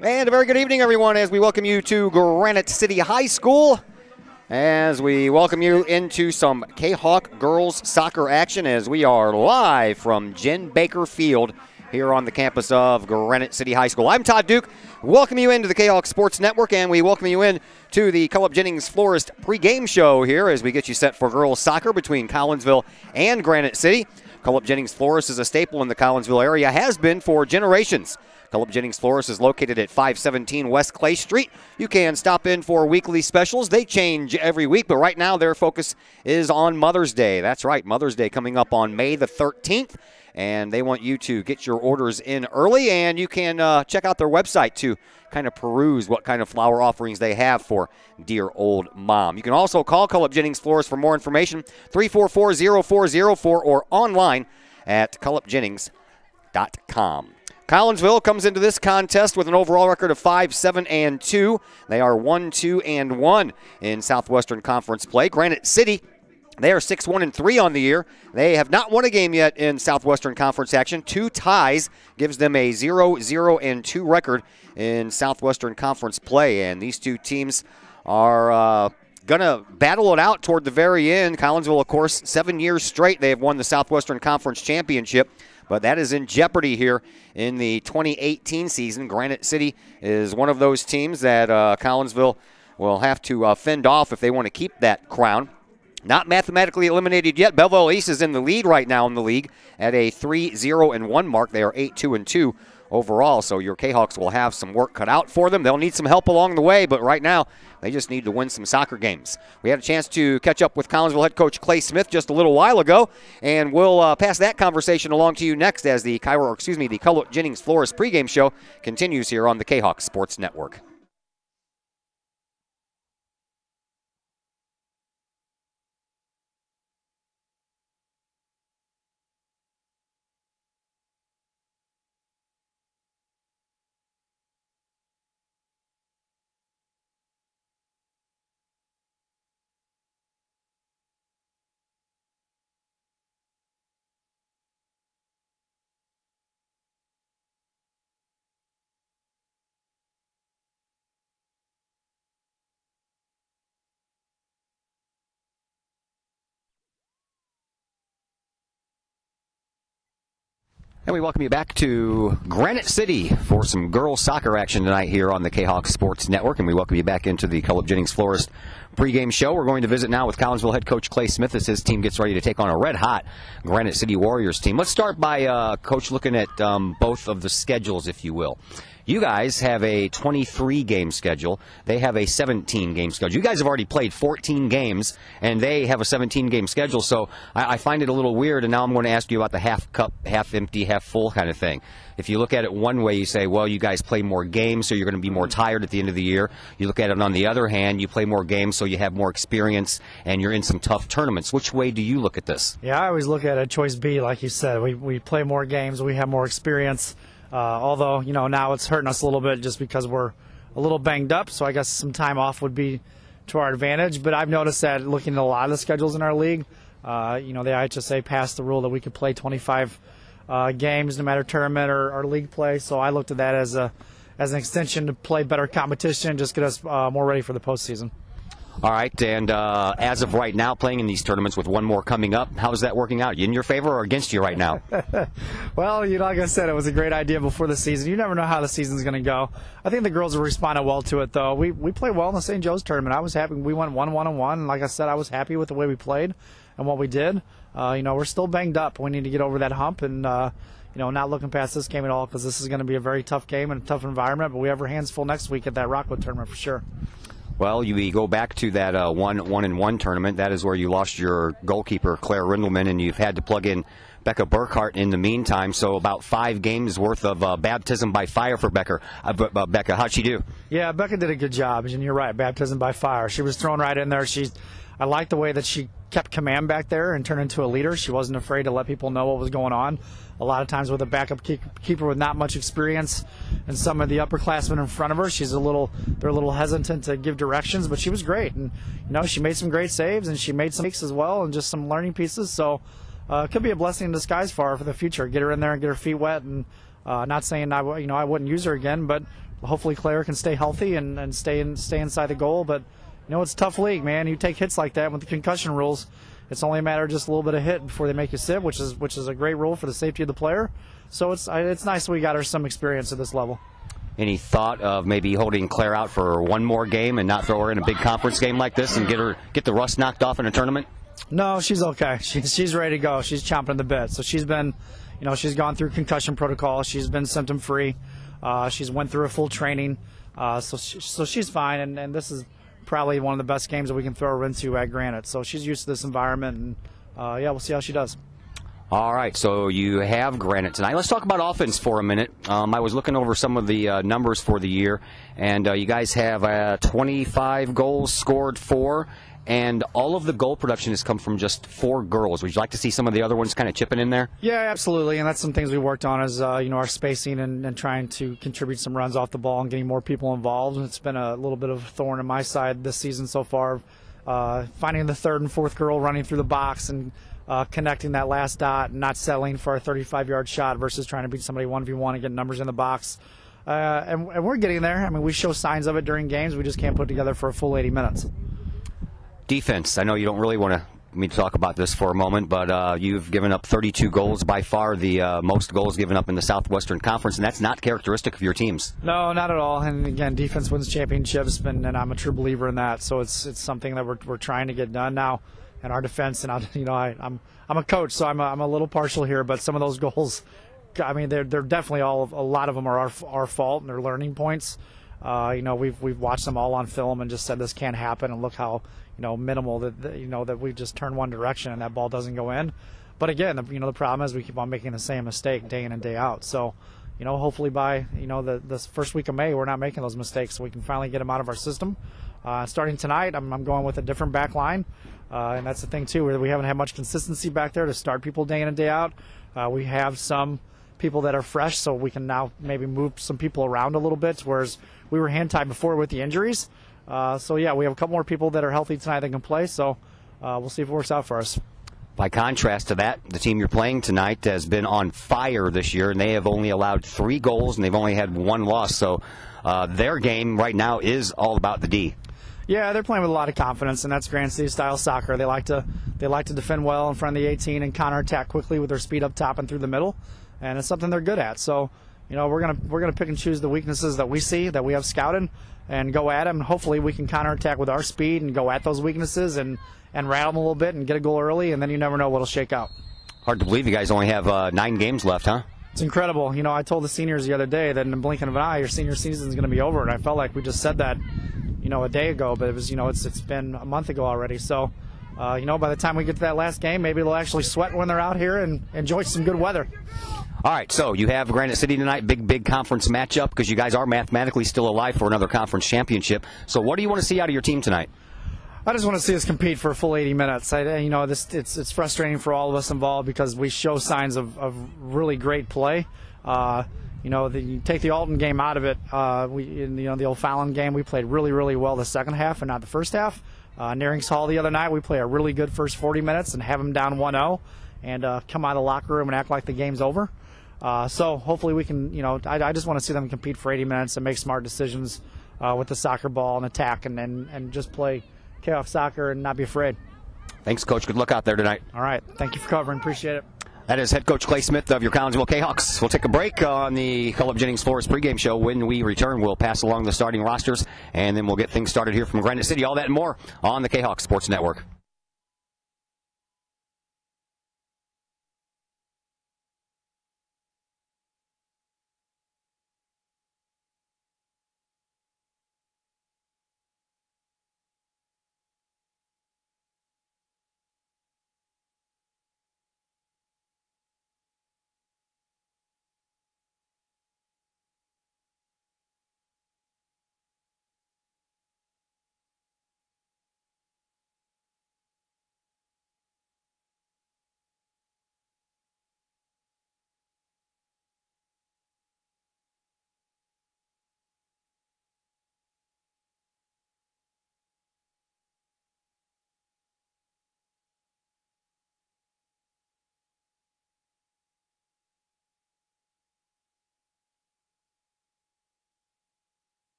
And a very good evening, everyone, as we welcome you to Granite City High School, as we welcome you into some Kahok girls soccer action, as we are live from Jen Baker Field here on the campus of Granite City High School. I'm Todd Duke. Welcome you into the Kahok Sports Network, and we welcome you in to the Cullinsville Jennings Florist pregame show here as we get you set for girls soccer between Collinsville and Granite City. Cullinsville Jennings Florist is a staple in the Collinsville area, has been for generations. Cullinsville Jennings Florist is located at 517 West Clay Street. You can stop in for weekly specials. They change every week, but right now their focus is on Mother's Day. That's right, Mother's Day coming up on May the 13th. And they want you to get your orders in early, and you can check out their website to kind of peruse what kind of flower offerings they have for dear old mom. You can also call Cullinsville Jennings Florist for more information, 344-0404, or online at cullinjennings.com. Collinsville comes into this contest with an overall record of 5-7-2. They are 1-2-1 in Southwestern Conference play. Granite City, they are 6-1-3 on the year. They have not won a game yet in Southwestern Conference action. 2 ties gives them a 0-0-2 record in Southwestern Conference play. And these two teams are going to battle it out toward the very end. Collinsville, of course, 7 years straight they have won the Southwestern Conference championship. But that is in jeopardy here in the 2018 season. Granite City is one of those teams that Collinsville will have to fend off if they want to keep that crown. Not mathematically eliminated yet. Belleville East is in the lead right now in the league at a 3-0-1 mark. They are 8-2-2 overall, so your Kahoks will have some work cut out for them. They'll need some help along the way, but right now they just need to win some soccer games. We had a chance to catch up with Collinsville head coach Clay Smith just a little while ago, and we'll pass that conversation along to you next as the Cullinsville Jennings Florist pregame show continues here on the Kahok Sports Network. And we welcome you back to Granite City for some girls soccer action tonight here on the Kahok Sports Network. And we welcome you back into the Cullinsville Jennings Florist pregame show. We're going to visit now with Collinsville head coach Clay Smith as his team gets ready to take on a red-hot Granite City Warriors team. Let's start by, Coach, looking at both of the schedules, if you will. You guys have a 23-game schedule. They have a 17-game schedule. You guys have already played 14 games, and they have a 17-game schedule. So I find it a little weird, and now I'm going to ask you about the half cup, half empty, half full kind of thing. If you look at it one way, you say, well, you guys play more games, so you're going to be more tired at the end of the year. You look at it on the other hand, you play more games, so you have more experience, and you're in some tough tournaments. Which way do you look at this? Yeah, I always look at it choice B, like you said. We play more games, we have more experience. Although, you know, now it's hurting us a little bit just because we're a little banged up, so I guess some time off would be to our advantage. But I've noticed that looking at a lot of the schedules in our league, you know, the IHSA passed the rule that we could play 25 games no matter tournament or league play. So I looked at that as an extension to play better competition, just get us more ready for the postseason. All right, and as of right now, playing in these tournaments with one more coming up, how's that working out? In your favor or against you right now? Well, you know, like I said, it was a great idea before the season. You never know how the season's going to go. I think the girls have responded well to it, though. We played well in the St. Joe's tournament. I was happy. We went 1-1-1. Like I said, I was happy with the way we played and what we did. You know, we're still banged up. We need to get over that hump and, you know, not looking past this game at all because this is going to be a very tough game and a tough environment. But we have our hands full next week at that Rockwood tournament for sure. Well, you go back to that 1-1 tournament. That is where you lost your goalkeeper, Claire Rindelman, and you've had to plug in Becca Burkhart in the meantime. So about 5 games worth of baptism by fire for Becca. How'd she do? Yeah, Becca did a good job, and you're right, baptism by fire. She was thrown right in there. I like the way that she kept command back there and turned into a leader. She wasn't afraid to let people know what was going on. A lot of times with a backup keeper with not much experience and some of the upperclassmen in front of her, they're a little hesitant to give directions, but she was great. And, you know, she made some great saves and she made some mistakes as well and just some learning pieces. So it could be a blessing in disguise for her for the future. Get her in there and get her feet wet and Not saying I wouldn't use her again, but hopefully Claire can stay healthy and stay inside the goal. But it's a tough league, man. You take hits like that with the concussion rules. It's only a matter of just a little bit of hit before they make you sit, which is a great rule for the safety of the player. So it's nice that we got her some experience at this level. Any thought of maybe holding Claire out for one more game and not throw her in a big conference game like this and get the rust knocked off in a tournament? No, she's okay. She's ready to go. She's chomping at the bit. So she's been, she's gone through concussion protocol. She's been symptom free. She's went through a full training. So she's fine. And this is probably one of the best games that we can throw her into at Granite. So she's used to this environment, and we'll see how she does. All right, so you have Granite tonight. Let's talk about offense for a minute. I was looking over some of the numbers for the year, and you guys have 25 goals scored for, and all of the goal production has come from just 4 girls. Would you like to see some of the other ones kind of chipping in there? Yeah, absolutely, and that's some things we worked on is our spacing and trying to contribute some runs off the ball and getting more people involved. It's been a little bit of a thorn in my side this season so far, finding the 3rd and 4th girl running through the box and connecting that last dot and not settling for a 35-yard shot versus trying to beat somebody 1v1 and get numbers in the box. And we're getting there. I mean, we show signs of it during games. We just can't put it together for a full 80 minutes. Defense. I know you don't really want me to talk about this for a moment, but you've given up 32 goals, by far the most goals given up in the Southwestern Conference, and that's not characteristic of your teams. No, not at all. And again, defense wins championships, and I'm a true believer in that. So it's something that we're trying to get done now. And our defense, and I'm a coach, so I'm a little partial here, but some of those goals, I mean, they're definitely a lot of them are our fault, and they're learning points. We've watched them all on film and just said this can't happen, and look how minimal that we just turn one direction and that ball doesn't go in. But again, the problem is we keep on making the same mistake day in and day out. So hopefully by this first week of May we're not making those mistakes, so we can finally get them out of our system. Starting tonight, I'm going with a different back line. And that's the thing, too, where we haven't had much consistency back there to start people day in and day out. We have some people that are fresh, so we can now maybe move some people around a little bit, whereas we were hand-tied before with the injuries. We have a couple more people that are healthy tonight that can play, so we'll see if it works out for us. By contrast to that, the team you're playing tonight has been on fire this year, and they have only allowed 3 goals, and they've only had 1 loss. So their game right now is all about the D. Yeah, they're playing with a lot of confidence, and that's Granite City style soccer. They like to defend well in front of the 18 and counterattack quickly with their speed up top and through the middle, and it's something they're good at. So, we're gonna pick and choose the weaknesses that we see that we have scouted, and go at them. Hopefully, we can counterattack with our speed and go at those weaknesses and rattle them a little bit and get a goal early, and then you never know what'll shake out. Hard to believe you guys only have 9 games left, huh? It's incredible. I told the seniors the other day that in the blink of an eye, your senior season is going to be over, and I felt like we just said that a day ago, but it was it's been a month ago already. So by the time we get to that last game, maybe they'll actually sweat when they're out here and enjoy some good weather. All right, so you have Granite City tonight, big conference matchup, because you guys are mathematically still alive for another conference championship. So what do you want to see out of your team tonight? I just want to see us compete for a full 80 minutes. It's frustrating for all of us involved because we show signs of really great play. You take the Alton game out of it. In the O'Fallon game, we played really, really well the second half and not the first half. Nearings Hall the other night, we play a really good first 40 minutes and have them down 1-0 and come out of the locker room and act like the game's over. So hopefully we can, I just want to see them compete for 80 minutes and make smart decisions with the soccer ball and attack and just play Kahok soccer and not be afraid. Thanks, Coach. Good luck out there tonight. All right. Thank you for covering. Appreciate it. That is head coach Clay Smith of your Collinsville Kahawks. We'll take a break on the Philip Jennings Flores pregame show. When we return, we'll pass along the starting rosters, and then we'll get things started here from Granite City. All that and more on the Kahawks Sports Network.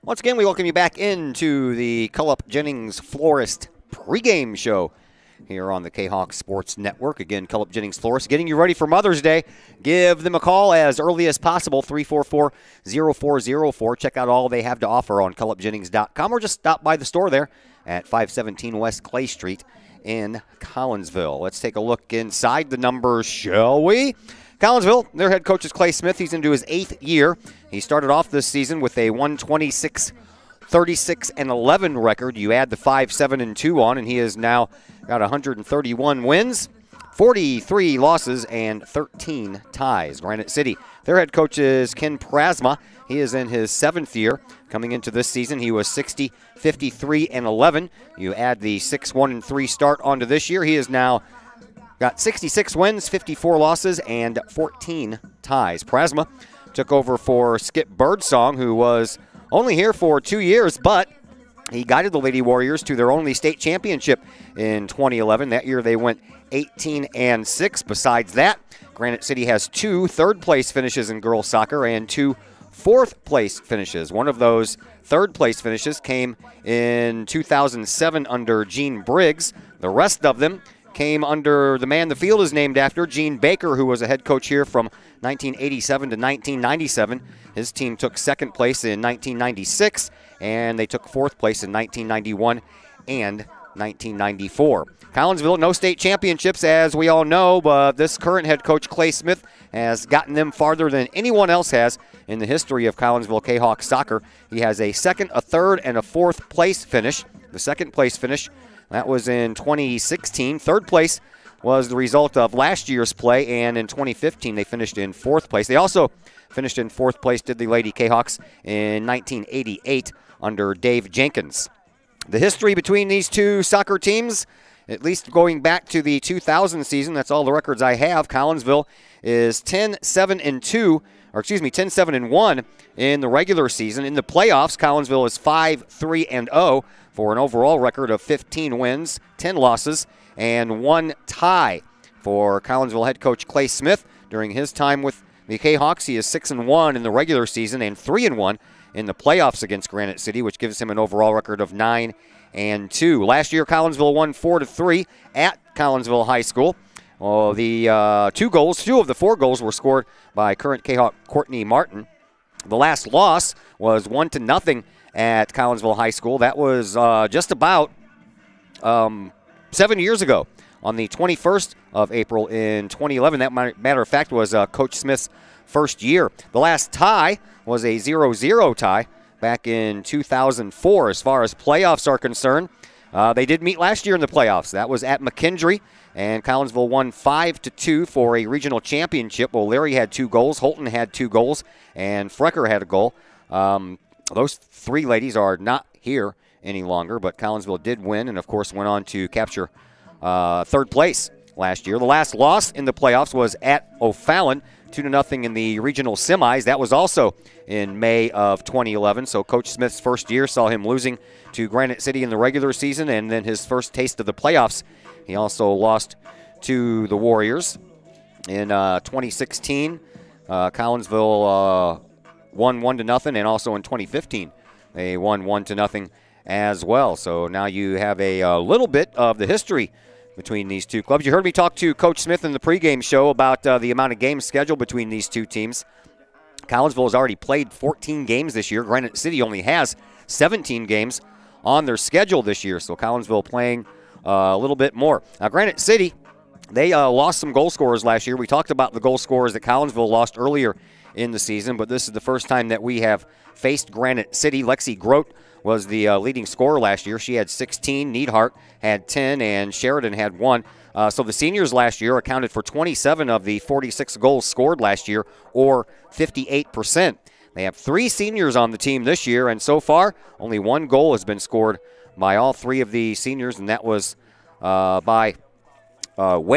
Once again, we welcome you back into the Cullop Jennings Florist pregame show here on the Kahok Sports Network. Again, Cullop Jennings Florist getting you ready for Mother's Day. Give them a call as early as possible, 344-0404. Check out all they have to offer on CullopJennings.com or just stop by the store there at 517 West Clay Street in Collinsville. Let's take a look inside the numbers, shall we? Collinsville, their head coach is Clay Smith. He's into his 8th year. He started off this season with a 126-36-11 record. You add the 5-7-2 on, and he has now got 131 wins, 43 losses, and 13 ties. Granite City, their head coach is Ken Prasma. He is in his 7th year. Coming into this season, he was 60-53-11. You add the 6-1-3 start onto this year. He is now got 66 wins, 54 losses, and 14 ties. Prasma took over for Skip Birdsong, who was only here for 2 years, but he guided the Lady Warriors to their only state championship in 2011. That year they went 18-6. Besides that, Granite City has 2 third-place finishes in girls soccer and 2 fourth-place finishes. One of those third-place finishes came in 2007 under Gene Briggs. The rest of them came under the man the field is named after, Gene Baker, who was a head coach here from 1987 to 1997. His team took 2nd place in 1996, and they took 4th place in 1991 and 1994. Collinsville, no state championships, as we all know, but this current head coach, Clay Smith, has gotten them farther than anyone else has in the history of Collinsville Kahawk soccer. He has a 2nd, a 3rd, and a 4th place finish. The 2nd place finish, that was in 2016. 3rd place was the result of last year's play, and in 2015 they finished in 4th place. They also finished in 4th place, did the Lady Kahawks, in 1988 under Dave Jenkins. The history between these two soccer teams, at least going back to the 2000 season, that's all the records I have. Collinsville is 10-7-1 in the regular season. In the playoffs, Collinsville is 5-3-0 for an overall record of 15 wins, 10 losses, and 1 tie. For Collinsville head coach Clay Smith, during his time with the Kahawks, he is 6-1 in the regular season and 3-1 in the playoffs against Granite City, which gives him an overall record of 9-2. Last year, Collinsville won 4-3 at Collinsville High School. Two of the 4 goals were scored by current Kahawk Courtney Martin. The last loss was 1-0 at Collinsville High School. That was just about 7 years ago, on the 21st of April in 2011. That, matter of fact, was Coach Smith's first year. The last tie was a 0-0 tie back in 2004. As far as playoffs are concerned, they did meet last year in the playoffs. That was at McKendree, and Collinsville won 5-2 for a regional championship. Well, Larry had 2 goals, Holton had 2 goals, and Frecker had a goal. Those 3 ladies are not here any longer, but Collinsville did win and, of course, went on to capture 3rd place last year. The last loss in the playoffs was at O'Fallon, 2-0 in the regional semis. That was also in May of 2011, so Coach Smith's first year saw him losing to Granite City in the regular season, and then his first taste of the playoffs, he also lost to the Warriors. In 2016, Collinsville won 1-0, and also in 2015, they won 1-0 as well. So now you have a little bit of the history between these two clubs. You heard me talk to Coach Smith in the pregame show about the amount of games scheduled between these two teams. Collinsville has already played 14 games this year. Granite City only has 17 games on their schedule this year, so Collinsville playing a little bit more. Now, Granite City, they lost some goal scorers last year. We talked about the goal scorers that Collinsville lost earlier in the season, but this is the first time that we have faced Granite City. Lexi Grote was the leading scorer last year. She had 16, Neidhart had 10, and Sheridan had 1. So the seniors last year accounted for 27 of the 46 goals scored last year, or 58%. They have 3 seniors on the team this year, and so far only 1 goal has been scored by all 3 of the seniors, and that was by Maya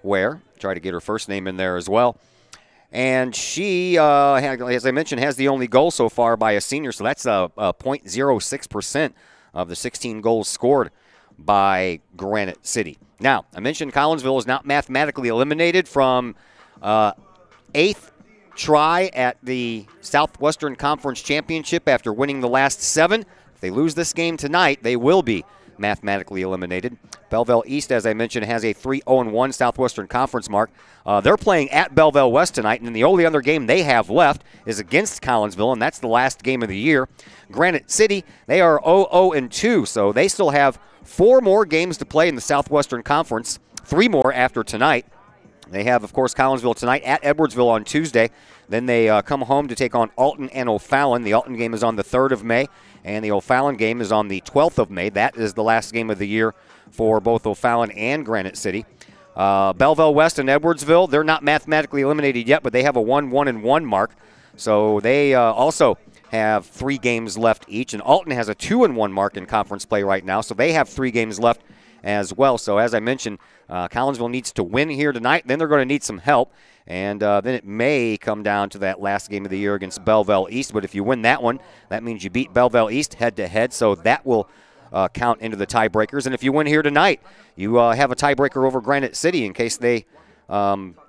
Ware. Try to get her first name in there as well. And she, as I mentioned, has the only goal so far by a senior, so that's a 0.06% of the 16 goals scored by Granite City. Now, I mentioned Collinsville is not mathematically eliminated from 8th try at the Southwestern Conference Championship after winning the last 7. If they lose this game tonight, they will be mathematically eliminated. Belleville East, as I mentioned, has a 3-0-1 Southwestern Conference mark. They're playing at Belleville West tonight, and the only other game they have left is against Collinsville, and that's the last game of the year. Granite City, they are 0-2, so they still have 4 more games to play in the Southwestern Conference, 3 more after tonight. They have, of course, Collinsville tonight at Edwardsville on Tuesday. Then they come home to take on Alton and O'Fallon. The Alton game is on the 3rd of May, and the O'Fallon game is on the 12th of May. That is the last game of the year for both O'Fallon and Granite City. Belleville West and Edwardsville, they're not mathematically eliminated yet, but they have a 1-1-1 mark. So they also have 3 games left each, and Alton has a 2-1 mark in conference play right now, so they have 3 games left as well. So as I mentioned, Collinsville needs to win here tonight. Then they're going to need some help, and then it may come down to that last game of the year against Belleville East. But if you win that one, that means you beat Belleville East head-to-head, so that will count into the tiebreakers. And if you win here tonight, you have a tiebreaker over Granite City in case they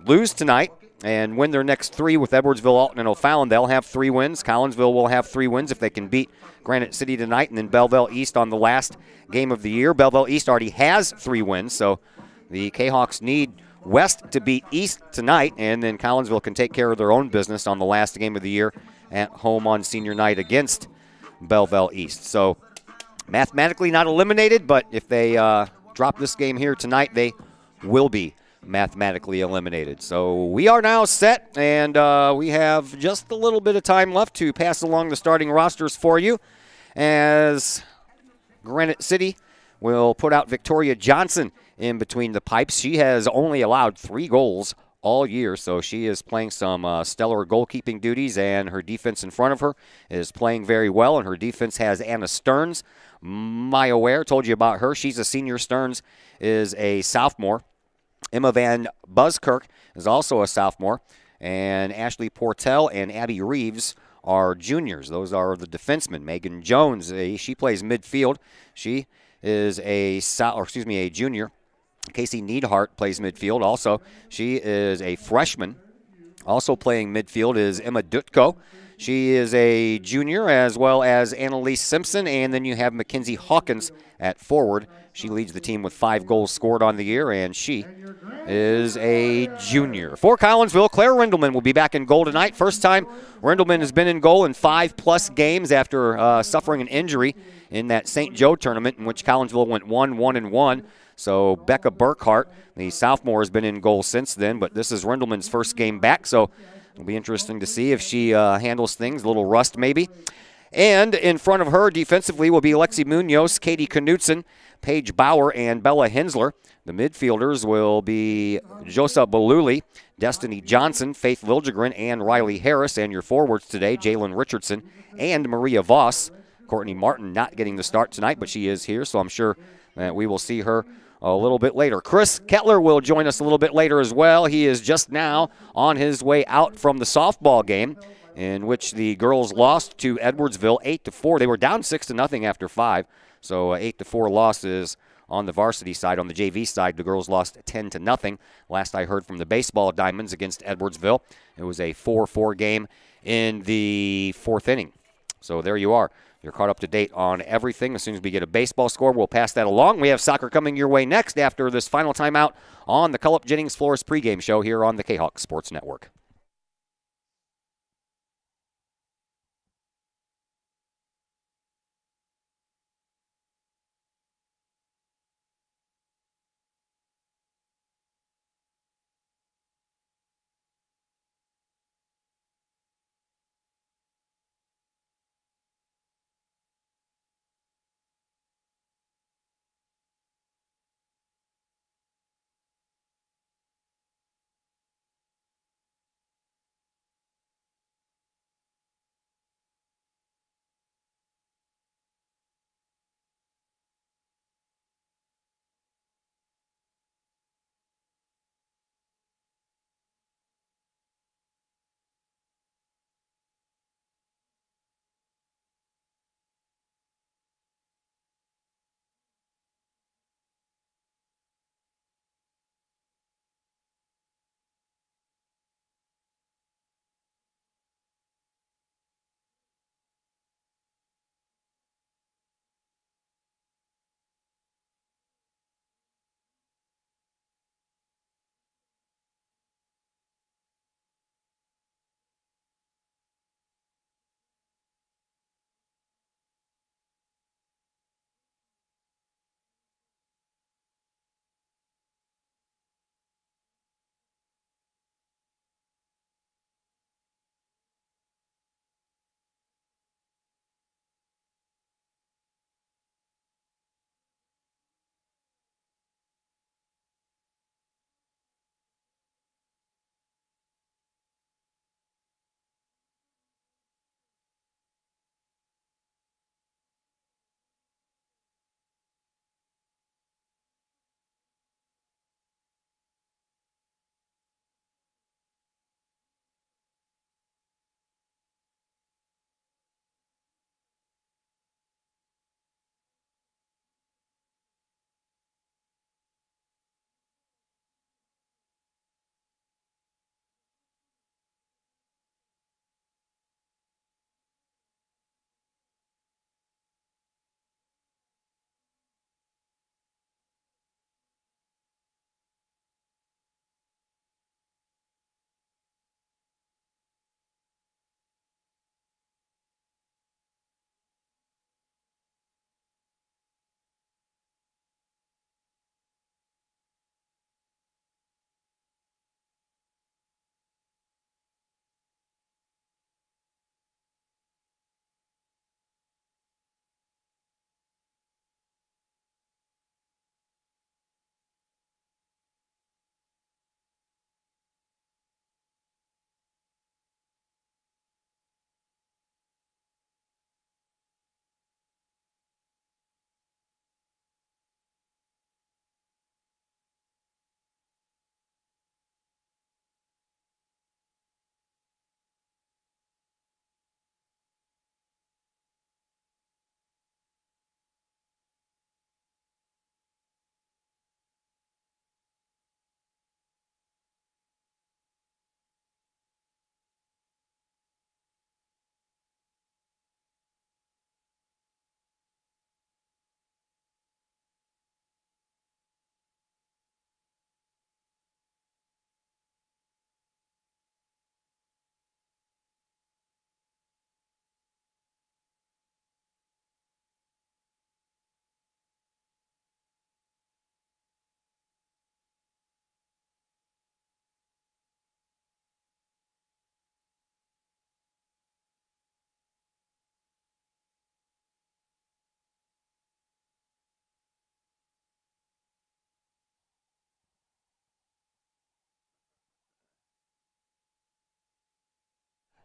lose tonight and win their next 3 with Edwardsville, Alton, and O'Fallon. They'll have 3 wins. Collinsville will have 3 wins if they can beat Granite City tonight, and then Belleville East on the last game of the year. Belleville East already has 3 wins, so the Kahawks need West to beat East tonight, and then Collinsville can take care of their own business on the last game of the year at home on senior night against Belleville East. So mathematically not eliminated, but if they drop this game here tonight, they will be mathematically eliminated. So we are now set, and we have just a little bit of time left to pass along the starting rosters for you, as Granite City will put out Victoria Johnson in between the pipes. She has only allowed 3 goals all year, so she is playing some stellar goalkeeping duties, and her defense in front of her is playing very well, and her defense has Anna Stearns. Maya Ware, told you about her. She's a senior. Stearns is a sophomore. Emma Van Buskirk is also a sophomore, and Ashley Portell and Abby Reeves are juniors. Those are the defensemen. Megan Jones, she plays midfield. She is a junior. Casey Neidhart plays midfield. Also, she is a freshman. Also playing midfield is Emma Dutko. She is a junior, as well as Annalise Simpson, and then you have Mackenzie Hawkins at forward. She leads the team with 5 goals scored on the year, and she is a junior. For Collinsville, Claire Rindelman will be back in goal tonight. First time Rindelman has been in goal in 5+ games after suffering an injury in that St. Joe tournament, in which Collinsville went 1-1-1. So Becca Burkhart, the sophomore, has been in goal since then, but this is Rindelman's first game back, so it'll be interesting to see if she handles things. A little rust maybe. And in front of her defensively will be Lexi Munoz, Katie Knutson, Paige Bauer, and Bella Hensler. The midfielders will be Josa Baluli, Destiny Johnson, Faith Liljegren, and Riley Harris. And your forwards today, Jalen Richardson and Maria Voss. Courtney Martin not getting the start tonight, but she is here, so I'm sure that we will see her a little bit later. Chris Kettler will join us a little bit later as well. He is just now on his way out from the softball game, in which the girls lost to Edwardsville 8-4. They were down 6-0 after 5, so 8-4 losses on the varsity side. On the JV side, the girls lost 10-0. Last I heard from the baseball Diamonds against Edwardsville, it was a 4-4 game in the 4th inning. So there you are. You're caught up to date on everything. As soon as we get a baseball score, we'll pass that along. We have soccer coming your way next after this final timeout on the Cullip Jennings Flores pregame show here on the Kahok Sports Network.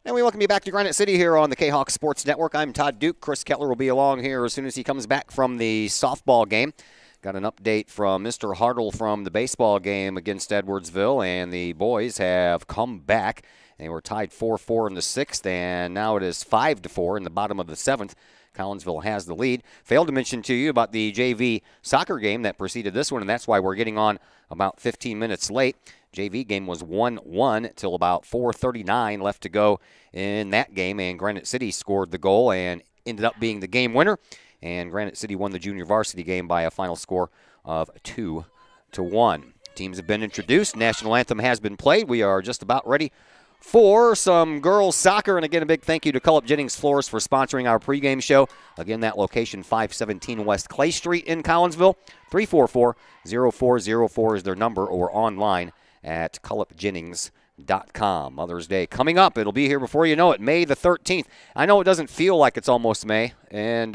And we welcome you back to Granite City here on the Kahok Sports Network. I'm Todd Duke. Chris Kettler will be along here as soon as he comes back from the softball game. Got an update from Mr. Hartle from the baseball game against Edwardsville, and the boys have come back. They were tied 4-4 in the 6th, and now it is 5-4 in the bottom of the 7th. Collinsville has the lead. Failed to mention to you about the JV soccer game that preceded this one, and that's why we're getting on about 15 minutes late. JV game was 1-1 till about 4:39 left to go in that game, and Granite City scored the goal and ended up being the game winner. And Granite City won the junior varsity game by a final score of 2-1. Teams have been introduced. National anthem has been played. We are just about ready for some girls soccer. And again, a big thank you to Cullipp Jennings Floors for sponsoring our pregame show. Again, that location, 517 West Clay Street in Collinsville. 344-0404 is their number, or online at CullippJennings.com. Mother's Day coming up. It'll be here before you know it, May the 13th. I know it doesn't feel like it's almost May, and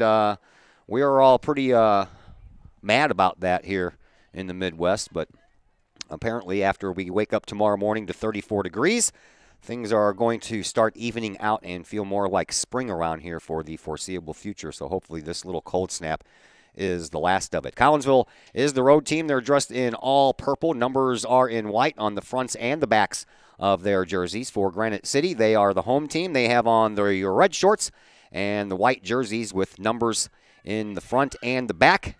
we are all pretty mad about that here in the Midwest, but apparently after we wake up tomorrow morning to 34 degrees, things are going to start evening out and feel more like spring around here for the foreseeable future, so hopefully this little cold snap is the last of it. Collinsville is the road team. They're dressed in all purple. Numbers are in white on the fronts and the backs of their jerseys. For Granite City, they are the home team. They have on their red shorts and the white jerseys with numbers in the front and the back,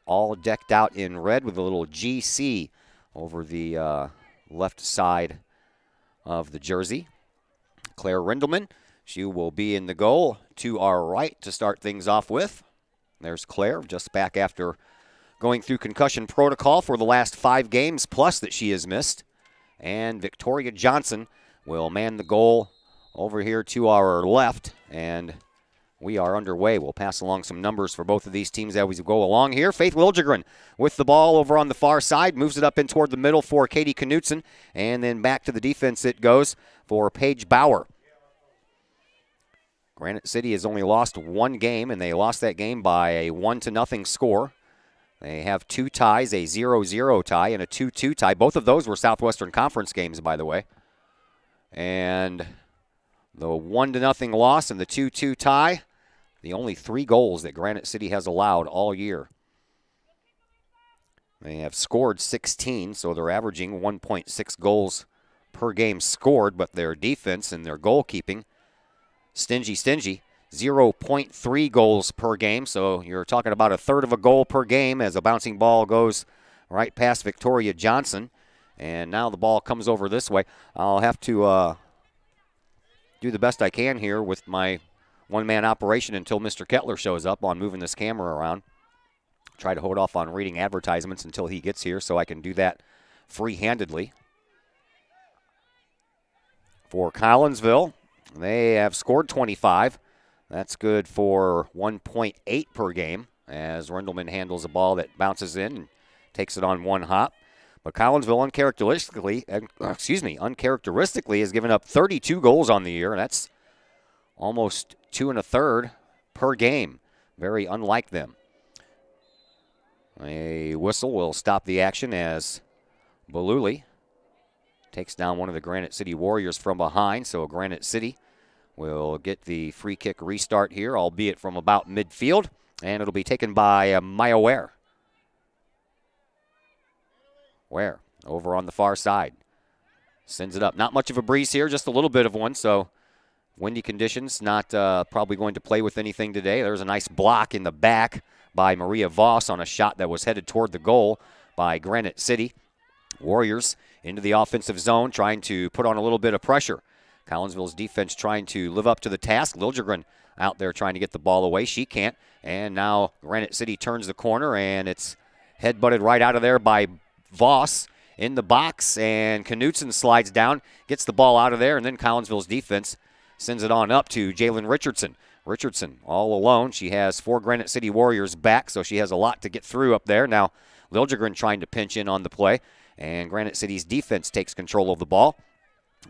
all decked out in red with a little GC over the left side of the jersey. Claire Rindelman, she will be in the goal to our right to start things off with. There's Claire, just back after going through concussion protocol for the last 5 games plus that she has missed. And Victoria Johnson will man the goal over here to our left, and we are underway. We'll pass along some numbers for both of these teams as we go along here. Faith Liljegren with the ball over on the far side, moves it up in toward the middle for Katie Knutson, and then back to the defense it goes for Paige Bauer. Granite City has only lost 1 game, and they lost that game by a 1-0 score. They have 2 ties, a 0-0 tie and a 2-2 tie. Both of those were Southwestern Conference games, by the way. And the 1-0 loss and the 2-2 tie, the only 3 goals that Granite City has allowed all year. They have scored 16, so they're averaging 1.6 goals per game scored, but their defense and their goalkeeping, stingy, 0.3 goals per game. So you're talking about a third of a goal per game as a bouncing ball goes right past Victoria Johnson. And now the ball comes over this way. I'll have to do the best I can here with my one-man operation until Mr. Kettler shows up on moving this camera around. Try to hold off on reading advertisements until he gets here so I can do that free-handedly. For Collinsville, they have scored 25. That's good for 1.8 per game as Rindelman handles a ball that bounces in and takes it on one hop. But Collinsville uncharacteristically has given up 32 goals on the year. That's almost 2 1/3 per game. Very unlike them. A whistle will stop the action as Baluli takes down one of the Granite City Warriors from behind. So Granite City will get the free kick restart here, albeit from about midfield. And it'll be taken by Maya Ware. Ware over on the far side. Sends it up. Not much of a breeze here, just a little bit of one. So windy conditions, not probably going to play with anything today. There's a nice block in the back by Maria Voss on a shot that was headed toward the goal by Granite City. Warriors into the offensive zone, trying to put on a little bit of pressure. Collinsville's defense trying to live up to the task. Liljegren out there trying to get the ball away. She can't. And now Granite City turns the corner, and it's headbutted right out of there by Voss in the box. And Knutson slides down, gets the ball out of there, and then Collinsville's defense sends it on up to Jalen Richardson. Richardson all alone. She has 4 Granite City Warriors back, so she has a lot to get through up there. Now Liljegren trying to pinch in on the play. And Granite City's defense takes control of the ball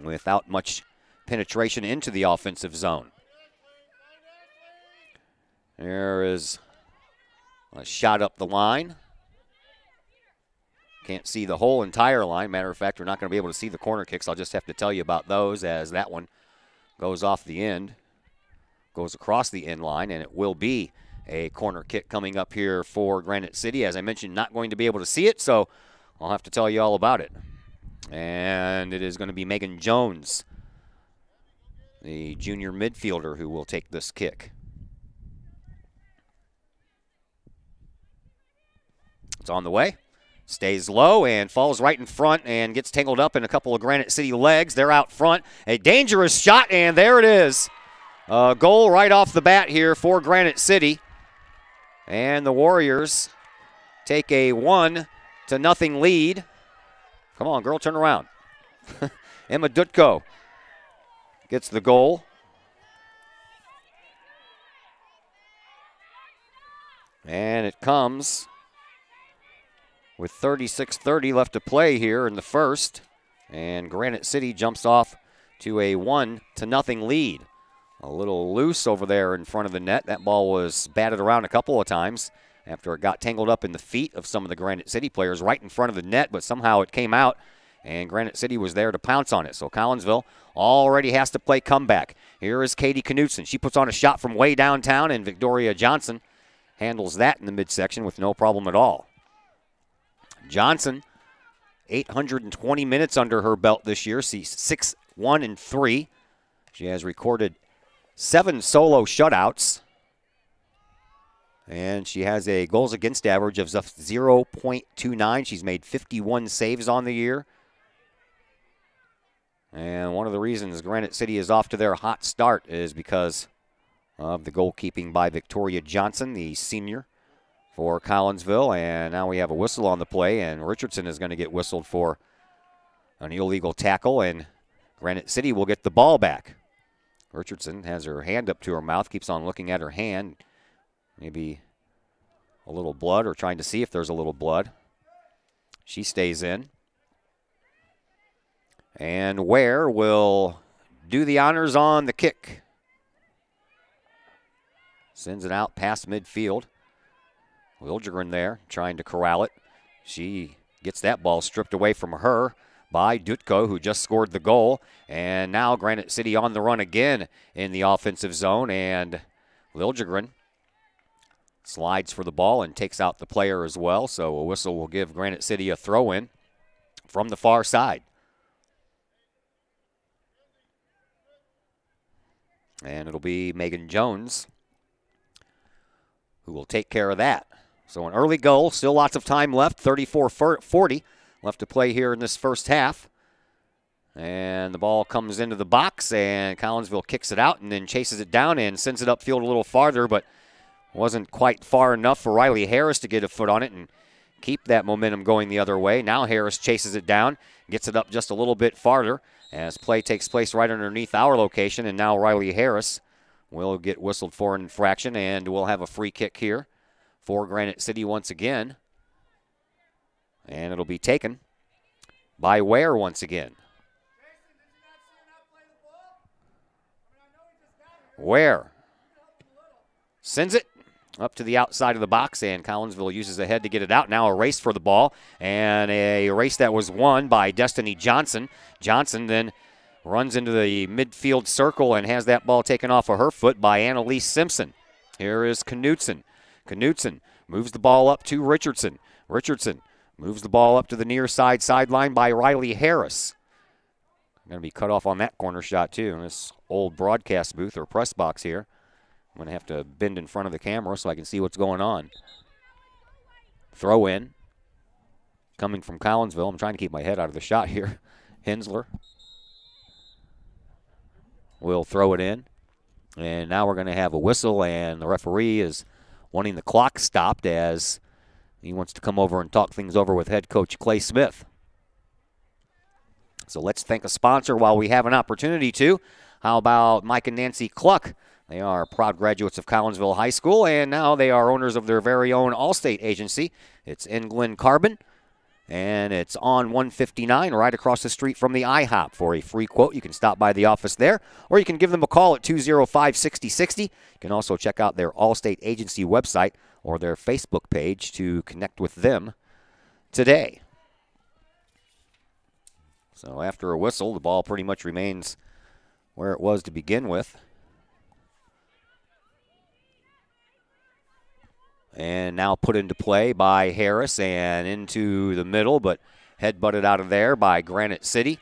without much penetration into the offensive zone. There is a shot up the line. Can't see the whole entire line. Matter of fact, we're not going to be able to see the corner kicks. I'll just have to tell you about those as that one goes off the end, goes across the end line, and it will be a corner kick coming up here for Granite City. As I mentioned, not going to be able to see it, so I'll have to tell you all about it. And it is going to be Megan Jones, the junior midfielder, who will take this kick. It's on the way. Stays low and falls right in front and gets tangled up in a couple of Granite City legs. They're out front. A dangerous shot, and there it is. A goal right off the bat here for Granite City. And the Warriors take a 1-0 lead. Come on, girl, turn around. Emma Dutko gets the goal. And it comes with 36:30 left to play here in the first. And Granite City jumps off to a 1-0 lead. A little loose over there in front of the net. That ball was batted around a couple of times after it got tangled up in the feet of some of the Granite City players right in front of the net, but somehow it came out, and Granite City was there to pounce on it. So Collinsville already has to play comeback. Here is Katie Knutson. She puts on a shot from way downtown, and Victoria Johnson handles that in the midsection with no problem at all. Johnson, 820 minutes under her belt this year. She's 6-1-3. She has recorded 7 solo shutouts. And she has a goals against average of 0.29. She's made 51 saves on the year. And one of the reasons Granite City is off to their hot start is because of the goalkeeping by Victoria Johnson, the senior for Collinsville. And now we have a whistle on the play, and Richardson is going to get whistled for an illegal tackle, and Granite City will get the ball back. Richardson has her hand up to her mouth, keeps on looking at her hand. Maybe a little blood, or trying to see if there's a little blood. She stays in. And Ware will do the honors on the kick. Sends it out past midfield. Wildegren there trying to corral it. She gets that ball stripped away from her by Dutko, who just scored the goal. And now Granite City on the run again in the offensive zone. And Wildegren slides for the ball and takes out the player as well. So a whistle will give Granite City a throw-in from the far side. And it'll be Megan Jones who will take care of that. So an early goal, still lots of time left, 34-40 left to play here in this first half. And the ball comes into the box, and Collinsville kicks it out and then chases it down and sends it upfield a little farther, but wasn't quite far enough for Riley Harris to get a foot on it and keep that momentum going the other way. Now Harris chases it down, gets it up just a little bit farther as play takes place right underneath our location, and now Riley Harris will get whistled for an infraction, and we'll have a free kick here for Granite City once again. And it'll be taken by Ware once again. Ware sends it up to the outside of the box, and Collinsville uses a head to get it out. Now a race for the ball, and a race that was won by Destiny Johnson. Johnson then runs into the midfield circle and has that ball taken off of her foot by Annalise Simpson. Here is Knutson. Knutson moves the ball up to Richardson. Richardson moves the ball up to the near side sideline by Riley Harris. Going to be cut off on that corner shot too in this old broadcast booth or press box here. I'm going to have to bend in front of the camera so I can see what's going on. Throw in. Coming from Collinsville. I'm trying to keep my head out of the shot here. Hensler will throw it in. And now we're going to have a whistle, and the referee is wanting the clock stopped as he wants to come over and talk things over with head coach Clay Smith. So let's thank a sponsor while we have an opportunity to. How about Mike and Nancy Cluck? They are proud graduates of Collinsville High School, and now they are owners of their very own Allstate agency. It's in Glen Carbon, and it's on 159 right across the street from the IHOP. For a free quote, you can stop by the office there, or you can give them a call at 205-6060. You can also check out their Allstate agency website or their Facebook page to connect with them today. So after a whistle, the ball pretty much remains where it was to begin with. And now put into play by Harris and into the middle, but head-butted out of there by Granite City.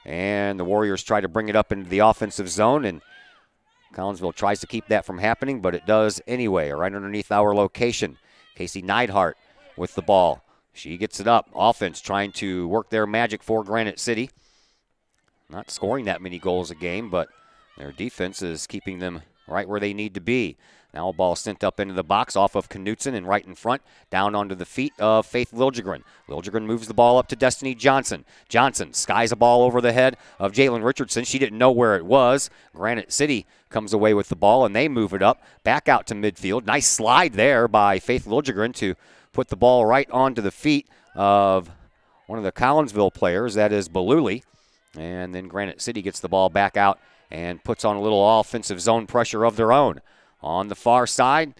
And the Warriors try to bring it up into the offensive zone, and Collinsville tries to keep that from happening, but it does anyway, right underneath our location. Casey Neidhart with the ball. She gets it up. Offense trying to work their magic for Granite City. Not scoring that many goals a game, but their defense is keeping them right where they need to be. Now a ball sent up into the box off of Knutson and right in front, down onto the feet of Faith Liljegren. Liljegren moves the ball up to Destiny Johnson. Johnson skies a ball over the head of Jalen Richardson. She didn't know where it was. Granite City comes away with the ball, and they move it up, back out to midfield. Nice slide there by Faith Liljegren to put the ball right onto the feet of one of the Collinsville players, that is Baluli. And then Granite City gets the ball back out and puts on a little offensive zone pressure of their own. On the far side,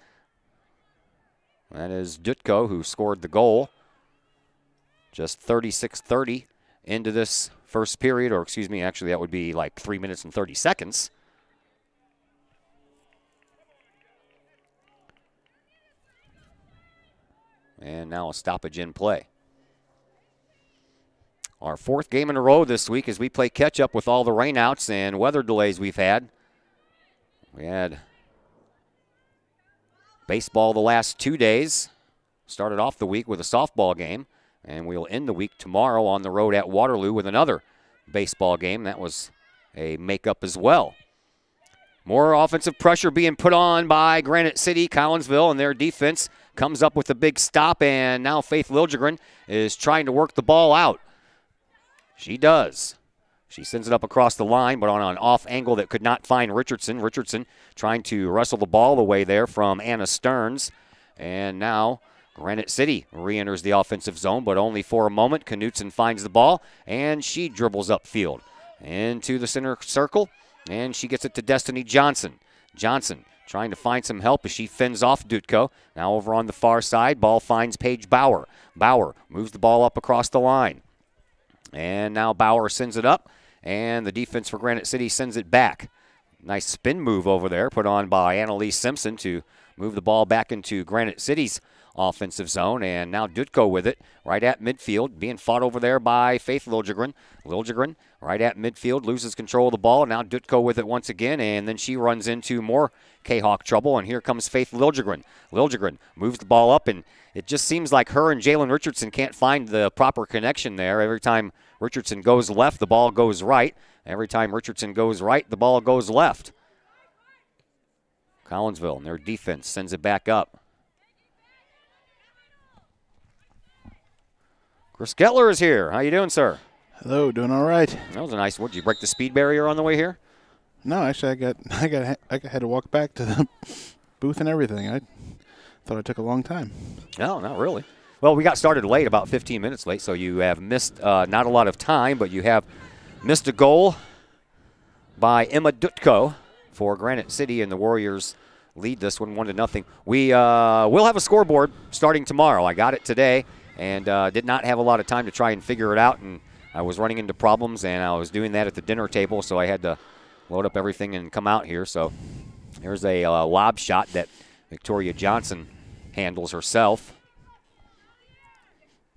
that is Dutko, who scored the goal. Just 36:30 into this first period, or excuse me, actually that would be like 3 minutes and 30 seconds. And now a stoppage in play. Our fourth game in a row this week as we play catch-up with all the rainouts and weather delays we've had. We had baseball the last 2 days. Started off the week with a softball game, and we'll end the week tomorrow on the road at Waterloo with another baseball game. That was a makeup as well. More offensive pressure being put on by Granite City. Collinsville and their defense comes up with a big stop, and now Faith Liljegren is trying to work the ball out. She does. She sends it up across the line, but on an off angle that could not find Richardson. Richardson trying to wrestle the ball away there from Anna Stearns. And now Granite City re-enters the offensive zone, but only for a moment. Knutson finds the ball, and she dribbles upfield into the center circle, and she gets it to Destiny Johnson. Johnson trying to find some help as she fends off Dutko. Now over on the far side, ball finds Paige Bauer. Bauer moves the ball up across the line. And now Bauer sends it up, and the defense for Granite City sends it back. Nice spin move over there put on by Annalise Simpson to move the ball back into Granite City's offensive zone. And now Dutko with it right at midfield, being fought over there by Faith Liljegren. Liljegren right at midfield, loses control of the ball. Now Dutko with it once again, and then she runs into more Kahok trouble, and here comes Faith Liljegren. Liljegren moves the ball up, and it just seems like her and Jalen Richardson can't find the proper connection there. Every time Richardson goes left, the ball goes right. Every time Richardson goes right, the ball goes left. Collinsville and their defense sends it back up. Chris Kettler is here. How you doing, sir? Hello, doing all right. That was a nice one. Did you break the speed barrier on the way here? No, actually, I had to walk back to the booth and everything. I thought it took a long time. No, not really. Well, we got started late, about 15 minutes late, so you have missed not a lot of time, but you have missed a goal by Emma Dutko for Granite City, and the Warriors lead this one 1-0. We will have a scoreboard starting tomorrow. I got it today and did not have a lot of time to try and figure it out, and I was running into problems, and I was doing that at the dinner table, so I had to load up everything and come out here. So there's a lob shot that Victoria Johnson handles herself.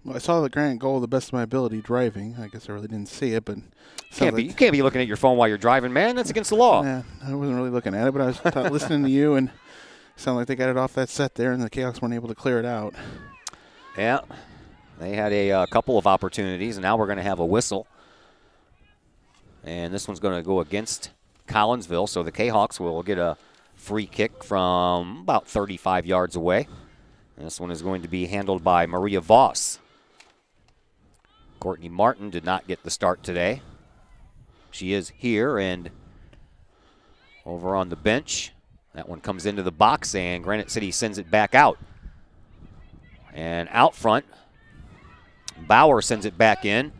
Well, I saw the Granite goal to the best of my ability driving. I guess I really didn't see it, but you can't be looking at your phone while you're driving, man. That's against the law. Yeah, I wasn't really looking at it, but I was listening to you, and it sounded like they got it off that set there, and the Kahoks weren't able to clear it out. Yeah, they had a couple of opportunities, and now we're going to have a whistle. And this one's going to go against Collinsville, so the Kahoks will get a free kick from about 35 yards away. And this one is going to be handled by Maria Voss. Courtney Martin did not get the start today. She is here and over on the bench. That one comes into the box, and Granite City sends it back out. And out front, Bauer sends it back in.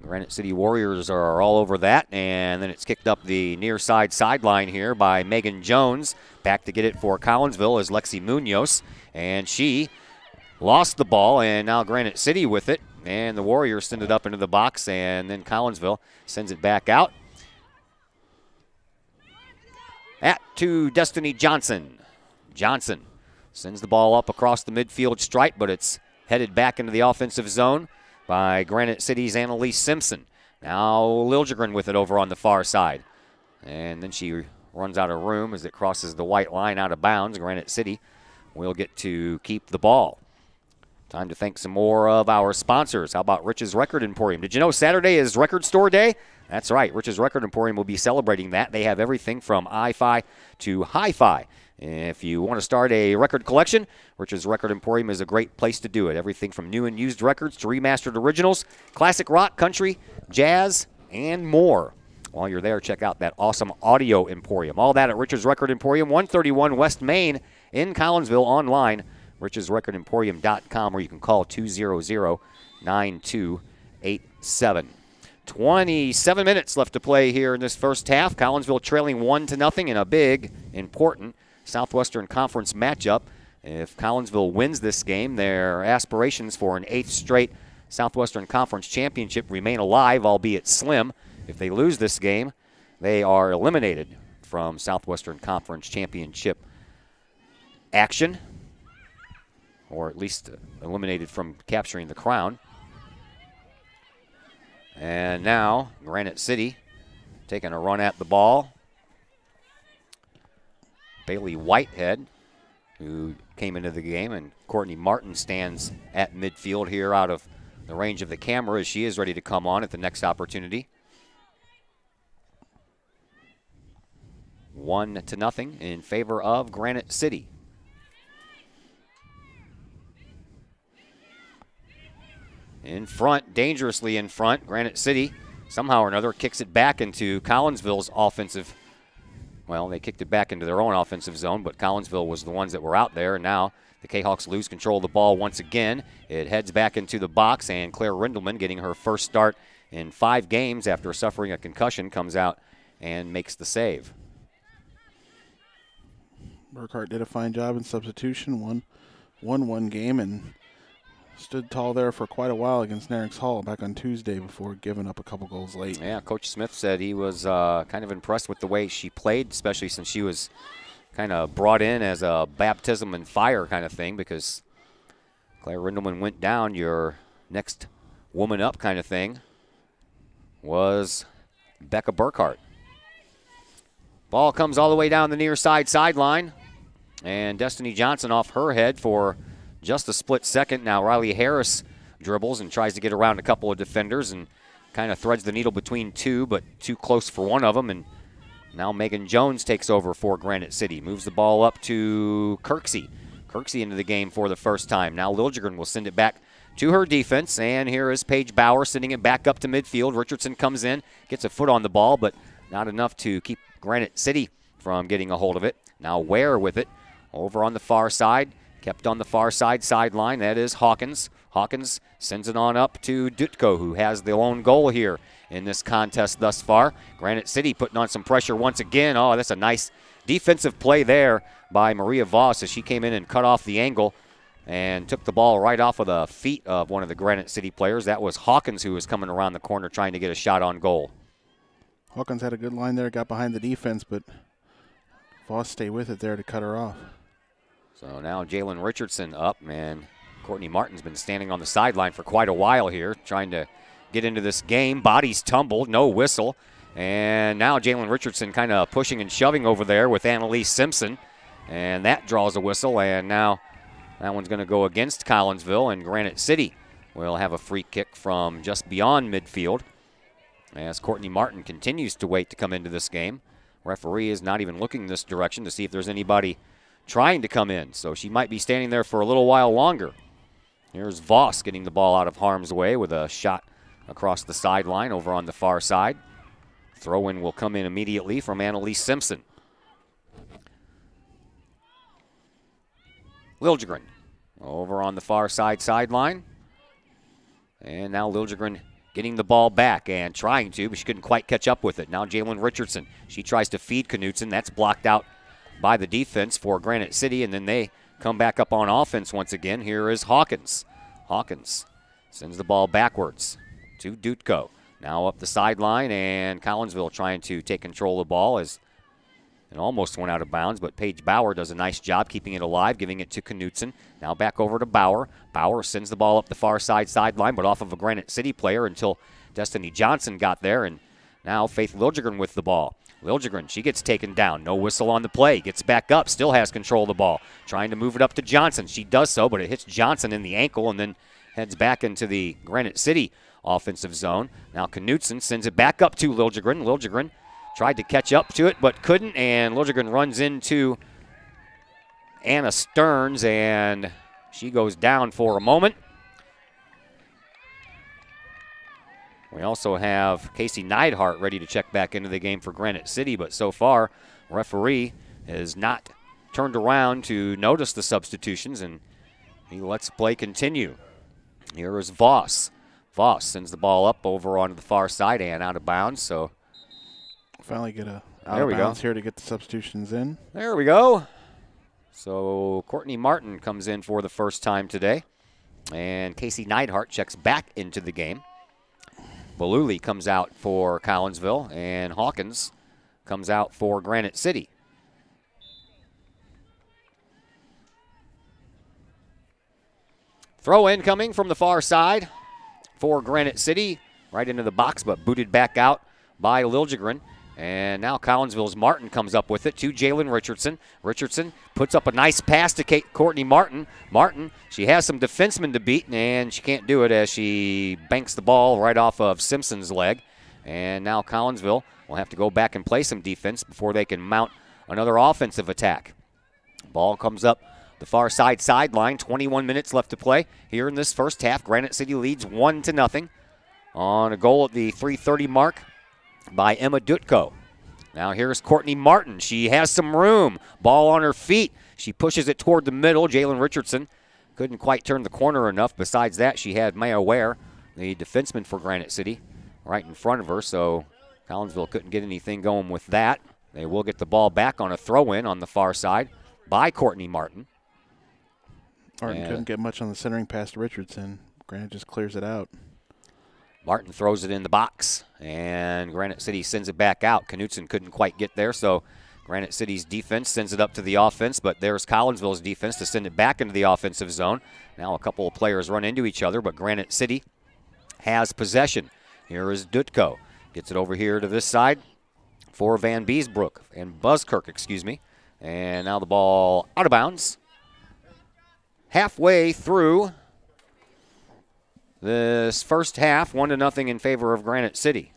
Granite City Warriors are all over that, and then it's kicked up the near side sideline here by Megan Jones. Back to get it for Collinsville is Lexi Munoz, and she lost the ball, and now Granite City with it, and the Warriors send it up into the box, and then Collinsville sends it back out. to Destiny Johnson. Johnson sends the ball up across the midfield stripe, but it's headed back into the offensive zone by Granite City's Annalise Simpson. Now Liljegren with it over on the far side. And then she runs out of room as it crosses the white line out of bounds. Granite City will get to keep the ball. Time to thank some more of our sponsors. How about Rich's Record Emporium? Did you know Saturday is Record Store Day? That's right. Rich's Record Emporium will be celebrating that. They have everything from hi-fi to hi-fi. If you want to start a record collection, Rich's Record Emporium is a great place to do it. Everything from new and used records to remastered originals, classic rock, country, jazz, and more. While you're there, check out that awesome Audio Emporium. All that at Rich's Record Emporium, 131 West Main in Collinsville, online, richesrecordemporium.com, or you can call 200-9287. 27 minutes left to play here in this first half. Collinsville trailing 1-0 in a big, important Southwestern Conference matchup. If Collinsville wins this game, their aspirations for an 8th straight Southwestern Conference championship remain alive, albeit slim. If they lose this game, they are eliminated from Southwestern Conference championship action, or at least eliminated from capturing the crown. And now Granite City taking a run at the ball. Bailey Whitehead, who came into the game, and Courtney Martin stands at midfield here out of the range of the camera as she is ready to come on at the next opportunity. 1-0 in favor of Granite City. In front, dangerously in front, Granite City somehow or another kicks it back into Collinsville's offensive. Well, they kicked it back into their own offensive zone, but Collinsville was the ones that were out there. And now the Kahawks lose control of the ball once again. It heads back into the box, and Claire Rindelman, getting her first start in 5 games after suffering a concussion, comes out and makes the save. Burkhart did a fine job in substitution, won one game, and stood tall there for quite a while against Narix Hall back on Tuesday before giving up a couple goals late. Yeah, Coach Smith said he was kind of impressed with the way she played, especially since she was kind of brought in as a baptism in fire kind of thing, because Claire Rindelman went down. Your next woman up kind of thing was Becca Burkhart. Ball comes all the way down the near side sideline, and Destiny Johnson off her head for just a split second. Now Riley Harris dribbles and tries to get around a couple of defenders and kind of threads the needle between two, but too close for one of them. And now Megan Jones takes over for Granite City. Moves the ball up to Kirksey. Kirksey into the game for the first time. Now Liljegren will send it back to her defense. And here is Paige Bauer sending it back up to midfield. Richardson comes in, gets a foot on the ball, but not enough to keep Granite City from getting a hold of it. Now Ware with it over on the far side. Kept on the far side sideline. That is Hawkins. Hawkins sends it on up to Dutko, who has the lone goal here in this contest thus far. Granite City putting on some pressure once again. Oh, that's a nice defensive play there by Maria Voss as she came in and cut off the angle and took the ball right off of the feet of one of the Granite City players. That was Hawkins, who was coming around the corner trying to get a shot on goal. Hawkins had a good line there, got behind the defense, but Voss stayed with it there to cut her off. So now Jalen Richardson up, and Courtney Martin's been standing on the sideline for quite a while here, trying to get into this game. Bodies tumbled, no whistle. And now Jalen Richardson kind of pushing and shoving over there with Annalise Simpson. And that draws a whistle, and now that one's going to go against Collinsville, and Granite City will have a free kick from just beyond midfield as Courtney Martin continues to wait to come into this game. Referee is not even looking this direction to see if there's anybody trying to come in, so she might be standing there for a little while longer. Here's Voss getting the ball out of harm's way with a shot across the sideline over on the far side. Throw-in will come in immediately from Annalise Simpson. Liljegren over on the far side sideline. And now Liljegren getting the ball back and trying to, but she couldn't quite catch up with it. Now Jalen Richardson. She tries to feed Knutson. That's blocked out by the defense for Granite City, and then they come back up on offense once again. Here is Hawkins. Hawkins sends the ball backwards to Dutko. Now up the sideline, and Collinsville trying to take control of the ball as It almost went out of bounds, but Paige Bauer does a nice job keeping it alive, giving it to Knutson. Now back over to Bauer. Bauer sends the ball up the far sideline, but off of a Granite City player until Destiny Johnson got there, and now Faith Liljegren with the ball. Liljegren, she gets taken down. No whistle on the play. Gets back up, still has control of the ball. Trying to move it up to Johnson. She does so, but it hits Johnson in the ankle and then heads back into the Granite City offensive zone. Now Knutson sends it back up to Liljegren. Liljegren tried to catch up to it, but couldn't, and Liljegren runs into Anna Stearns, and she goes down for a moment. We also have Casey Neidhart ready to check back into the game for Granite City, but so far, referee has not turned around to notice the substitutions, and he lets play continue. Here is Voss. Voss sends the ball up over onto the far side and out of bounds, so finally get a out of bounds here to get the substitutions in. There we go. So Courtney Martin comes in for the first time today, and Casey Neidhart checks back into the game. Baluli comes out for Collinsville, and Hawkins comes out for Granite City. Throw in coming from the far side for Granite City, right into the box, but booted back out by Liljegren. And now Collinsville's Martin comes up with it to Jalen Richardson. Richardson puts up a nice pass to Courtney Martin. Martin, she has some defensemen to beat, and she can't do it as she banks the ball right off of Simpson's leg. And now Collinsville will have to go back and play some defense before they can mount another offensive attack. Ball comes up the far sideline. 21 minutes left to play here in this first half. Granite City leads 1-0 on a goal at the 3:30 mark by Emma Dutko. Now here's Courtney Martin. She has some room. Ball on her feet. She pushes it toward the middle. Jalen Richardson couldn't quite turn the corner enough. Besides that, she had Maya Ware, the defenseman for Granite City, right in front of her, so Collinsville couldn't get anything going with that. They will get the ball back on a throw-in on the far side by Courtney Martin. Martin couldn't get much on the centering pass to Richardson. Granite just clears it out. Martin throws it in the box, and Granite City sends it back out. Knutson couldn't quite get there, so Granite City's defense sends it up to the offense, but there's Collinsville's defense to send it back into the offensive zone. Now a couple of players run into each other, but Granite City has possession. Here is Dutko. Gets it over here to this side for Van Beesbrook, and Buskirk, excuse me. And now the ball out of bounds. Halfway through this first half, 1-0 in favor of Granite City.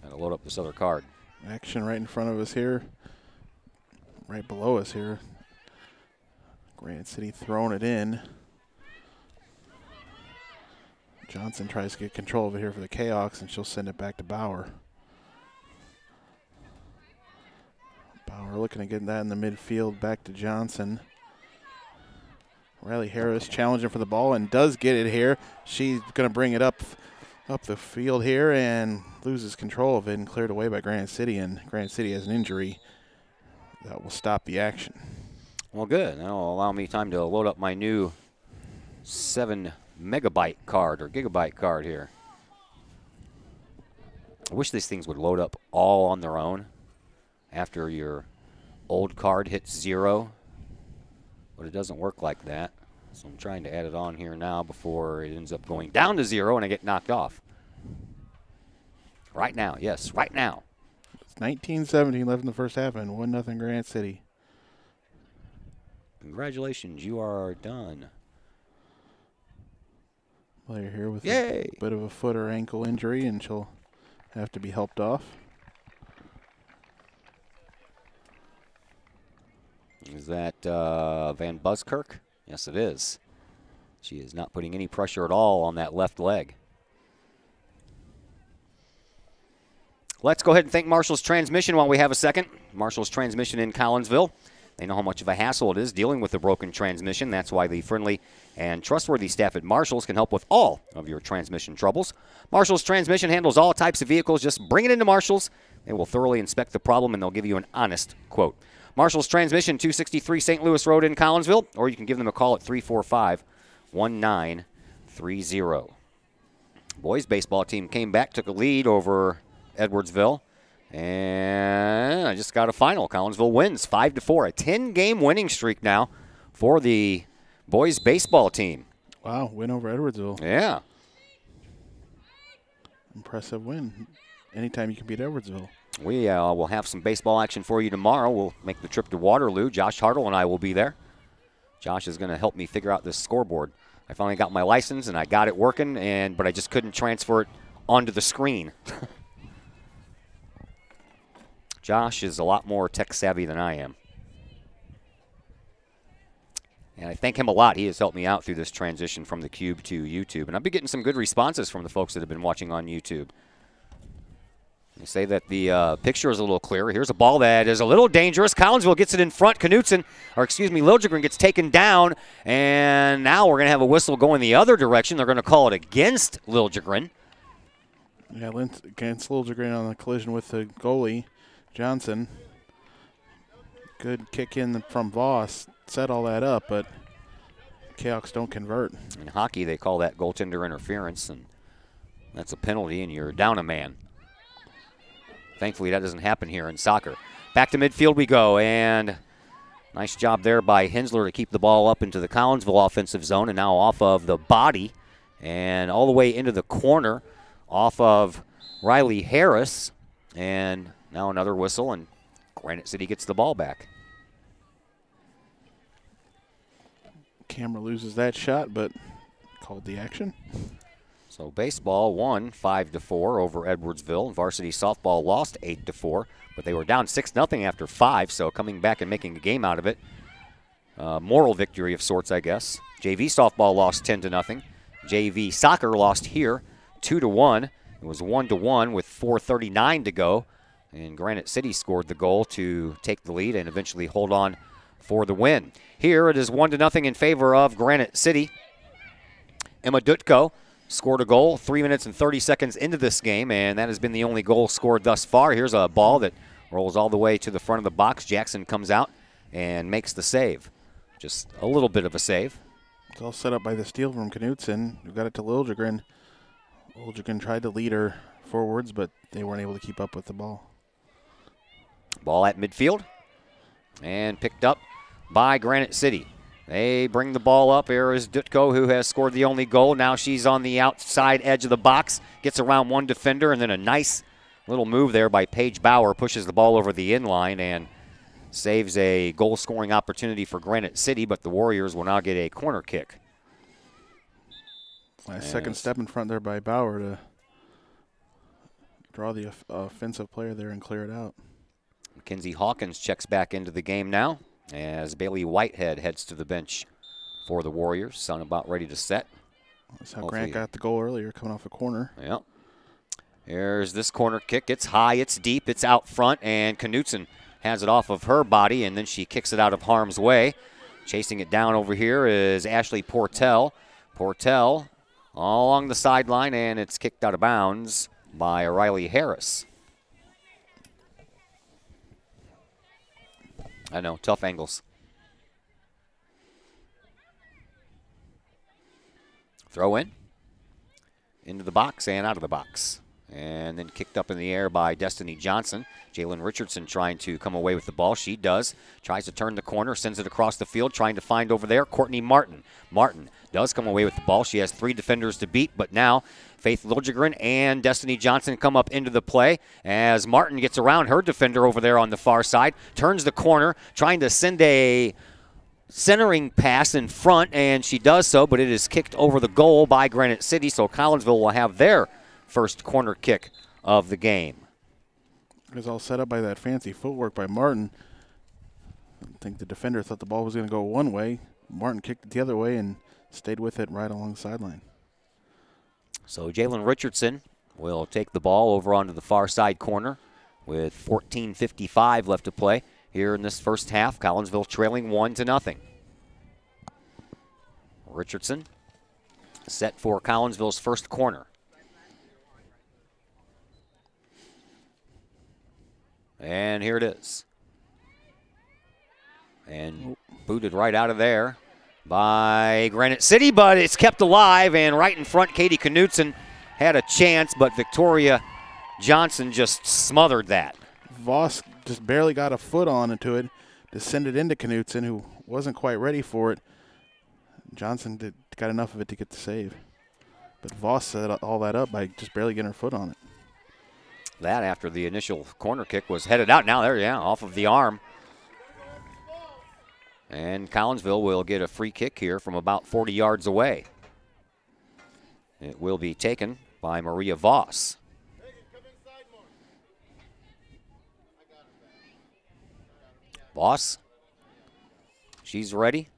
Gotta load up this other card. Action right in front of us here, right below us here. Granite City throwing it in. Johnson tries to get control of it here for the Kahoks, and she'll send it back to Bauer. Bauer looking to get that in the midfield, back to Johnson. Riley Harris challenging for the ball and does get it here. She's going to bring it up the field here and loses control of it and cleared away by Granite City. And Granite City has an injury that will stop the action. Well, good. That'll allow me time to load up my new 7 megabyte card or gigabyte card here. I wish these things would load up all on their own after your old card hits 0, but it doesn't work like that. So I'm trying to add it on here now before it ends up going down to 0 and I get knocked off. Right now, yes, right now. It's 19-17 left in the first half and 1-0 Granite City. Congratulations, you are done. Player here with Yay. a bit of a foot or ankle injury, and she'll have to be helped off. Is that Van Buskirk? Yes, it is. She is not putting any pressure at all on that left leg. Let's go ahead and thank Marshall's Transmission while we have a second. Marshall's Transmission in Collinsville. They know how much of a hassle it is dealing with a broken transmission. That's why the friendly and trustworthy staff at Marshall's can help with all of your transmission troubles. Marshall's Transmission handles all types of vehicles. Just bring it into Marshall's. They will thoroughly inspect the problem, and they'll give you an honest quote. Marshall's Transmission, 263 St. Louis Road in Collinsville, or you can give them a call at 345-1930. Boys baseball team came back, took a lead over Edwardsville, and I just got a final. Collinsville wins 5-4, a 10-game winning streak now for the boys baseball team. Wow, win over Edwardsville. Yeah. Impressive win. Anytime you can beat Edwardsville. We will have some baseball action for you tomorrow. We'll make the trip to Waterloo. Josh Hartle and I will be there. Josh is going to help me figure out this scoreboard. I finally got my license, and I got it working, but I just couldn't transfer it onto the screen. Josh is a lot more tech-savvy than I am. And I thank him a lot. He has helped me out through this transition from the Cube to YouTube. And I've been getting some good responses from the folks that have been watching on YouTube. They say that the picture is a little clearer. Here's a ball that is a little dangerous. Collinsville gets it in front. Liljegren gets taken down. And now we're going to have a whistle going the other direction. They're going to call it against Liljegren. Yeah, against Liljegren on the collision with the goalie, Johnson. Good kick in from Voss. Set all that up, but Kahoks don't convert. In hockey, they call that goaltender interference, and that's a penalty, and you're down a man. Thankfully, that doesn't happen here in soccer. Back to midfield we go, and nice job there by Hensler to keep the ball up into the Collinsville offensive zone, and now off of the body and all the way into the corner off of Riley Harris, and now another whistle, and Granite City gets the ball back. Camera loses that shot, but called the action. So baseball won 5-4 over Edwardsville. Varsity softball lost 8-4, but they were down 6-0 after 5, so coming back and making a game out of it. Moral victory of sorts, I guess. JV softball lost 10-0. JV soccer lost here 2-1. It was 1-1 with 4:39 to go, and Granite City scored the goal to take the lead and eventually hold on for the win. Here it is 1-0 in favor of Granite City. Emma Dutko scored a goal 3 minutes and 30 seconds into this game, and that has been the only goal scored thus far. Here's a ball that rolls all the way to the front of the box. Jackson comes out and makes the save. Just a little bit of a save. It's all set up by the steal from Knutson, who got it to Liljegren. Liljegren tried to lead her forwards, but they weren't able to keep up with the ball. Ball at midfield and picked up by Granite City. They bring the ball up. Here is Dutko, who has scored the only goal. Now she's on the outside edge of the box, gets around one defender, and then a nice little move there by Paige Bauer pushes the ball over the inline and saves a goal-scoring opportunity for Granite City, but the Warriors will now get a corner kick. Nice second step in front there by Bauer to draw the offensive player there and clear it out. Mackenzie Hawkins checks back into the game now as Bailey Whitehead heads to the bench for the Warriors. Sun about ready to set. That's how Grant got the goal earlier, coming off a corner. Yep. Here's this corner kick. It's high, it's deep, it's out front, and Knutson has it off of her body, and then she kicks it out of harm's way. Chasing it down over here is Ashley Portell. Portell all along the sideline, and it's kicked out of bounds by Riley Harris. I know, tough angles. Throw in, into the box and out of the box. And then kicked up in the air by Destiny Johnson. Jalen Richardson trying to come away with the ball. She does. Tries to turn the corner, sends it across the field, trying to find over there Courtney Martin. Martin does come away with the ball. She has 3 defenders to beat, but now Faith Liljegren and Destiny Johnson come up into the play as Martin gets around her defender over there on the far side, turns the corner, trying to send a centering pass in front, and she does so, but it is kicked over the goal by Granite City, so Collinsville will have their first corner kick of the game. It was all set up by that fancy footwork by Martin. I think the defender thought the ball was going to go one way. Martin kicked it the other way and stayed with it right along the sideline. So Jalen Richardson will take the ball over onto the far side corner with 14:55 left to play here in this first half. Collinsville trailing 1-0. Richardson set for Collinsville's first corner. And here it is. And booted right out of there by Granite City, but it's kept alive, and right in front, Katie Knutson had a chance, but Victoria Johnson just smothered that. Voss just barely got a foot onto it to send it into Knutson, who wasn't quite ready for it. Johnson got enough of it to get the save. But Voss set all that up by just barely getting her foot on it. That after the initial corner kick was headed out. Now there, yeah, off of the arm. And Collinsville will get a free kick here from about 40 yards away. It will be taken by Maria Voss. Voss, she's ready.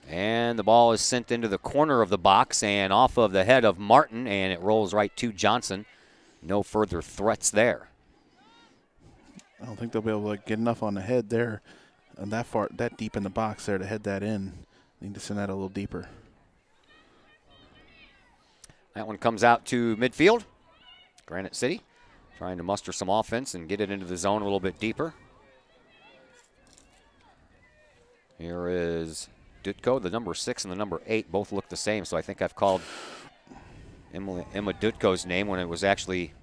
And the ball is sent into the corner of the box and off of the head of Martin, and it rolls right to Johnson. No further threats there. I don't think they'll be able to get enough on the head there. And that deep in the box there to head that in. Need to send that a little deeper. That one comes out to midfield. Granite City trying to muster some offense and get it into the zone a little bit deeper. Here is Dutko, the number 6 and the number 8 both look the same, so I think I've called Emma Dutko's name when it was actually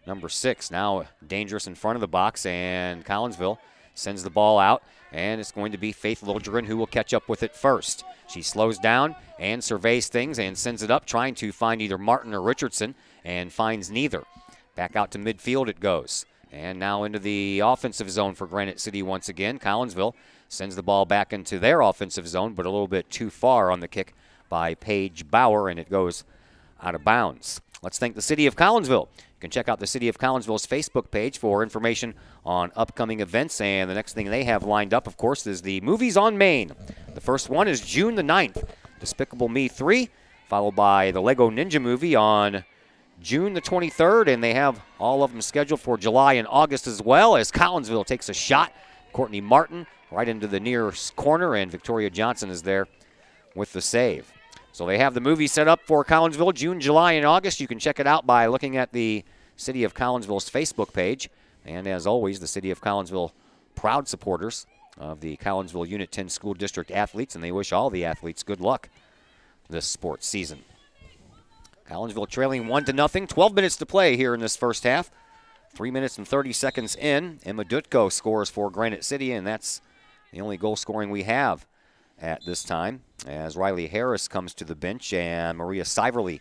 number 6. Now dangerous in front of the box, and Collinsville sends the ball out, and it's going to be Faith Lilgren who will catch up with it first. She slows down and surveys things and sends it up, trying to find either Martin or Richardson, and finds neither. Back out to midfield it goes. And now into the offensive zone for Granite City once again. Collinsville sends the ball back into their offensive zone, but a little bit too far on the kick by Paige Bauer, and it goes out of bounds. Let's thank the City of Collinsville. You can check out the City of Collinsville's Facebook page for information on upcoming events, and the next thing they have lined up, of course, is the Movies on Main. The first one is June the 9th, Despicable Me 3, followed by the Lego Ninja movie on June the 23rd, and they have all of them scheduled for July and August as well, as Collinsville takes a shot. Courtney Martin right into the near corner, and Victoria Johnson is there with the save. So they have the movie set up for Collinsville, June, July, and August. You can check it out by looking at the City of Collinsville's Facebook page. And as always, the City of Collinsville proud supporters of the Collinsville Unit 10 School District athletes, and they wish all the athletes good luck this sports season. Collinsville trailing 1-0, 12 minutes to play here in this first half. 3 minutes and 30 seconds in. Emma Dutko scores for Granite City, and that's the only goal scoring we have at this time, as Riley Harris comes to the bench and Maria Siverly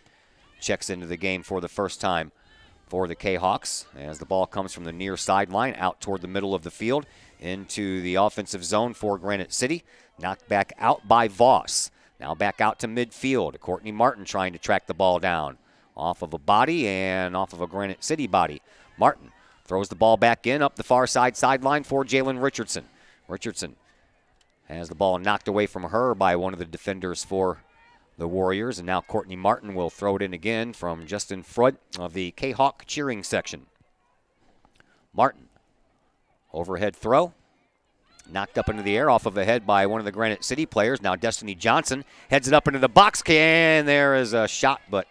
checks into the game for the first time for the Kahawks, as the ball comes from the near sideline out toward the middle of the field into the offensive zone for Granite City. Knocked back out by Voss. Now back out to midfield. Courtney Martin trying to track the ball down. Off of a body and off of a Granite City body. Martin throws the ball back in up the far sideline for Jalen Richardson. Richardson has the ball knocked away from her by one of the defenders for the Warriors. And now Courtney Martin will throw it in again from just in front of the Kahok cheering section. Martin, overhead throw. Knocked up into the air off of the head by one of the Granite City players. Now Destiny Johnson heads it up into the box. And there is a shot, but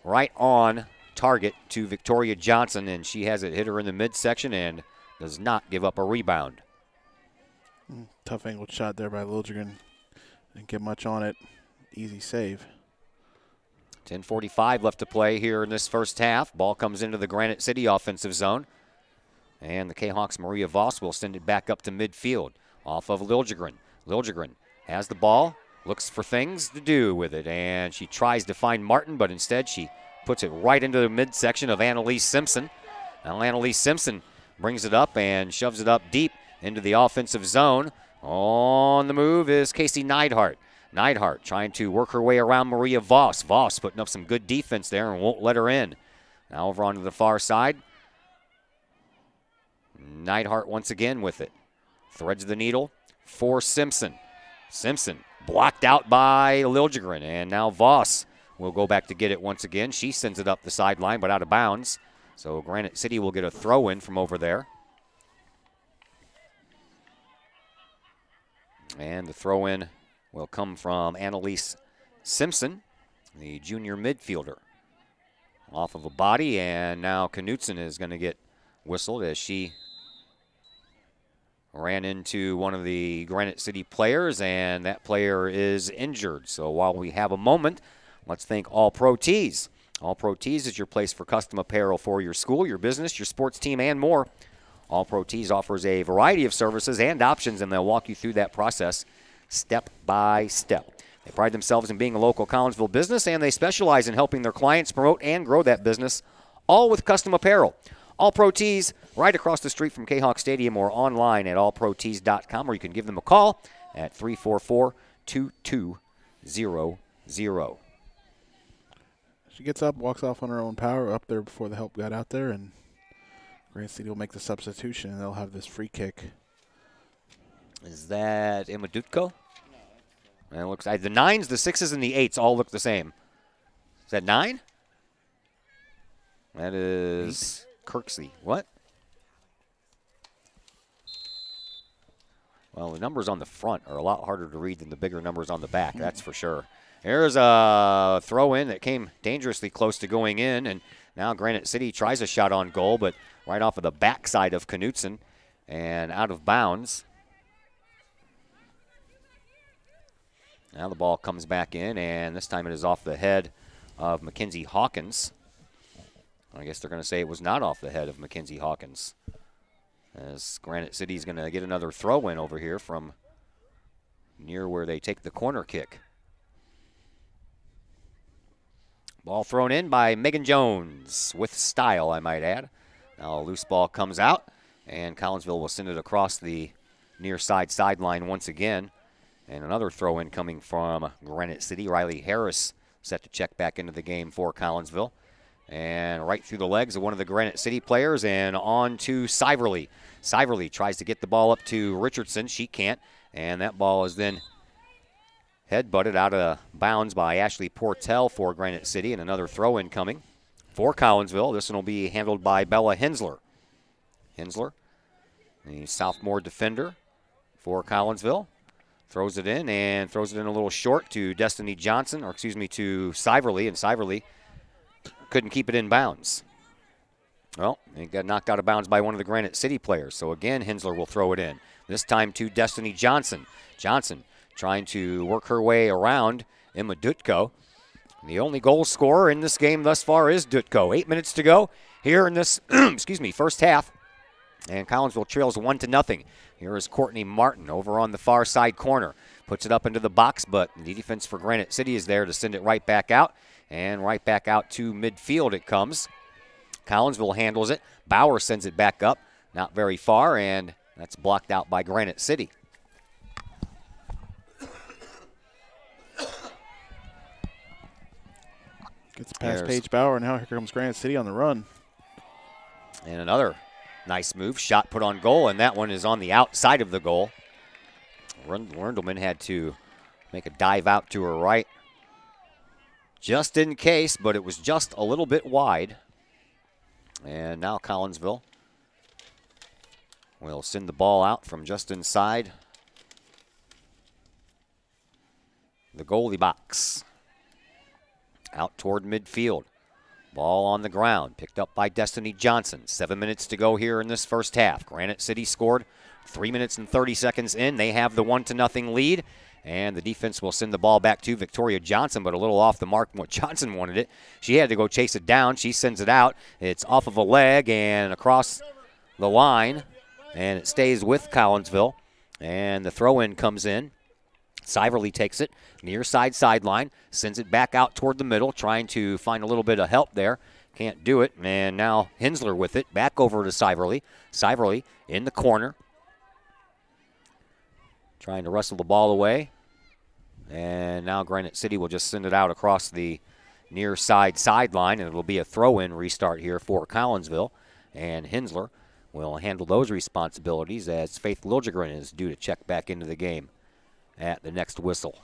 right on target to Victoria Johnson. And she has it hit her in the midsection and does not give up a rebound. Tough angled shot there by Lilgren. Didn't get much on it. Easy save. 10:45 left to play here in this first half. Ball comes into the Granite City offensive zone. And the Kahawks' Maria Voss will send it back up to midfield off of Lilgren. Lilgren has the ball, looks for things to do with it, and she tries to find Martin, but instead she puts it right into the midsection of Annalise Simpson. Now Annalise Simpson brings it up and shoves it up deep into the offensive zone. On the move is Casey Neidhart. Neidhart trying to work her way around Maria Voss. Voss putting up some good defense there and won't let her in. Now over onto the far side. Neidhart once again with it. Threads the needle for Simpson. Simpson blocked out by Lilgren, and now Voss will go back to get it once again. She sends it up the sideline, but out of bounds. So Granite City will get a throw in from over there. And the throw in will come from Annalise Simpson, the junior midfielder. Off of a body, and now Knutson is going to get whistled as she ran into one of the Granite City players, and that player is injured. So while we have a moment, let's thank All Pro Tees. All Pro Tees is your place for custom apparel for your school, your business, your sports team, and more. All Pro Tees offers a variety of services and options, and they'll walk you through that process step by step. They pride themselves in being a local Collinsville business, and they specialize in helping their clients promote and grow that business, all with custom apparel. All Pro Tees, right across the street from Kahok Stadium, or online at allprotees.com, or you can give them a call at 344-2200. She gets up, walks off on her own power, up there before the help got out there, and Granite City will make the substitution, and they'll have this free kick. Is that Imadutko? And it looks like the 9s, the 6s, and the 8s all look the same. Is that 9? That is Kirksey. What? Well, the numbers on the front are a lot harder to read than the bigger numbers on the back, that's for sure. There's a throw-in that came dangerously close to going in, and now Granite City tries a shot on goal, but right off of the backside of Knutson and out of bounds. Now the ball comes back in, and this time it is off the head of Mackenzie Hawkins. I guess they're going to say it was not off the head of Mackenzie Hawkins, as Granite City is going to get another throw-in over here from near where they take the corner kick. Ball thrown in by Megan Jones, with style, I might add. Now a loose ball comes out, and Collinsville will send it across the near side sideline once again. And another throw-in coming from Granite City. Riley Harris set to check back into the game for Collinsville. And right through the legs of one of the Granite City players and on to Siverly. Siverly tries to get the ball up to Richardson. She can't. And that ball is then head-butted out of bounds by Ashley Portell for Granite City. And another throw-in coming for Collinsville. This one will be handled by Bella Hensler. Hensler, the sophomore defender for Collinsville. Throws it in and throws it in a little short to Destiny Johnson, or excuse me, to Siverly, and Siverly couldn't keep it in bounds. Well, it got knocked out of bounds by one of the Granite City players. So again, Hensler will throw it in. This time to Destiny Johnson. Johnson trying to work her way around Emma Dutko. The only goal scorer in this game thus far is Dutko. 8 minutes to go here in this excuse me, first half. And Collinsville trails 1-0. Here is Courtney Martin over on the far side corner. Puts it up into the box, but the defense for Granite City is there to send it right back out. And right back out to midfield it comes. Collinsville handles it. Bauer sends it back up. Not very far, and that's blocked out by Granite City. Gets past Paige Bauer, and now here comes Granite City on the run. And another nice move. Shot put on goal, and that one is on the outside of the goal. Rundleman had to make a dive out to her right, just in case, but it was just a little bit wide. And now Collinsville will send the ball out from just inside the goalie box. Out toward midfield. Ball on the ground, picked up by Destiny Johnson. 7 minutes to go here in this first half. Granite City scored 3 minutes and 30 seconds in. They have the 1-0 lead, and the defense will send the ball back to Victoria Johnson, but a little off the mark from what Johnson wanted it. She had to go chase it down. She sends it out. It's off of a leg and across the line, and it stays with Collinsville. And the throw-in comes in. Siverly takes it near sideline, sends it back out toward the middle, trying to find a little bit of help there. Can't do it, and now Hensler with it, back over to Siverly. Siverly in the corner, trying to wrestle the ball away. And now Granite City will just send it out across the near sideline, and it'll be a throw-in restart here for Collinsville. And Hensler will handle those responsibilities as Faith Liljegren is due to check back into the game at the next whistle.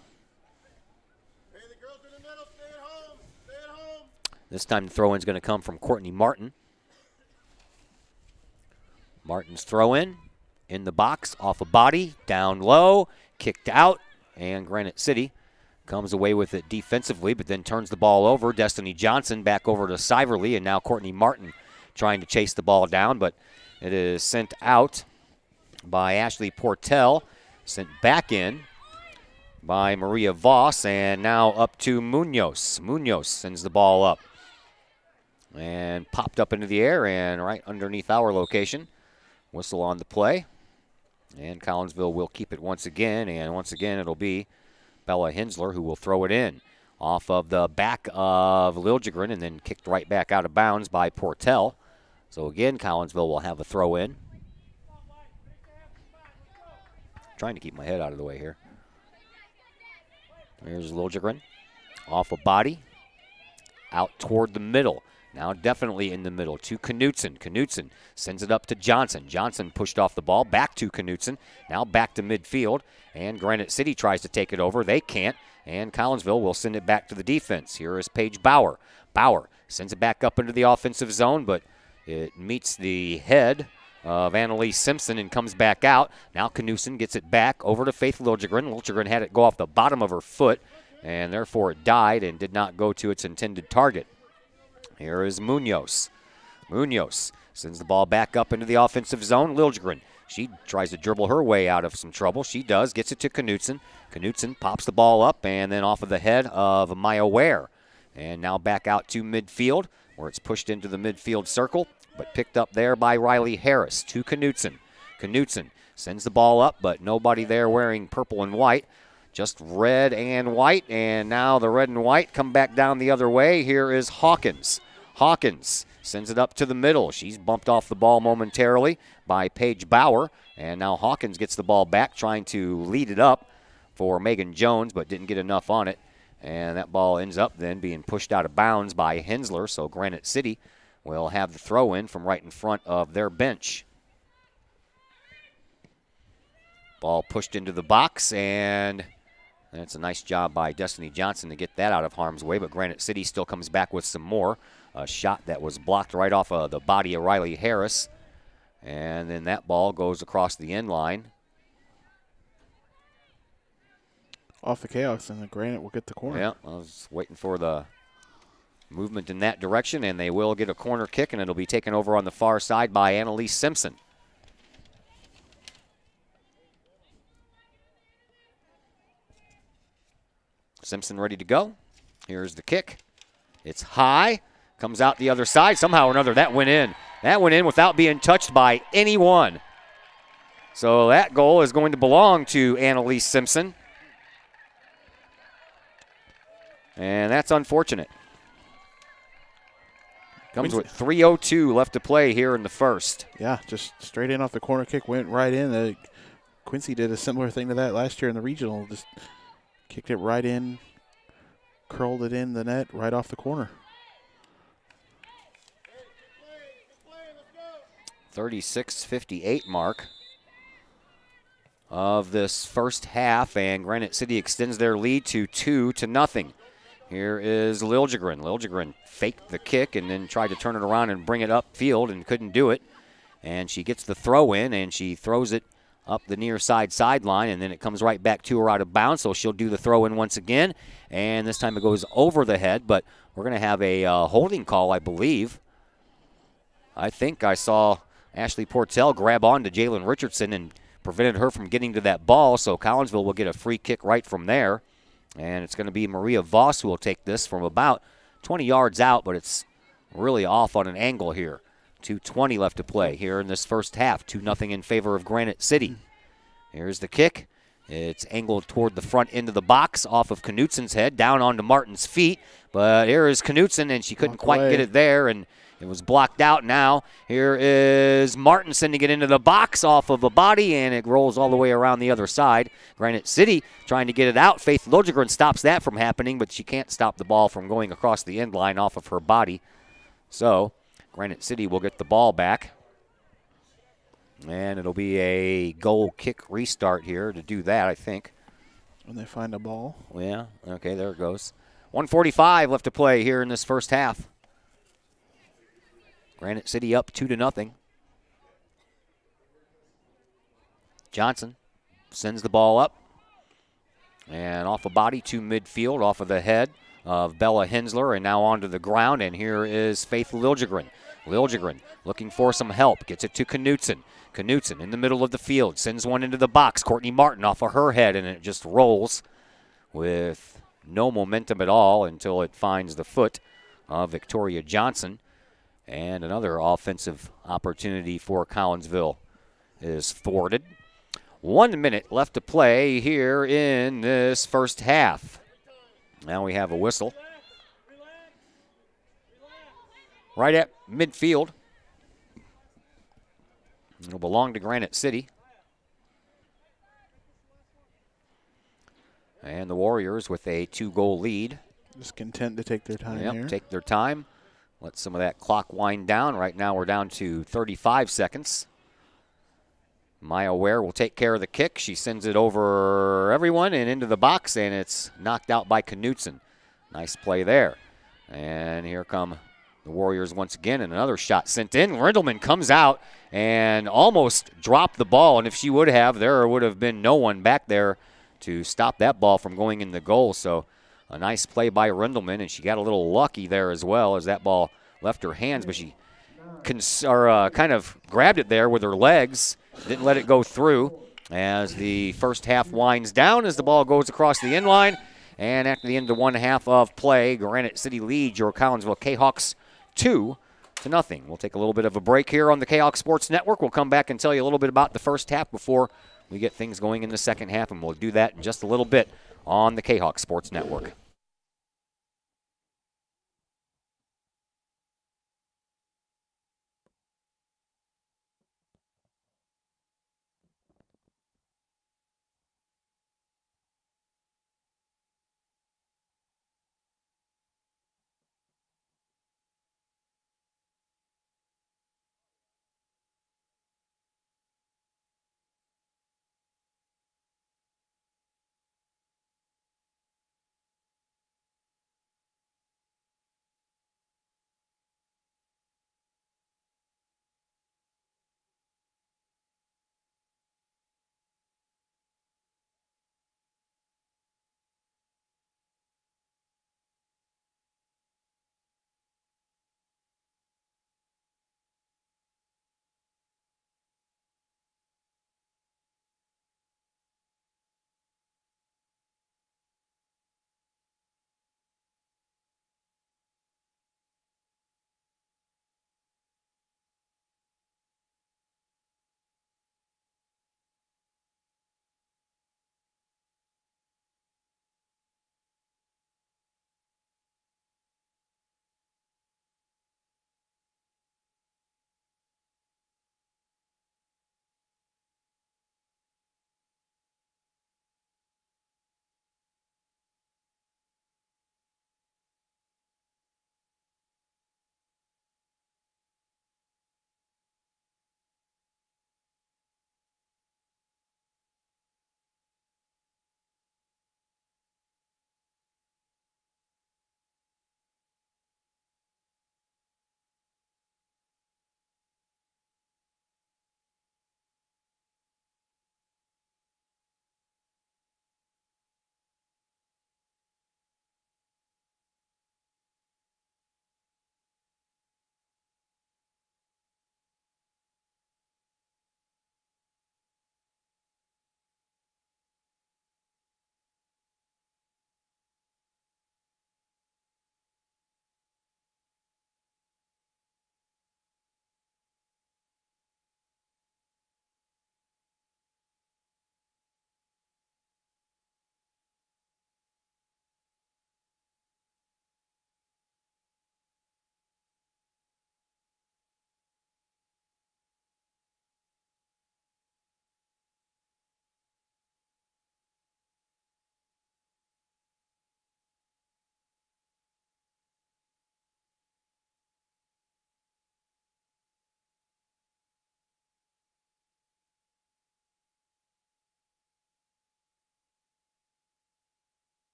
Hey, the girls in the middle, stay at home. Stay at home. This time the throw-in is going to come from Courtney Martin. Martin's throw-in in the box, off a body, down low, kicked out, and Granite City comes away with it defensively, but then turns the ball over. Destiny Johnson back over to Siverly, and now Courtney Martin trying to chase the ball down, but it is sent out by Ashley Portell, sent back in by Maria Voss, and now up to Munoz. Munoz sends the ball up. and popped up into the air and right underneath our location. Whistle on the play. And Collinsville will keep it once again, and once again it'll be Bella Hensler who will throw it in off of the back of Liljegren and then kicked right back out of bounds by Portel. So again, Collinsville will have a throw in. Trying to keep my head out of the way here. Here's Liljegren off a body out toward the middle. Now definitely in the middle to Knutson. Knutson sends it up to Johnson. Johnson pushed off the ball, back to Knutson. Now back to midfield, and Granite City tries to take it over. They can't, and Collinsville will send it back to the defense. Here is Paige Bauer. Bauer sends it back up into the offensive zone, but it meets the head of Annalise Simpson and comes back out. Now Knutson gets it back over to Faith Liljegren. Liljegren had it go off the bottom of her foot, and therefore it died and did not go to its intended target. Here is Munoz. Munoz sends the ball back up into the offensive zone. Liljegren, she tries to dribble her way out of some trouble. She does, gets it to Knutson. Knutson pops the ball up and then off of the head of Maya Ware. And now back out to midfield where it's pushed into the midfield circle, but picked up there by Riley Harris to Knutson. Knutson sends the ball up, but nobody there wearing purple and white. Just red and white, and now the red and white come back down the other way. Here is Hawkins. Hawkins sends it up to the middle. She's bumped off the ball momentarily by Paige Bauer, and now Hawkins gets the ball back, trying to lead it up for Megan Jones, but didn't get enough on it. And that ball ends up then being pushed out of bounds by Hensler, so Granite City will have the throw in from right in front of their bench. Ball pushed into the box, and that's a nice job by Destiny Johnson to get that out of harm's way, but Granite City still comes back with some more. A shot that was blocked right off of the body of Riley Harris, and then that ball goes across the end line. Off the Kahoks, and the Granite will get the corner. Yeah, I was waiting for the movement in that direction, and they will get a corner kick, and it'll be taken over on the far side by Annalise Simpson. Simpson ready to go. Here's the kick. It's high. Comes out the other side. Somehow or another, that went in. That went in without being touched by anyone. So that goal is going to belong to Annalise Simpson. And that's unfortunate. Comes with 3:02 left to play here in the first. Yeah, just straight in off the corner kick, went right in. Quincy did a similar thing to that last year in the regional. Just kicked it right in, curled it in the net right off the corner. 36:58 mark of this first half, and Granite City extends their lead to 2-0. Here is Liljegren. Liljegren faked the kick and then tried to turn it around and bring it upfield and couldn't do it. And she gets the throw in, and she throws it up the near side sideline, and then it comes right back to her out of bounds, so she'll do the throw in once again. And this time it goes over the head, but we're going to have a holding call, I believe. I think I saw Ashley Portel grab on to Jalen Richardson and prevented her from getting to that ball, so Collinsville will get a free kick right from there. And it's going to be Maria Voss who will take this from about 20 yards out, but it's really off on an angle here. 2:20 left to play here in this first half. 2-0 in favor of Granite City. Here's the kick. It's angled toward the front end of the box off of Knutson's head, down onto Martin's feet. But here is Knutson, and she couldn't quite get it there, and it was blocked out now. Here is Martin sending it into the box off of a body, and it rolls all the way around the other side. Granite City trying to get it out. Faith Liljegren stops that from happening, but she can't stop the ball from going across the end line off of her body. So Granite City will get the ball back. And it'll be a goal kick restart here to do that, I think. When they find a ball. Yeah, okay, there it goes. 1:45 left to play here in this first half. Granite City up 2-0. Johnson sends the ball up. And off a body to midfield, off of the head of Bella Hensler, and now onto the ground. And here is Faith Liljegren. Liljegren looking for some help. Gets it to Knutson. Knutson in the middle of the field. Sends one into the box. Courtney Martin off of her head, and it just rolls with no momentum at all until it finds the foot of Victoria Johnson. And another offensive opportunity for Collinsville is thwarted. 1 minute left to play here in this first half. Now we have a whistle. Right at midfield. It'll belong to Granite City. And the Warriors with a 2-goal lead. Just content to take their time there. Take their time. Let some of that clock wind down. Right now we're down to 35 seconds. Maya Ware will take care of the kick. She sends it over everyone and into the box, and it's knocked out by Knutson. Nice play there. And here come the Warriors once again, and another shot sent in. Rindelman comes out and almost dropped the ball, and if she would have, there would have been no one back there to stop that ball from going in the goal. So a nice play by Rindelman, and she got a little lucky there as well as that ball left her hands, but she kind of grabbed it there with her legs, didn't let it go through as the first half winds down as the ball goes across the end line. And after the end of 1 half of play, Granite City leads your Collinsville Kahawks 2-0. We'll take a little bit of a break here on the Kahok Sports Network. We'll come back and tell you a little bit about the first half before we get things going in the second half, and we'll do that in just a little bit on the Kahok Sports Network.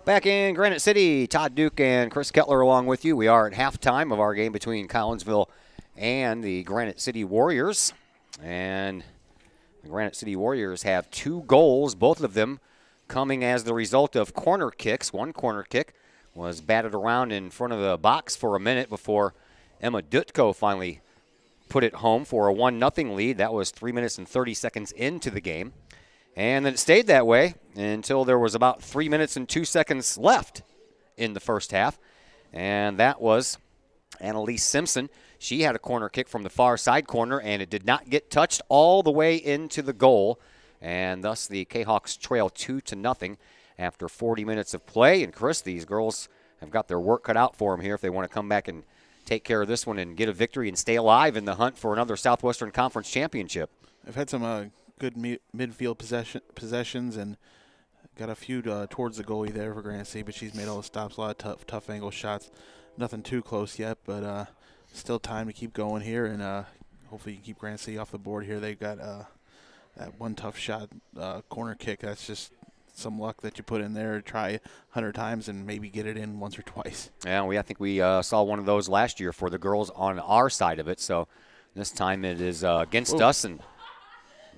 Back in Granite City, Todd Duke and Chris Kettler along with you. We are at halftime of our game between Collinsville and the Granite City Warriors. And the Granite City Warriors have 2 goals, both of them coming as the result of corner kicks. One corner kick was batted around in front of the box for a minute before Emma Dutko finally put it home for a 1-0 lead. That was 3 minutes and 30 seconds into the game. And then it stayed that way until there was about 3 minutes and 2 seconds left in the first half. And that was Annalise Simpson. She had a corner kick from the far side corner, and it did not get touched all the way into the goal. And thus the Kahawks trail 2-0 after 40 minutes of play. And Chris, these girls have got their work cut out for them here if they want to come back and take care of this one and get a victory and stay alive in the hunt for another Southwestern Conference championship. I've had some good midfield possessions and got a few towards the goalie there for Granite City, but she's made all the stops, a lot of tough angle shots. Nothing too close yet, but still time to keep going here, and hopefully you can keep Granite City off the board here. They got that one tough shot, corner kick. That's just some luck that you put in there. Try 100 times and maybe get it in once or twice. Yeah, I think we saw one of those last year for the girls on our side of it, so this time it is against us, and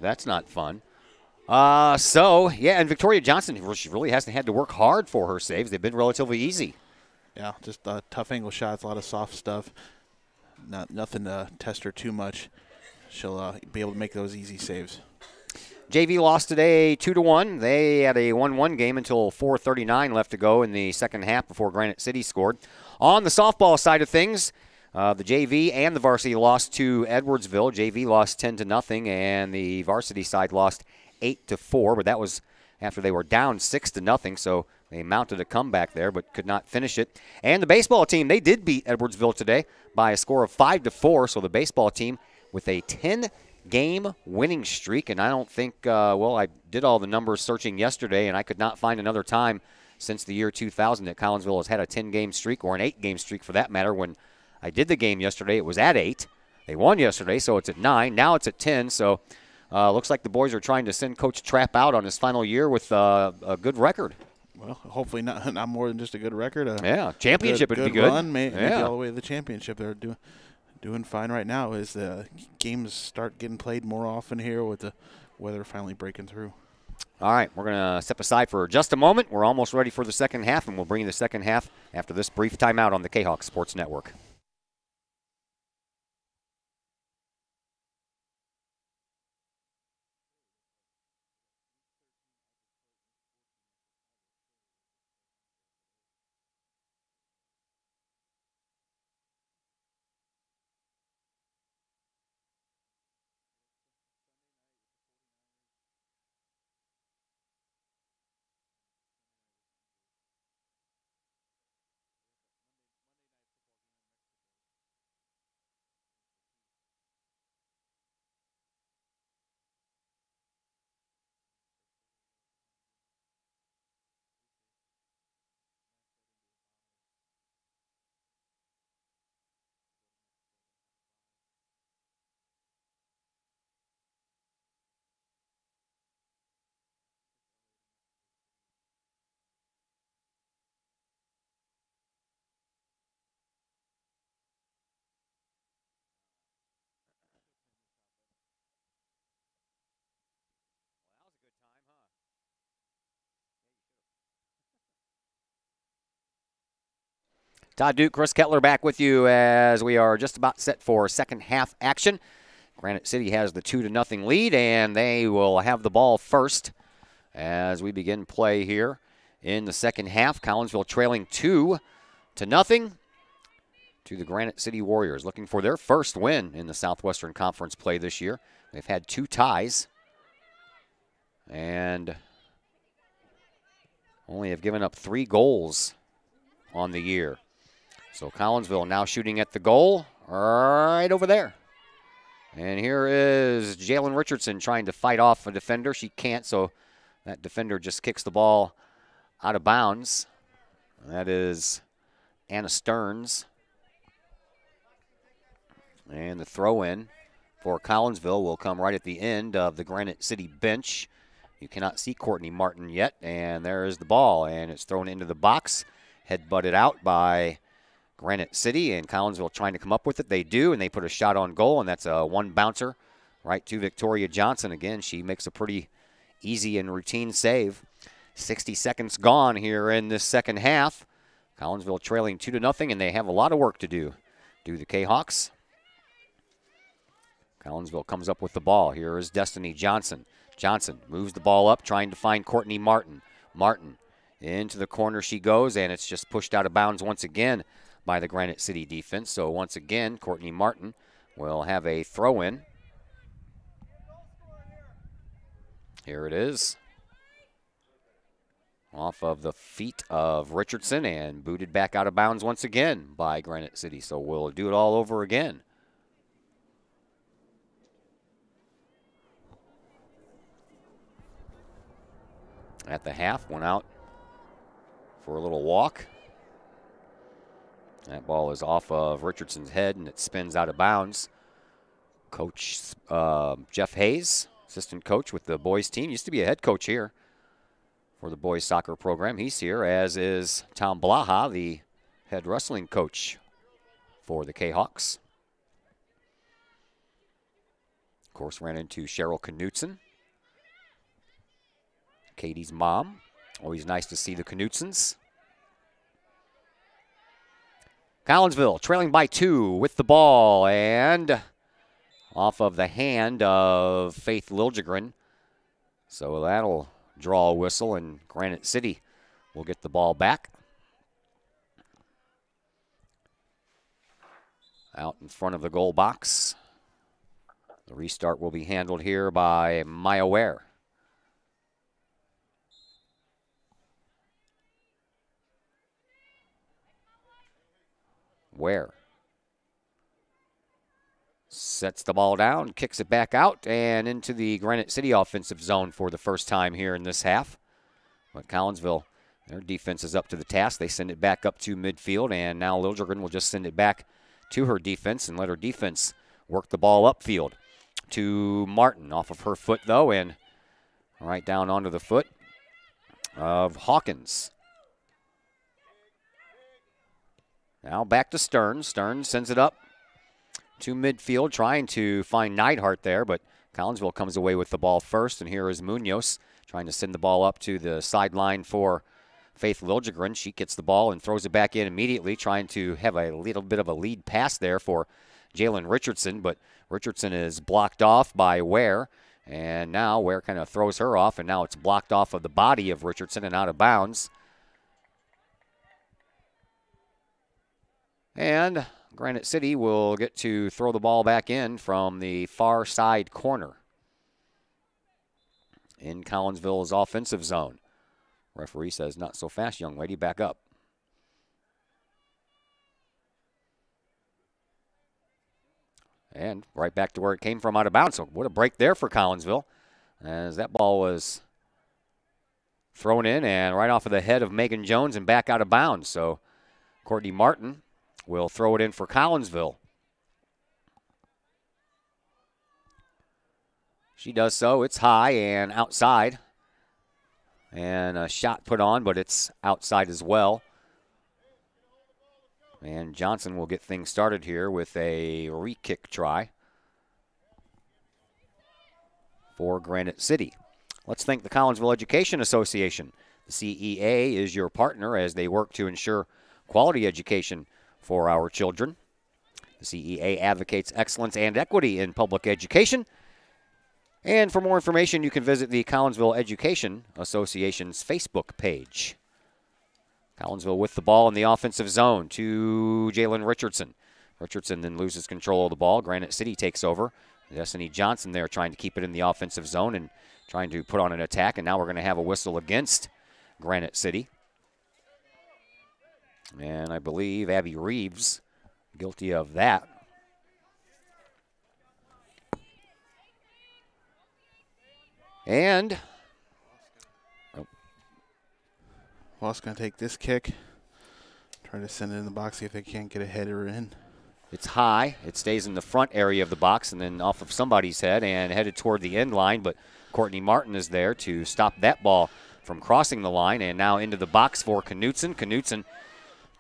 that's not fun. And Victoria Johnson, she really hasn't had to work hard for her saves. They've been relatively easy. Yeah, just tough angle shots, a lot of soft stuff. Nothing to test her too much. She'll be able to make those easy saves. JV lost today 2-1. They had a 1-1 game until 4:39 left to go in the second half before Granite City scored. On the softball side of things, the JV and the varsity lost to Edwardsville. JV lost 10-0, and the varsity side lost 8-4. But that was after they were down 6-0. So they mounted a comeback there, but could not finish it. And the baseball team, they did beat Edwardsville today by a score of 5-4. So the baseball team with a 10-game winning streak. And I don't think, I did all the numbers searching yesterday, and I could not find another time since the year 2000 that Collinsville has had a 10-game streak, or an 8-game streak for that matter. When I did the game yesterday, it was at 8. They won yesterday, so it's at 9. Now it's at 10. So looks like the boys are trying to send Coach Trapp out on his final year with a good record. Well, hopefully not more than just a good record. Championship would be good. Run, maybe all the way to the championship. They're doing fine right now as the games start getting played more often here with the weather finally breaking through. All right, we're going to step aside for just a moment. We're almost ready for the second half, and we'll bring you the second half after this brief timeout on the Kahok Sports Network. Todd Duke, Chris Kettler back with you as we are just about set for second half action. Granite City has the 2-0 lead, and they will have the ball first as we begin play here in the second half. Collinsville trailing 2-0 to the Granite City Warriors, looking for their first win in the Southwestern Conference play this year. They've had 2 ties and only have given up 3 goals on the year. So Collinsville now shooting at the goal right over there. And here is Jalen Richardson trying to fight off a defender. She can't, so that defender just kicks the ball out of bounds. That is Anna Stearns. And the throw-in for Collinsville will come right at the end of the Granite City bench. You cannot see Courtney Martin yet, and there is the ball, and it's thrown into the box, head butted out by Granite City, and Collinsville trying to come up with it. They do, and they put a shot on goal, and that's a one bouncer right to Victoria Johnson. Again, she makes a pretty easy and routine save. 60 seconds gone here in this second half. Collinsville trailing 2-0, and they have a lot of work to do. Do the Kahawks. Collinsville comes up with the ball. Here is Destiny Johnson. Johnson moves the ball up, trying to find Courtney Martin. Martin, into the corner she goes, and it's just pushed out of bounds once again by the Granite City defense. So once again, Courtney Martin will have a throw-in. Here it is. Off of the feet of Richardson and booted back out of bounds once again by Granite City. So we'll do it all over again. At the half, went out for a little walk. That ball is off of Richardson's head and it spins out of bounds. Coach Jeff Hayes, assistant coach with the boys team, used to be a head coach here for the boys soccer program. He's here, as is Tom Blaha, the head wrestling coach for the Kahawks. Of course, ran into Cheryl Knutson, Katie's mom. Always nice to see the Knutsons. Collinsville trailing by 2 with the ball, and off of the hand of Faith Liljegren. So that'll draw a whistle, and Granite City will get the ball back. Out in front of the goal box. The restart will be handled here by Maya Ware. Ware sets the ball down, kicks it back out, and into the Granite City offensive zone for the first time here in this half. But Collinsville, their defense is up to the task. They send it back up to midfield, and now Liljegren will just send it back to her defense and let her defense work the ball upfield to Martin. Off of her foot, though, and right down onto the foot of Hawkins. Now back to Stearns. Stearns sends it up to midfield, trying to find Neidhart there, but Collinsville comes away with the ball first, and here is Munoz trying to send the ball up to the sideline for Faith Liljegren. She gets the ball and throws it back in immediately, trying to have a little bit of a lead pass there for Jalen Richardson, but Richardson is blocked off by Ware, and now Ware kind of throws her off, and now it's blocked off of the body of Richardson and out of bounds. And Granite City will get to throw the ball back in from the far side corner in Collinsville's offensive zone. Referee says, "Not so fast, young lady, back up." And right back to where it came from, out of bounds. So what a break there for Collinsville, as that ball was thrown in and right off of the head of Megan Jones and back out of bounds. So Courtney Martin will throw it in for Collinsville. She does so. It's high and outside. And a shot put on, but it's outside as well. And Johnson will get things started here with a re-kick try for Granite City. Let's thank the Collinsville Education Association. The CEA is your partner as they work to ensure quality education for our children. The CEA advocates excellence and equity in public education. And for more information, you can visit the Collinsville Education Association's Facebook page. Collinsville with the ball in the offensive zone to Jalen Richardson. Richardson then loses control of the ball. Granite City takes over. Destiny Johnson there trying to keep it in the offensive zone and trying to put on an attack. And now we're going to have a whistle against Granite City. And I believe Abby Reeves guilty of that. And Voss going to take this kick, try to send it in the box, see if they can't get a header in. It's high. It stays in the front area of the box and then off of somebody's head and headed toward the end line. But Courtney Martin is there to stop that ball from crossing the line. And now into the box for Knutson. Knutson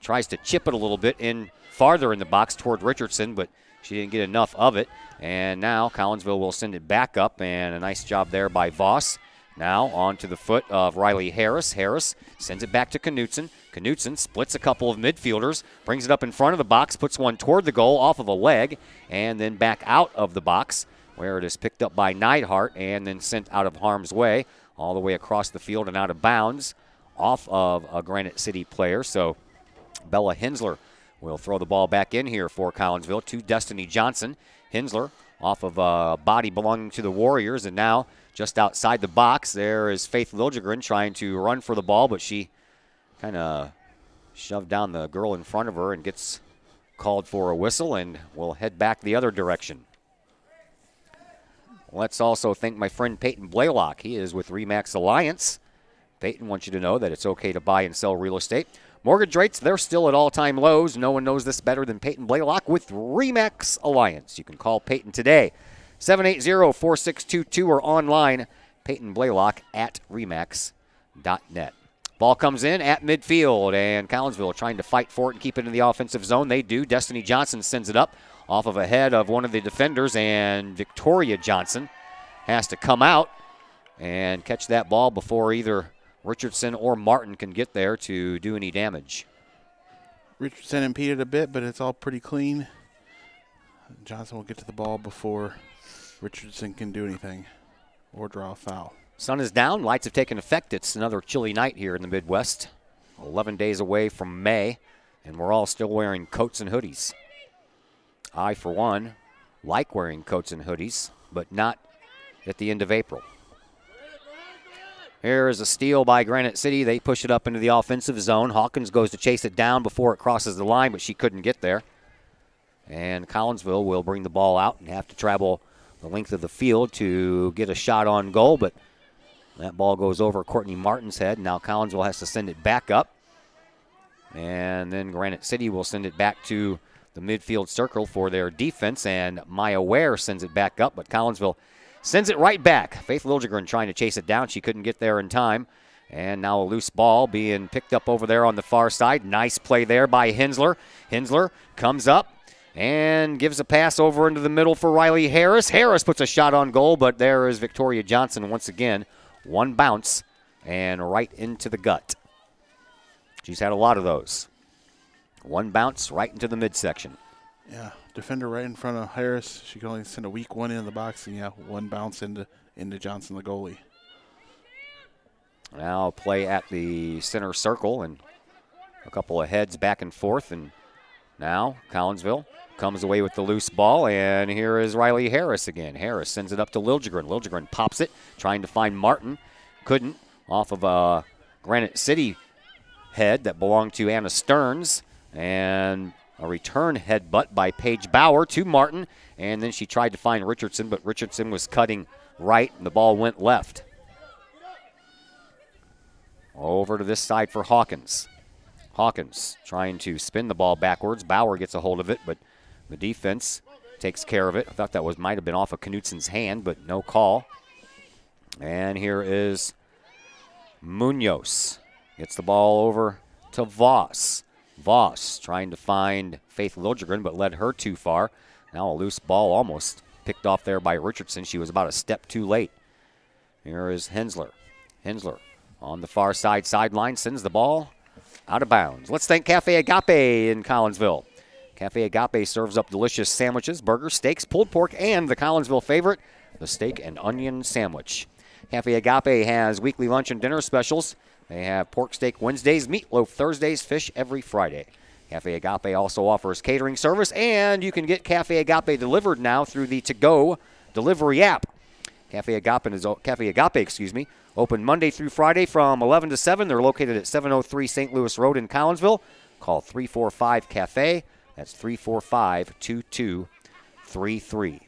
tries to chip it a little bit in farther in the box toward Richardson, but she didn't get enough of it. And now Collinsville will send it back up, and a nice job there by Voss. Now onto the foot of Riley Harris. Harris sends it back to Knutson. Knutson splits a couple of midfielders, brings it up in front of the box, puts one toward the goal off of a leg, and then back out of the box where it is picked up by Neidhart and then sent out of harm's way all the way across the field and out of bounds off of a Granite City player. So Bella Hensler will throw the ball back in here for Collinsville to Destiny Johnson. Hensler off of a body belonging to the Warriors, and now just outside the box there is Faith Liljegren trying to run for the ball, but she kind of shoved down the girl in front of her and gets called for a whistle and will head back the other direction. Let's also thank my friend Peyton Blaylock. He is with RE/MAX Alliance. Peyton wants you to know that it's okay to buy and sell real estate. Mortgage rates, they're still at all-time lows. No one knows this better than Peyton Blaylock with RE/MAX Alliance. You can call Peyton today, 780-4622, or online, Peyton Blaylock at remax.net. Ball comes in at midfield, and Collinsville trying to fight for it and keep it in the offensive zone. They do. Destiny Johnson sends it up off of a head of one of the defenders, and Victoria Johnson has to come out and catch that ball before either Richardson or Martin can get there to do any damage. Richardson impeded a bit, but it's all pretty clean. Johnson will get to the ball before Richardson can do anything or draw a foul. Sun is down. Lights have taken effect. It's another chilly night here in the Midwest. 11 days away from May, and we're all still wearing coats and hoodies. I, for one, like wearing coats and hoodies, but not at the end of April. Here is a steal by Granite City. They push it up into the offensive zone. Hawkins goes to chase it down before it crosses the line, but she couldn't get there. And Collinsville will bring the ball out and have to travel the length of the field to get a shot on goal, but that ball goes over Courtney Martin's head. Now Collinsville has to send it back up. And then Granite City will send it back to the midfield circle for their defense, and Maya Ware sends it back up, but Collinsville sends it right back. Faith Liljegren trying to chase it down. She couldn't get there in time. And now a loose ball being picked up over there on the far side. Nice play there by Hensler. Hensler comes up and gives a pass over into the middle for Riley Harris. Harris puts a shot on goal, but there is Victoria Johnson once again. One bounce and right into the gut. She's had a lot of those. One bounce right into the midsection. Yeah, defender right in front of Harris. She can only send a weak one in the box, and yeah, one bounce into Johnson, the goalie. Now play at the center circle and a couple of heads back and forth, and now Collinsville comes away with the loose ball, and here is Riley Harris again. Harris sends it up to Liljegren. Liljegren pops it, trying to find Martin. Couldn't, off of a Granite City head that belonged to Anna Stearns, and a return headbutt by Paige Bauer to Martin, and then she tried to find Richardson, but Richardson was cutting right, and the ball went left. Over to this side for Hawkins. Hawkins trying to spin the ball backwards. Bauer gets a hold of it, but the defense takes care of it. I thought that might have been off of Knutson's hand, but no call. And here is Munoz. Gets the ball over to Voss. Voss trying to find Faith Liljegren, but led her too far. Now a loose ball almost picked off there by Richardson. She was about a step too late. Here is Hensler. Hensler on the far sideline, sends the ball out of bounds. Let's thank Cafe Agape in Collinsville. Cafe Agape serves up delicious sandwiches, burgers, steaks, pulled pork, and the Collinsville favorite, the steak and onion sandwich. Cafe Agape has weekly lunch and dinner specials. They have pork steak Wednesdays, meatloaf Thursdays, fish every Friday. Cafe Agape also offers catering service, and you can get Cafe Agape delivered now through the to-go delivery app. Cafe Agape, open Monday through Friday from 11 to 7. They're located at 703 St. Louis Road in Collinsville. Call 345-CAFE. That's 345-2233.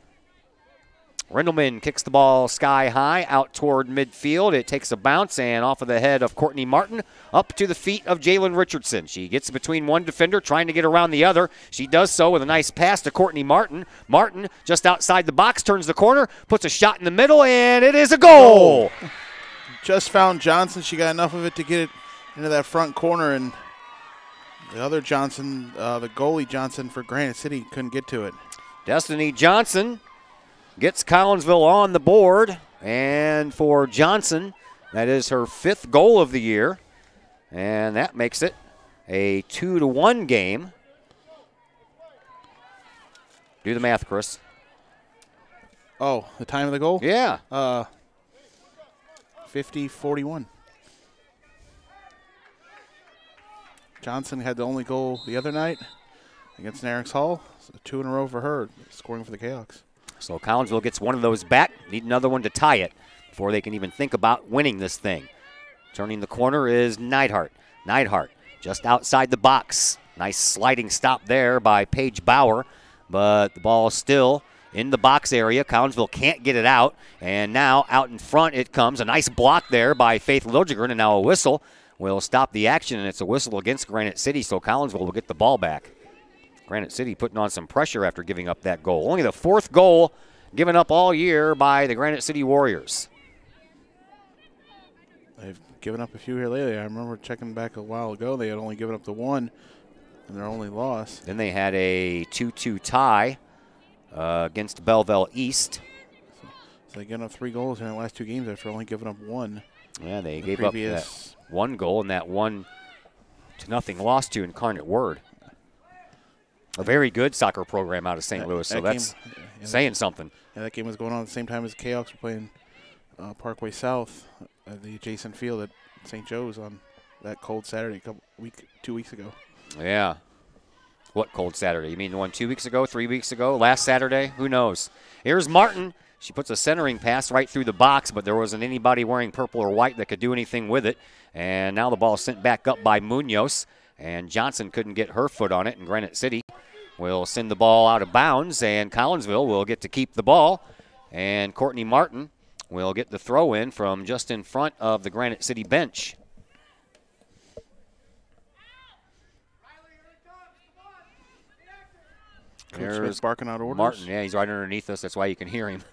Rindelman kicks the ball sky high out toward midfield. It takes a bounce and off of the head of Courtney Martin up to the feet of Jalen Richardson. She gets between one defender trying to get around the other. She does so with a nice pass to Courtney Martin. Martin just outside the box, turns the corner, puts a shot in the middle, and it is a goal. Just found Johnson. She got enough of it to get it into that front corner, and the other Johnson, the goalie Johnson for Granite City, couldn't get to it. Destiny Johnson gets Collinsville on the board, and for Johnson, that is her 5th goal of the year, and that makes it a 2-1 game. Do the math, Chris. Oh, the time of the goal? Yeah. 50-41. Johnson had the only goal the other night against Narix Hall. So 2 in a row for her, scoring for the Kahoks. So Collinsville gets one of those back. Need another one to tie it before they can even think about winning this thing. Turning the corner is Neidhart. Neidhart just outside the box. Nice sliding stop there by Paige Bauer, but the ball still in the box area. Collinsville can't get it out, and now out in front it comes. A nice block there by Faith Liljegren, and now a whistle will stop the action, and it's a whistle against Granite City, so Collinsville will get the ball back. Granite City putting on some pressure after giving up that goal. Only the 4th goal given up all year by the Granite City Warriors. They've given up a few here lately. I remember checking back a while ago. They had only given up the 1 in their only loss. Then they had a 2-2 tie against Belleville East. So they've given up 3 goals in the last 2 games after only giving up 1. Yeah, they gave up that 1 goal and that 1-0 loss to Incarnate Word. A very good soccer program out of St. Louis, so that's saying something. Yeah, that game was going on at the same time as Kahoks were playing Parkway South at the adjacent field at St. Joe's on that cold Saturday 2 weeks ago. Yeah. What cold Saturday? You mean the one 2 weeks ago, 3 weeks ago, last Saturday? Who knows? Here's Martin. She puts a centering pass right through the box, but there wasn't anybody wearing purple or white that could do anything with it. And now the ball sent back up by Munoz, and Johnson couldn't get her foot on it, and Granite City will send the ball out of bounds, and Collinsville will get to keep the ball. And Courtney Martin will get the throw in from just in front of the Granite City bench. Coach barking out orders. Martin, yeah, he's right underneath us. That's why you can hear him.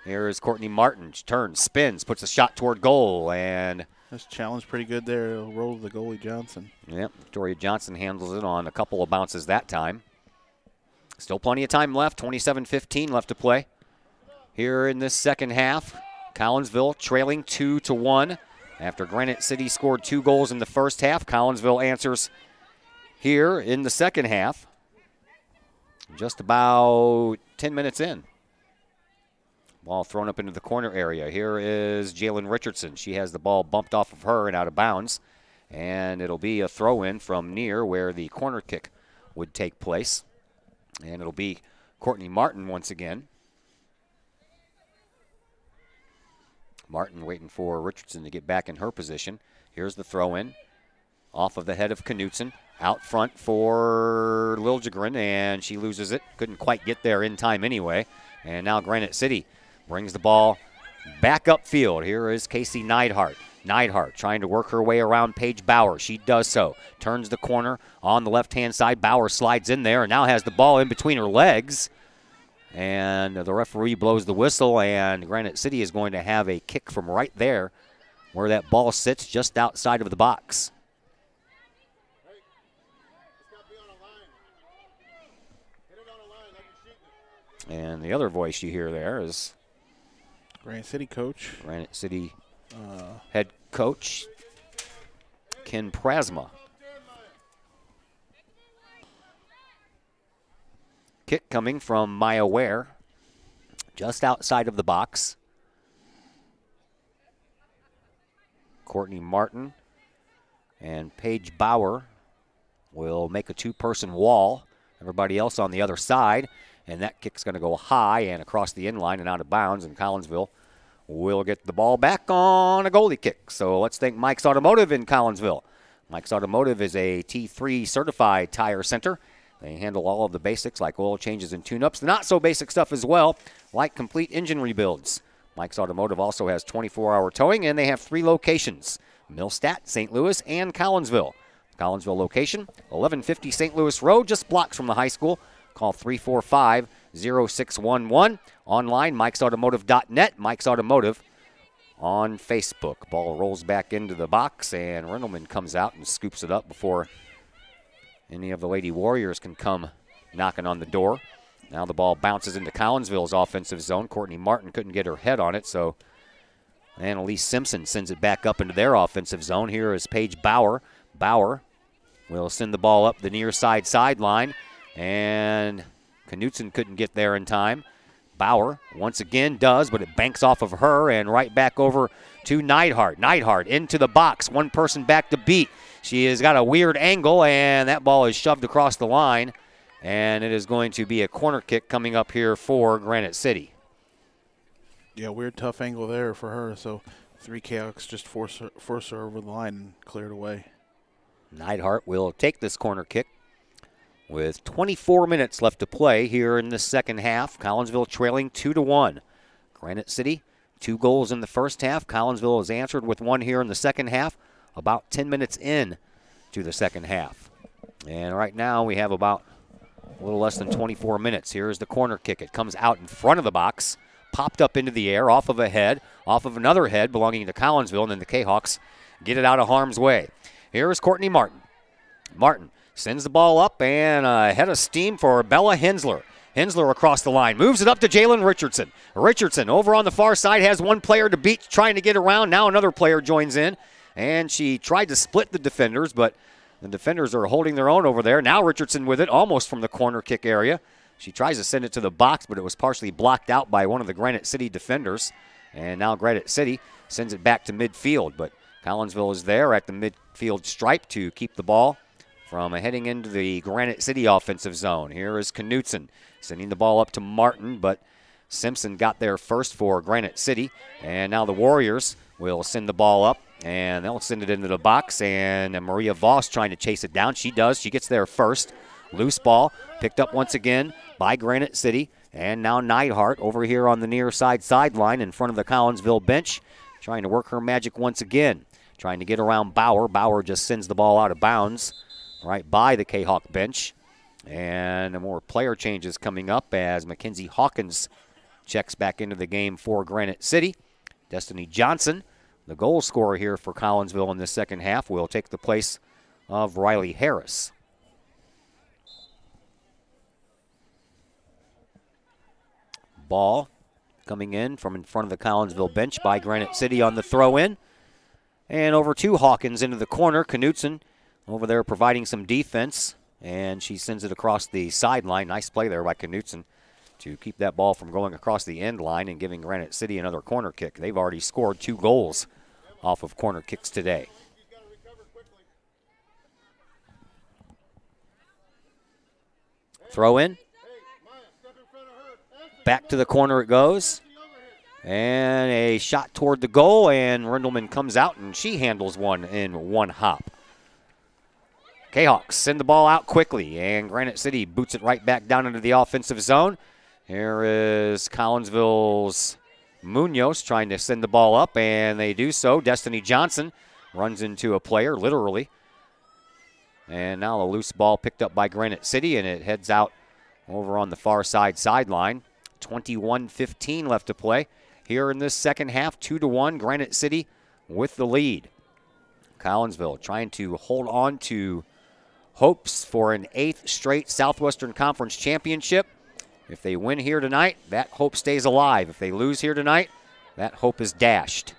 Here is Courtney Martin. She turns, spins, puts a shot toward goal, and this challenge pretty good there. It'll roll the goalie Johnson. Yep, Victoria Johnson handles it on a couple of bounces that time. Still plenty of time left, 27:15 left to play. Here in this second half, Collinsville trailing 2-1. After Granite City scored 2 goals in the first half, Collinsville answers here in the second half. Just about 10 minutes in. Ball thrown up into the corner area. Here is Jalen Richardson. She has the ball bumped off of her and out of bounds. And it'll be a throw-in from near where the corner kick would take place. And it'll be Courtney Martin once again. Martin waiting for Richardson to get back in her position. Here's the throw-in. Off of the head of Knutson. Out front for Liljegren, and she loses it. Couldn't quite get there in time anyway. And now Granite City brings the ball back upfield. Here is Casey Neidhart. Neidhart trying to work her way around Paige Bauer. She does so. Turns the corner on the left-hand side. Bauer slides in there and now has the ball in between her legs. And the referee blows the whistle, and Granite City is going to have a kick from right there where that ball sits just outside of the box. And the other voice you hear there is Granite City coach. Granite City head coach Ken Prasma. Kick coming from Maya Ware, just outside of the box. Courtney Martin and Paige Bauer will make a 2-person wall. Everybody else on the other side. And that kick's going to go high and across the inline and out of bounds, and Collinsville will get the ball back on a goalie kick. So let's thank Mike's Automotive in Collinsville. Mike's Automotive is a T3 certified tire center. They handle all of the basics like oil changes and tune-ups. The not-so-basic stuff as well, like complete engine rebuilds. Mike's Automotive also has 24-hour towing, and they have 3 locations, Millstadt, St. Louis, and Collinsville. Collinsville location, 1150 St. Louis Road, just blocks from the high school. Call 345-0611. Online, mikesautomotive.net, Mike's Automotive on Facebook. Ball rolls back into the box, and Rendelman comes out and scoops it up before any of the Lady Warriors can come knocking on the door. Now the ball bounces into Collinsville's offensive zone. Courtney Martin couldn't get her head on it, so Annalise Simpson sends it back up into their offensive zone. Here is Paige Bauer. Bauer will send the ball up the near side sideline, and Knutson couldn't get there in time. Bauer once again does, but it banks off of her and right back over to Neidhart. Neidhart into the box, one person back to beat. She has got a weird angle, and that ball is shoved across the line, and it is going to be a corner kick coming up here for Granite City. Yeah, weird tough angle there for her, so 3 Kahoks just force her over the line and clear it away. Neidhart will take this corner kick with 24 minutes left to play here in the second half. Collinsville trailing 2-1. Granite City, 2 goals in the first half. Collinsville has answered with 1 here in the second half, about 10 minutes in to the second half. And right now we have about a little less than 24 minutes. Here's the corner kick. It comes out in front of the box, popped up into the air, off of a head, off of another head belonging to Collinsville, and then the Kahawks get it out of harm's way. Here is Courtney Martin. Martin sends the ball up and a head of steam for Bella Hensler. Hensler across the line, moves it up to Jalen Richardson. Richardson over on the far side has one player to beat, trying to get around. Now another player joins in, and she tried to split the defenders, but the defenders are holding their own over there. Now Richardson with it, almost from the corner kick area. She tries to send it to the box, but it was partially blocked out by one of the Granite City defenders. And now Granite City sends it back to midfield, but Collinsville is there at the midfield stripe to keep the ball from heading into the Granite City offensive zone. Here is Knutson sending the ball up to Martin, but Simpson got there first for Granite City. And now the Warriors will send the ball up, and they'll send it into the box. And Maria Voss trying to chase it down. She does. She gets there first. Loose ball picked up once again by Granite City. And now Neidhart over here on the near side sideline in front of the Collinsville bench, trying to work her magic once again. Trying to get around Bauer. Bauer just sends the ball out of bounds right by the Kahok bench. And more player changes coming up as Mackenzie Hawkins checks back into the game for Granite City. Destiny Johnson, the goal scorer here for Collinsville in the second half, will take the place of Riley Harris. Ball coming in from in front of the Collinsville bench by Granite City on the throw-in. And over to Hawkins into the corner. Knutson over there providing some defense, and she sends it across the sideline. Nice play there by Knutson to keep that ball from going across the end line and giving Granite City another corner kick. They've already scored 2 goals off of corner kicks today. Throw in. Back to the corner it goes. And a shot toward the goal, and Rendelman comes out, and she handles one in one hop. Kahawks send the ball out quickly, and Granite City boots it right back down into the offensive zone. Here is Collinsville's Munoz trying to send the ball up, and they do so. Destiny Johnson runs into a player, literally. And now a loose ball picked up by Granite City, and it heads out over on the far side sideline. 21:15 left to play here in this second half. 2-1, Granite City with the lead. Collinsville trying to hold on to hopes for an 8th straight Southwestern Conference championship. If they win here tonight, that hope stays alive. If they lose here tonight, that hope is dashed.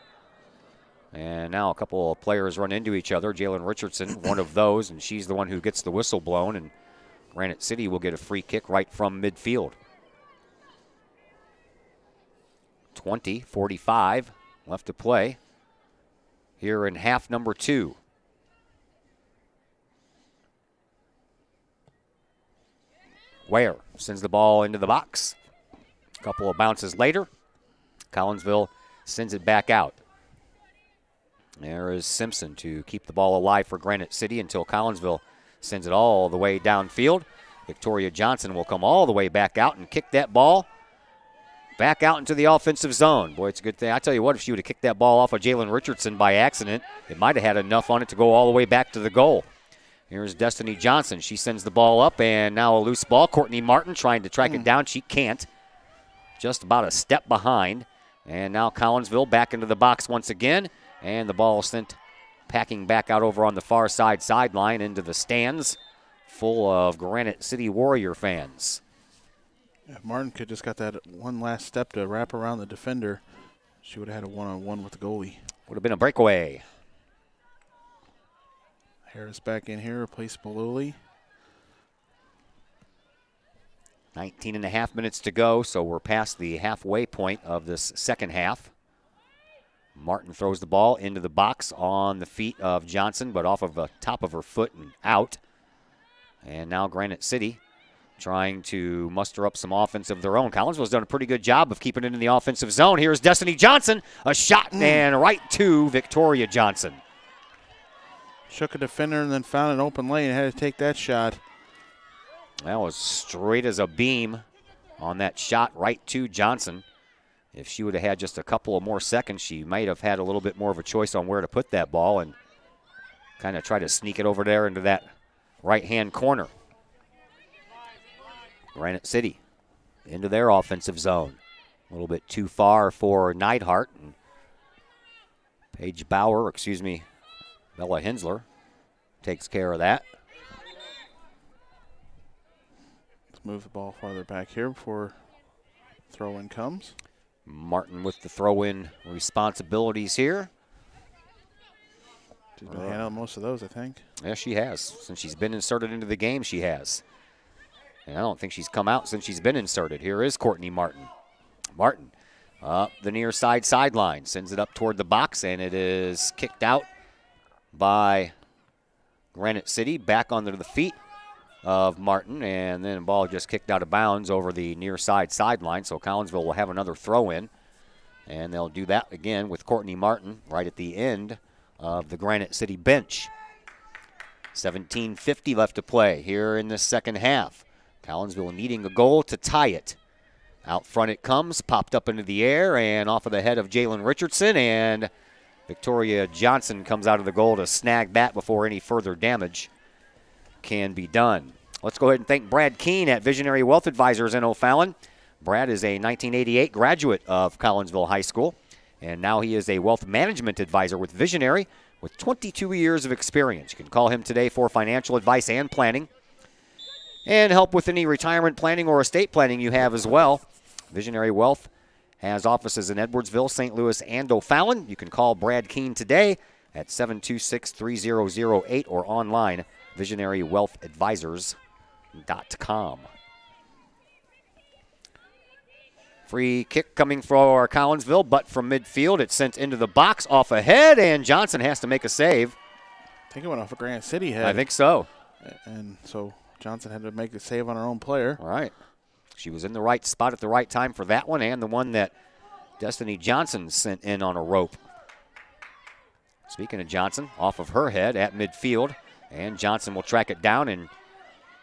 And now a couple of players run into each other. Jalen Richardson, one of those, and she's the one who gets the whistle blown, and Granite City will get a free kick right from midfield. 20:45 left to play here in half number 2. Ware sends the ball into the box. A couple of bounces later, Collinsville sends it back out. There is Simpson to keep the ball alive for Granite City until Collinsville sends it all the way downfield. Victoria Johnson will come all the way back out and kick that ball back out into the offensive zone. Boy, it's a good thing. I tell you what, if she would have kicked that ball off of Jalen Richardson by accident, it might have had enough on it to go all the way back to the goal. Here's Destiny Johnson. She sends the ball up, and now a loose ball. Courtney Martin trying to track it down. She can't. Just about a step behind. And now Collinsville back into the box once again, and the ball sent packing back out over on the far side sideline into the stands full of Granite City Warrior fans. If Martin could just got that one last step to wrap around the defender, she would have had a one-on-one with the goalie. Would have been a breakaway. Harris back in here, replace Baluli. 19 and a half minutes to go, so we're past the halfway point of this second half. Martin throws the ball into the box on the feet of Johnson, but off of the top of her foot and out. And now Granite City trying to muster up some offense of their own. Collinsville's done a pretty good job of keeping it in the offensive zone. Here's Destiny Johnson, a shot and right to Victoria Johnson. Shook a defender and then found an open lane and had to take that shot. That was straight as a beam on that shot right to Johnson. If she would have had just a couple of more seconds, she might have had a little bit more of a choice on where to put that ball and kind of try to sneak it over there into that right-hand corner. Granite City into their offensive zone. A little bit too far for Neidhart. And Bella Hensler takes care of that. Let's move the ball farther back here before throw-in comes. Martin with the throw-in responsibilities here. She's been handling most of those, I think. Yeah, she has. Since she's been inserted into the game, she has. And I don't think she's come out since she's been inserted. Here is Courtney Martin. Martin up the near side sideline. Sends it up toward the box, and it is kicked out by Granite City. Back under the feet of Martin, and then the ball just kicked out of bounds over the near side sideline. So Collinsville will have another throw-in, and they'll do that again with Courtney Martin right at the end of the Granite City bench. 17:50 left to play here in the second half. Collinsville needing a goal to tie it. Out front it comes, popped up into the air and off of the head of Jalen Richardson, and Victoria Johnson comes out of the goal to snag that before any further damage can be done. Let's go ahead and thank Brad Keene at Visionary Wealth Advisors in O'Fallon. Brad is a 1988 graduate of Collinsville High School, and now he is a wealth management advisor with Visionary with 22 years of experience. You can call him today for financial advice and planning, and help with any retirement planning or estate planning you have as well. Visionary Wealth has offices in Edwardsville, St. Louis, and O'Fallon. You can call Brad Keene today at 726-3008 or online, visionarywealthadvisors.com. Free kick coming for Collinsville, but from midfield, it's sent into the box off a head, and Johnson has to make a save. I think it went off a Granite City head. I think so. And so Johnson had to make the save on her own player. All right. She was in the right spot at the right time for that one, and the one that Destiny Johnson sent in on a rope. Speaking of Johnson, off of her head at midfield, and Johnson will track it down and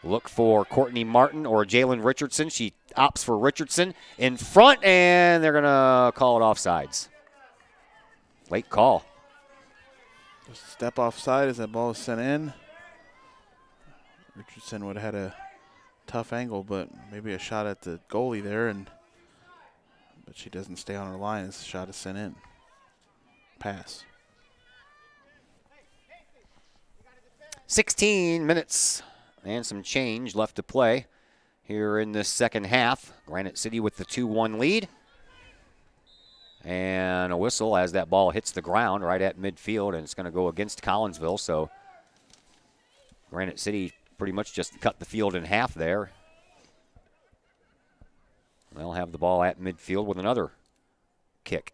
look for Courtney Martin or Jalen Richardson. She opts for Richardson in front, and they're going to call it offsides. Late call. Just a step offside as that ball is sent in. Richardson would have had a tough angle, but maybe a shot at the goalie there, but she doesn't stay on her line as the shot is sent in. Pass. 16 minutes and some change left to play here in this second half. Granite City with the 2-1 lead. And a whistle as that ball hits the ground right at midfield, and it's going to go against Collinsville. So Granite City pretty much just cut the field in half there. They'll have the ball at midfield with another kick.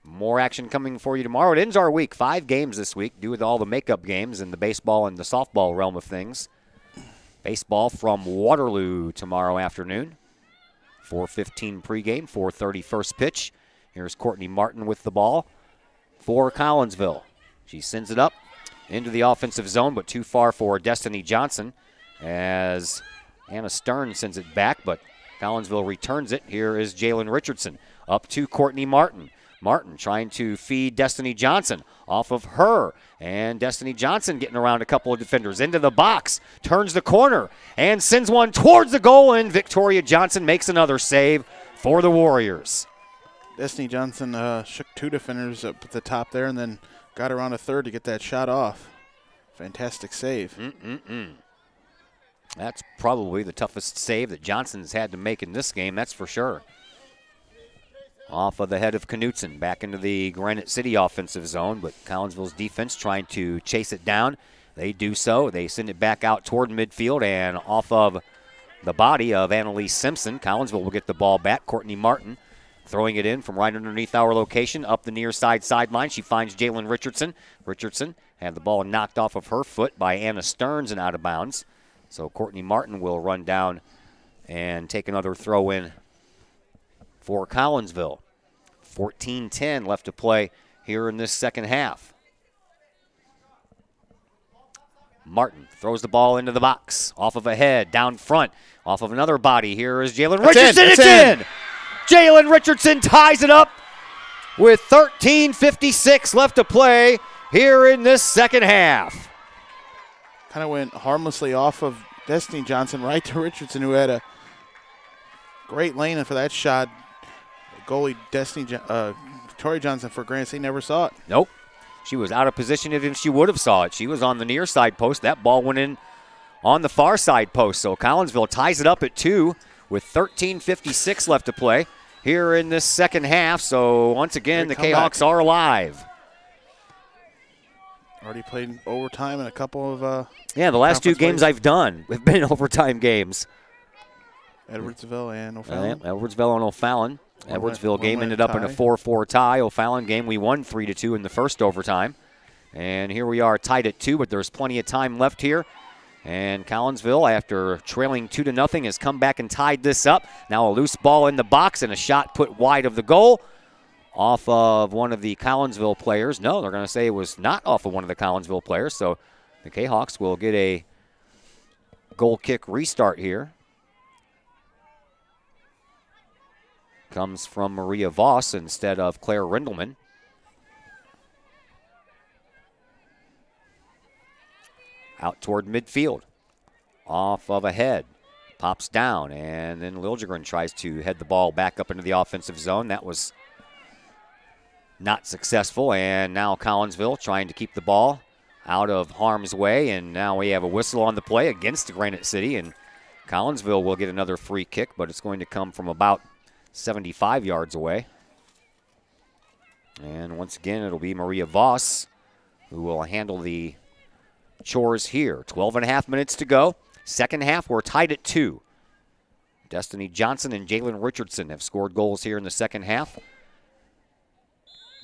More action coming for you tomorrow. It ends our week. 5 games this week, due with all the makeup games in the baseball and the softball realm of things. Baseball from Waterloo tomorrow afternoon. 4:15 pregame, 4:30 first pitch. Here's Courtney Martin with the ball for Collinsville. She sends it up, into the offensive zone, but too far for Destiny Johnson as Anna Stern sends it back, but Collinsville returns it. Here is Jalen Richardson up to Courtney Martin. Martin trying to feed Destiny Johnson off of her. And Destiny Johnson getting around a couple of defenders into the box, turns the corner, and sends one towards the goal, and Victoria Johnson makes another save for the Warriors. Destiny Johnson shook 2 defenders up at the top there and then got around a third to get that shot off. Fantastic save. That's probably the toughest save that Johnson's had to make in this game, that's for sure. Off of the head of Knutson, back into the Granite City offensive zone, but Collinsville's defense trying to chase it down. They do so. They send it back out toward midfield, and off of the body of Annalise Simpson, Collinsville will get the ball back. Courtney Martin throwing it in from right underneath our location, up the near side sideline. She finds Jalen Richardson. Richardson had the ball knocked off of her foot by Anna Stearns and out of bounds. So Courtney Martin will run down and take another throw in for Collinsville. 14-10 left to play here in this second half. Martin throws the ball into the box, off of a head, down front, off of another body. Here is Jalen Richardson. It's in! Jalen Richardson ties it up with 13:56 left to play here in this second half. Kind of went harmlessly off of Destiny Johnson right to Richardson, who had a great lane for that shot. Goalie Victoria Johnson for Granite City never saw it. Nope. She was out of position if she would have saw it. She was on the near side post. That ball went in on the far side post. So Collinsville ties it up at 2 with 13:56 left to play here in this second half. So once again, the Kahawks are alive. Already played overtime in a couple of yeah, the last 2 games I've done have been overtime games. Edwardsville and O'Fallon. Edwardsville and O'Fallon. Edwardsville game ended up in a 4-4 tie. O'Fallon game, we won 3-2 in the first overtime. And here we are tied at 2, but there's plenty of time left here. And Collinsville, after trailing 2-0, has come back and tied this up. Now a loose ball in the box and a shot put wide of the goal off of one of the Collinsville players. No, they're going to say it was not off of one of the Collinsville players. So the Kahawks will get a goal kick restart here. Comes from Maria Voss instead of Claire Rindelman. Out toward midfield. Off of a head. Pops down, and then Liljegren tries to head the ball back up into the offensive zone. That was not successful, and now Collinsville trying to keep the ball out of harm's way, and now we have a whistle on the play against Granite City, and Collinsville will get another free kick, but it's going to come from about 75 yards away. And once again, it'll be Maria Voss who will handle the chores here. 12.5 minutes to go. Second half, we're tied at 2. Destiny Johnson and Jalen Richardson have scored goals here in the second half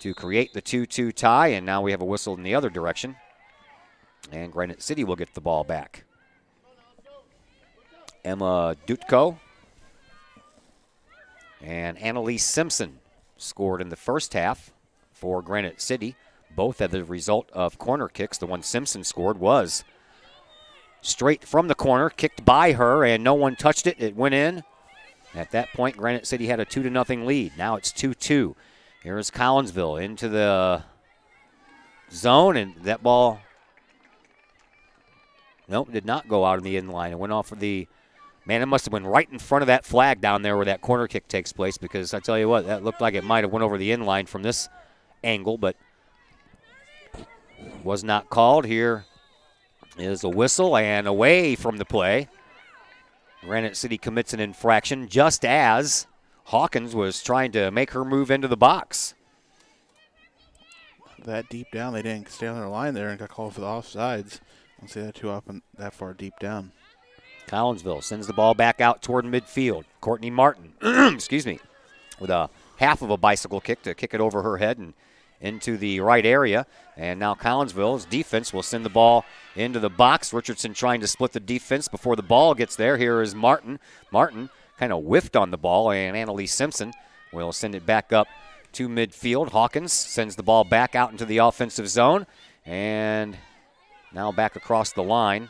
to create the 2-2 tie, and now we have a whistle in the other direction. And Granite City will get the ball back. Emma Dutko and Annalise Simpson scored in the first half for Granite City. Both as a result of corner kicks. The one Simpson scored was straight from the corner, kicked by her, and no one touched it. It went in. At that point, Granite City had a 2-0 lead. Now it's 2-2. Here's Collinsville into the zone, and that ball, nope, did not go out on the end line. It went off of the, man, it must have been right in front of that flag down there where that corner kick takes place, because I tell you what, that looked like it might have went over the end line from this angle, but was not called. Here is a whistle and away from the play. Granite City commits an infraction just as Hawkins was trying to make her move into the box. That deep down, they didn't stay on their line there and got called for the offsides. I don't see that too often that far deep down. Collinsville sends the ball back out toward midfield. Courtney Martin, excuse me, with a half of a bicycle kick to kick it over her head and into the right area. And now Collinsville's defense will send the ball into the box. Richardson trying to split the defense before the ball gets there. Here is Martin. Martin kind of whiffed on the ball, and Annalise Simpson will send it back up to midfield. Hawkins sends the ball back out into the offensive zone, and Now back across the line.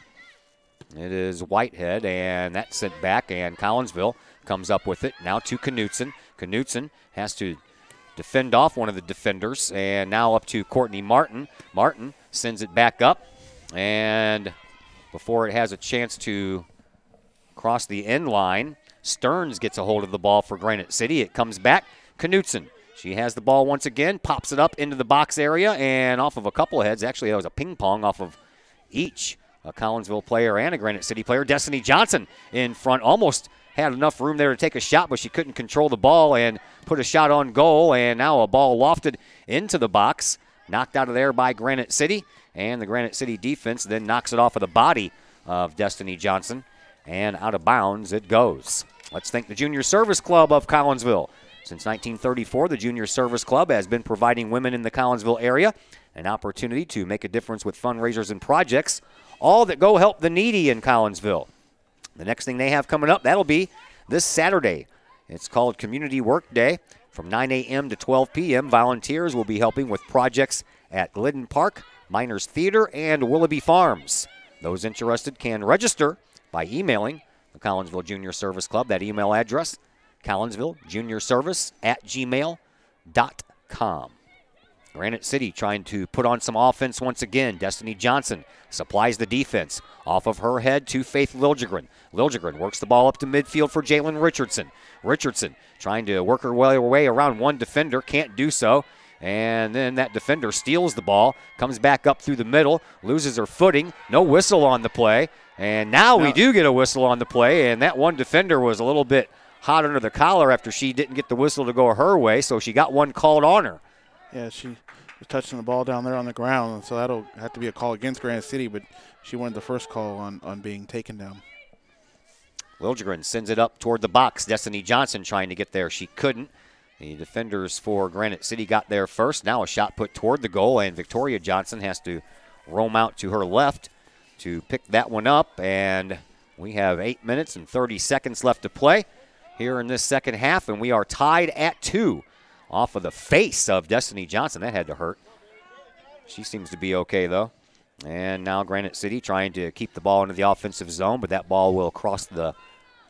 It is Whitehead, and that's sent back, and Collinsville comes up with it. Now to Knutson. Knutson has to defend off one of the defenders, and now up to Courtney Martin. Martin sends it back up, and before it has a chance to cross the end line, Stearns gets a hold of the ball for Granite City. It comes back. Knutson. She has the ball once again, pops it up into the box area, and off of a couple of heads. Actually, that was a ping pong off of each, a Collinsville player and a Granite City player. Destiny Johnson in front, almost had enough room there to take a shot, but she couldn't control the ball and put a shot on goal, and now a ball lofted into the box, knocked out of there by Granite City, and the Granite City defense then knocks it off of the body of Destiny Johnson, and out of bounds it goes. Let's thank the Junior Service Club of Collinsville. Since 1934, the Junior Service Club has been providing women in the Collinsville area an opportunity to make a difference with fundraisers and projects, all that go help the needy in Collinsville. The next thing they have coming up, that'll be this Saturday. It's called Community Work Day. From 9 a.m. to 12 p.m., volunteers will be helping with projects at Glidden Park, Miners Theater, and Willoughby Farms. Those interested can register by emailing the Collinsville Junior Service Club. That email address, collinsvilljuniorservice@gmail.com. Granite City trying to put on some offense once again. Destiny Johnson supplies the defense. Off of her head to Faith Liljegren. Liljegren works the ball up to midfield for Jalen Richardson. Richardson trying to work her way around one defender. Can't do so. And then that defender steals the ball. Comes back up through the middle. Loses her footing. No whistle on the play. And now we do get a whistle on the play. And that one defender was a little bit hot under the collar after she didn't get the whistle to go her way. So she got one called on her. Yeah, she was touching the ball down there on the ground, so that'll have to be a call against Granite City, but she wanted the first call on being taken down. Liljegren sends it up toward the box. Destiny Johnson trying to get there. She couldn't. The defenders for Granite City got there first. Now a shot put toward the goal, and Victoria Johnson has to roam out to her left to pick that one up, and we have 8 minutes and 30 seconds left to play here in this second half, and we are tied at 2. Off of the face of Destiny Johnson. That had to hurt. She seems to be okay, though. And now Granite City trying to keep the ball into the offensive zone, but that ball will cross the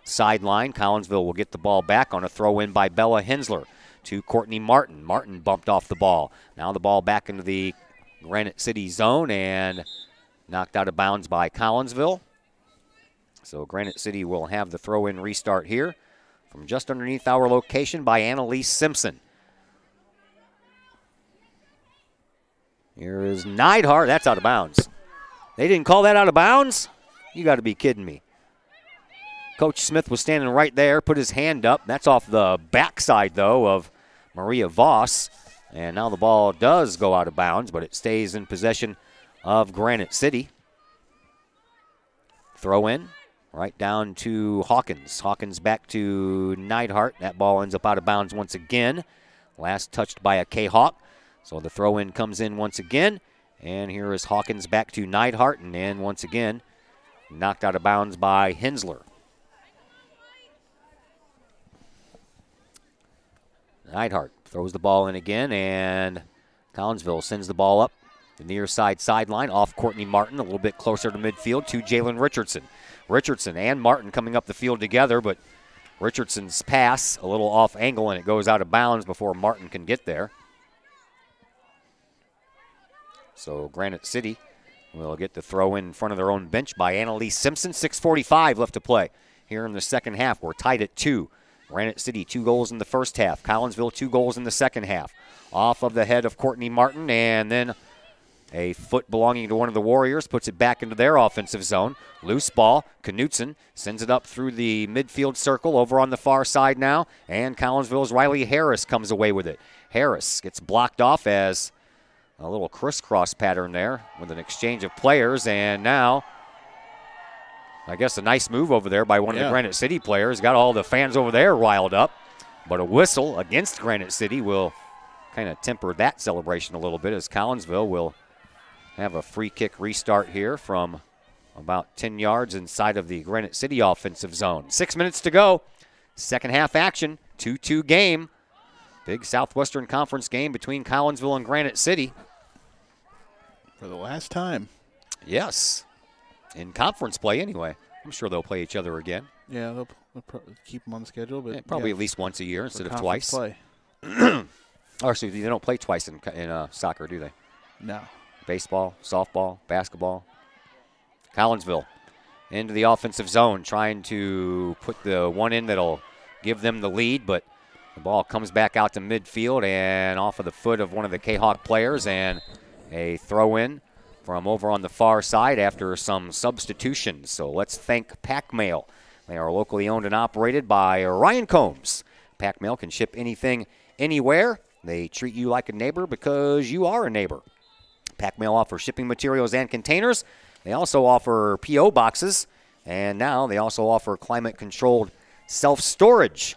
sideline. Collinsville will get the ball back on a throw-in by Bella Hensler to Courtney Martin. Martin bumped off the ball. Now the ball back into the Granite City zone and knocked out of bounds by Collinsville. So Granite City will have the throw-in restart here from just underneath our location by Annalise Simpson. Here is Neidhart. That's out of bounds. They didn't call that out of bounds? You got to be kidding me. Coach Smith was standing right there, put his hand up. That's off the backside, though, of Maria Voss. And now the ball does go out of bounds, but it stays in possession of Granite City. Throw in right down to Hawkins. Hawkins back to Neidhart. That ball ends up out of bounds once again. Last touched by a Kahok. So the throw-in comes in once again, and here is Hawkins back to Neidhart, and then once again knocked out of bounds by Hensler. Neidhart throws the ball in again, and Collinsville sends the ball up the near side sideline off Courtney Martin, a little bit closer to midfield to Jalen Richardson. Richardson and Martin coming up the field together, but Richardson's pass a little off angle, and it goes out of bounds before Martin can get there. So Granite City will get the throw in front of their own bench by Annalise Simpson. 6:45 left to play here in the second half. We're tied at 2. Granite City 2 goals in the first half. Collinsville 2 goals in the second half. Off of the head of Courtney Martin, and then a foot belonging to one of the Warriors puts it back into their offensive zone. Loose ball. Knutson sends it up through the midfield circle over on the far side now, and Collinsville's Riley Harris comes away with it. Harris gets blocked off as a little crisscross pattern there with an exchange of players, and now I guess a nice move over there by one of the Granite City players. Got all the fans over there riled up, but a whistle against Granite City will kind of temper that celebration a little bit as Collinsville will have a free kick restart here from about 10 yards inside of the Granite City offensive zone. 6 minutes to go. Second half action, 2-2 game. Big Southwestern Conference game between Collinsville and Granite City. For the last time. Yes. In conference play anyway. I'm sure they'll play each other again. Yeah, they'll keep them on the schedule, but Yeah, probably at least once a year instead of twice. Play. Or so they don't play twice in soccer, do they? No. Baseball, softball, basketball. Collinsville into the offensive zone, trying to put the one in that'll give them the lead, but the ball comes back out to midfield and off of the foot of one of the Kahok players, and a throw-in from over on the far side after some substitutions. So let's thank Pack Mail. They are locally owned and operated by Ryan Combs. Pack Mail can ship anything, anywhere. They treat you like a neighbor because you are a neighbor. Pack Mail offers shipping materials and containers. They also offer P.O. boxes, and now they also offer climate-controlled self-storage.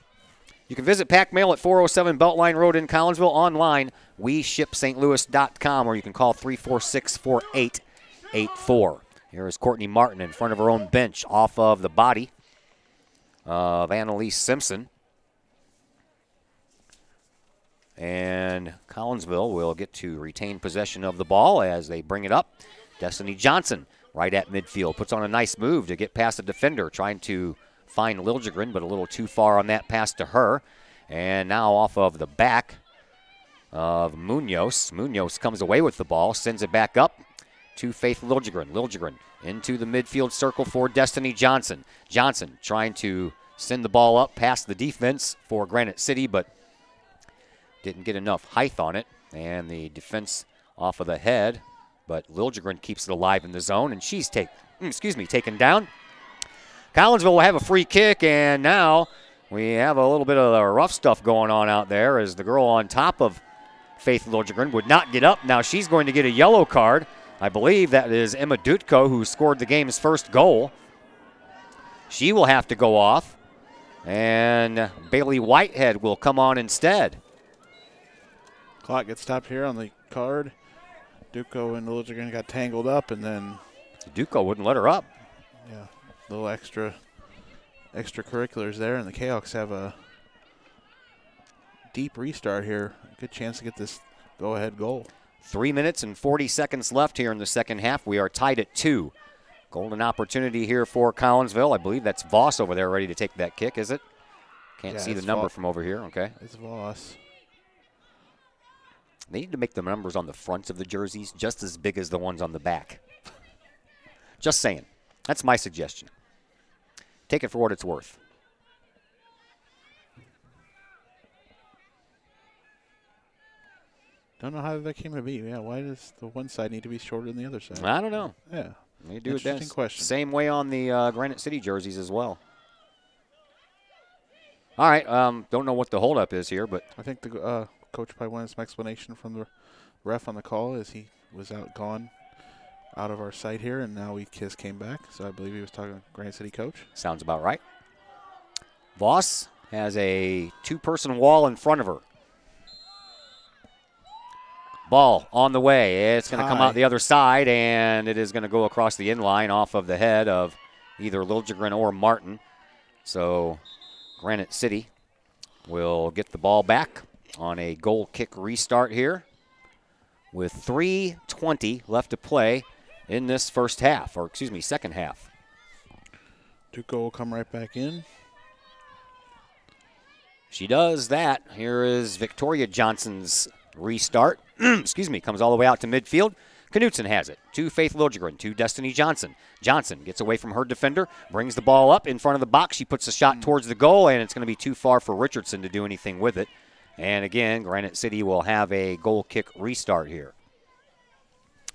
You can visit Pack Mail at 407 Beltline Road in Collinsville. Online, WeShipSt.Louis.com, or you can call 346-4884. Here is Courtney Martin in front of her own bench off of the body of Annalise Simpson. And Collinsville will get to retain possession of the ball as they bring it up. Destiny Johnson right at midfield puts on a nice move to get past the defender, trying to find Liljegren, but a little too far on that pass to her. And now off of the back of Munoz. Munoz comes away with the ball, sends it back up to Faith Liljegren. Liljegren into the midfield circle for Destiny Johnson. Johnson trying to send the ball up past the defense for Granite City, but didn't get enough height on it. And the defense off of the head, but Liljegren keeps it alive in the zone, and she's taken down. Collinsville will have a free kick, and now we have a little bit of the rough stuff going on out there as the girl on top of Faith Liljegren would not get up. Now she's going to get a yellow card. I believe that is Emma Dutko, who scored the game's first goal. She will have to go off, and Bailey Whitehead will come on instead. Clock gets stopped here on the card. Dutko and Liljegren got tangled up, and then Dutko wouldn't let her up. Yeah, little extracurriculars there, and the Kahoks have a deep restart here. Good chance to get this go-ahead goal. 3 minutes and 40 seconds left here in the second half. We are tied at 2. Golden opportunity here for Collinsville. I believe that's Voss over there ready to take that kick, is it? Can't see the number from over here. Okay. It's Voss. They need to make the numbers on the fronts of the jerseys just as big as the ones on the back. Just saying. That's my suggestion. Take it for what it's worth. Don't know how that came to be. Yeah, why does the one side need to be shorter than the other side? I don't know. Yeah. They do it that question. Same way on the Granite City jerseys as well. All right. Don't know what the holdup is here, but I think the coach probably wanted some explanation from the ref on the call as he was gone out of our sight here, and now Kiss came back. So I believe he was talking to Granite City coach. Sounds about right. Voss has a two-person wall in front of her. Ball on the way. It's going to come out the other side, and it is going to go across the inline off of the head of either Liljegren or Martin. So Granite City will get the ball back on a goal kick restart here with 3:20 left to play in this first half, or excuse me, second half. Dutko will come right back in. She does that. Here is Victoria Johnson's restart. Excuse me, comes all the way out to midfield. Knutson has it to Faith Liljegren, to Destiny Johnson. Johnson gets away from her defender, brings the ball up in front of the box. She puts a shot towards the goal, and it's going to be too far for Richardson to do anything with it. And again, Granite City will have a goal kick restart here.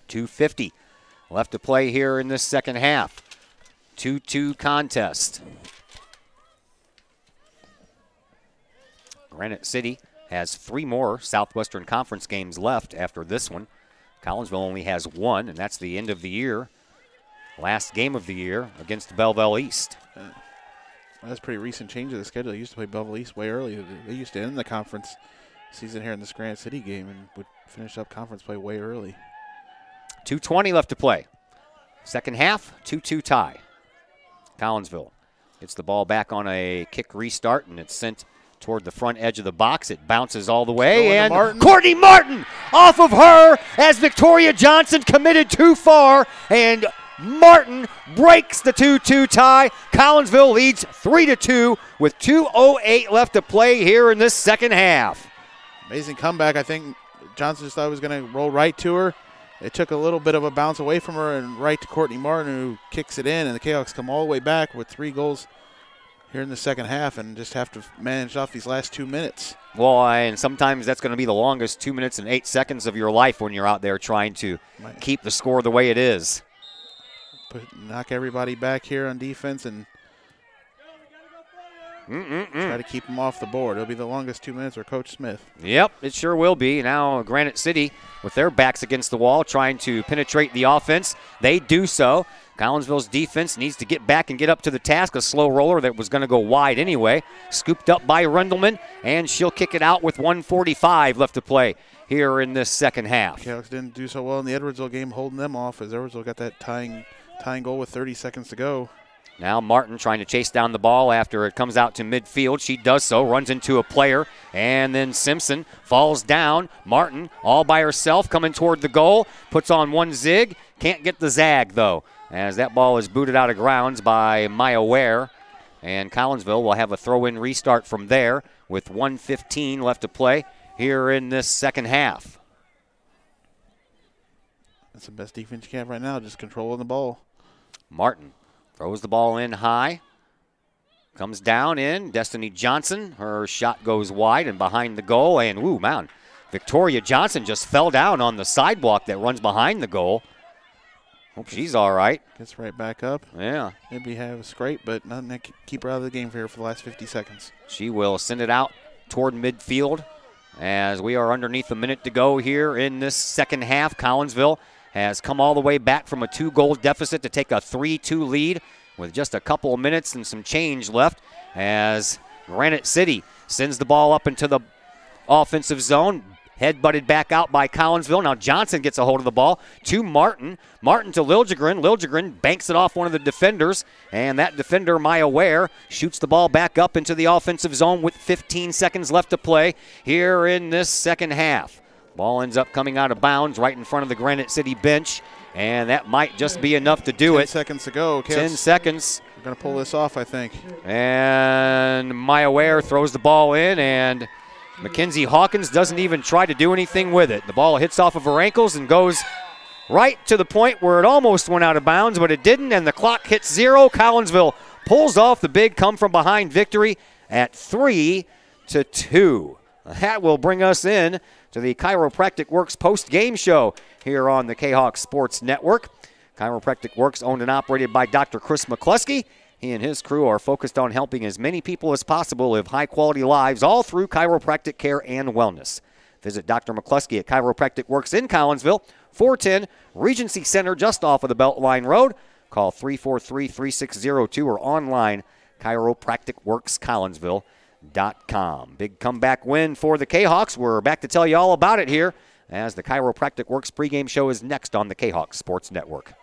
2:50 left to play here in this second half. 2-2 contest. Granite City has 3 more Southwestern Conference games left after this one. Collinsville only has 1, and that's the end of the year. Last game of the year against Belleville East. That's a pretty recent change of the schedule. They used to play Belleville East way early. They used to end the conference season here in this Granite City game and would finish up conference play way early. 2:20 left to play. Second half, 2-2 tie. Collinsville gets the ball back on a kick restart, and it's sent toward the front edge of the box. It bounces all the way, Going to and Martin. Courtney Martin off of her as Victoria Johnson committed too far, and Martin breaks the 2-2 tie. Collinsville leads 3-2 with 2:08 left to play here in this second half. Amazing comeback. I think Johnson just thought it was going to roll right to her. It took a little bit of a bounce away from her and right to Courtney Martin, who kicks it in, and the Kahoks come all the way back with 3 goals here in the second half and just have to manage off these last 2 minutes. Well, and sometimes that's going to be the longest 2 minutes and 8 seconds of your life when you're out there trying to keep the score the way it is. Knock everybody back here on defense and try to keep them off the board. It'll be the longest 2 minutes for Coach Smith. Yep, it sure will be. Now Granite City with their backs against the wall trying to penetrate the offense. They do so. Collinsville's defense needs to get back and get up to the task. A slow roller that was going to go wide anyway. Scooped up by Rendelman, and she'll kick it out with 1:45 left to play here in this second half. Kahoks didn't do so well in the Edwardsville game, holding them off as Edwardsville got that tying goal with 30 seconds to go. Now Martin trying to chase down the ball after it comes out to midfield. She does so, runs into a player, and then Simpson falls down. Martin all by herself coming toward the goal, puts on one zig, can't get the zag though, as that ball is booted out of grounds by Maya Ware. And Collinsville will have a throw-in restart from there with 1:15 left to play here in this second half. That's the best defense you can have right now, just controlling the ball. Martin throws the ball in high. Comes down in. Destiny Johnson. Her shot goes wide and behind the goal. And, ooh, man, Victoria Johnson just fell down on the sidewalk that runs behind the goal. Hope she's all right. Gets right back up. Yeah. Maybe have a scrape, but nothing to keep her out of the game here for the last 50 seconds. She will send it out toward midfield as we are underneath a minute to go here in this second half. Collinsville has come all the way back from a 2-goal deficit to take a 3-2 lead with just a couple of minutes and some change left as Granite City sends the ball up into the offensive zone. Head butted back out by Collinsville. Now Johnson gets a hold of the ball to Martin. Martin to Liljegren. Liljegren banks it off one of the defenders, and that defender, Maya Ware, shoots the ball back up into the offensive zone with 15 seconds left to play here in this second half. Ball ends up coming out of bounds right in front of the Granite City bench, and that might just be enough to do 10 it. seconds to go. 10 seconds. We're going to pull this off, I think. And Maya Ware throws the ball in, and Mackenzie Hawkins doesn't even try to do anything with it. The ball hits off of her ankles and goes right to the point where it almost went out of bounds, but it didn't, and the clock hits 0. Collinsville pulls off the big come-from-behind victory at 3-2. That will bring us in to the Chiropractic Works post-game show here on the Kahok Sports Network. Chiropractic Works owned and operated by Dr. Chris McCluskey. He and his crew are focused on helping as many people as possible live high-quality lives all through chiropractic care and wellness. Visit Dr. McCluskey at Chiropractic Works in Collinsville, 410 Regency Center just off of the Beltline Road. Call 343-3602 or online chiropracticworkscollinsville.com. Big comeback win for the Kahoks. We're back to tell you all about it here as the Chiropractic Works pregame show is next on the Kahok Sports Network.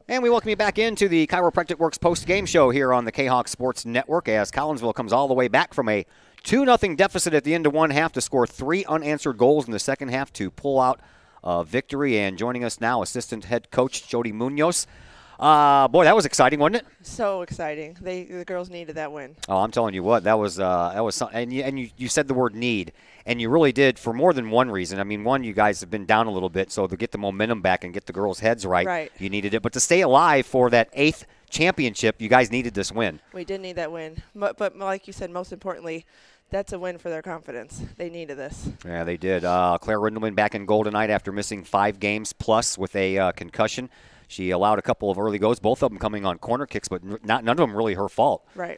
And we welcome you back into the Chiropractic Works post-game show here on the Kahok Sports Network as Collinsville comes all the way back from a 2-0 deficit at the end of one half to score 3 unanswered goals in the second half to pull out a victory. And joining us now, assistant head coach Jody Munoz. Boy, that was exciting, wasn't it? So exciting. The girls needed that win. Oh, I'm telling you what, that was something. And you said the word need, and you really did for more than one reason. I mean, one, you guys have been down a little bit, so to get the momentum back and get the girls' heads right, you needed it. But to stay alive for that 8th championship, you guys needed this win. We did need that win. But like you said, most importantly, that's a win for their confidence. They needed this. Yeah, they did. Claire Rindelman back in goal tonight after missing 5 games plus with a concussion. She allowed a couple of early goals, both of them coming on corner kicks, but none of them really her fault. Right.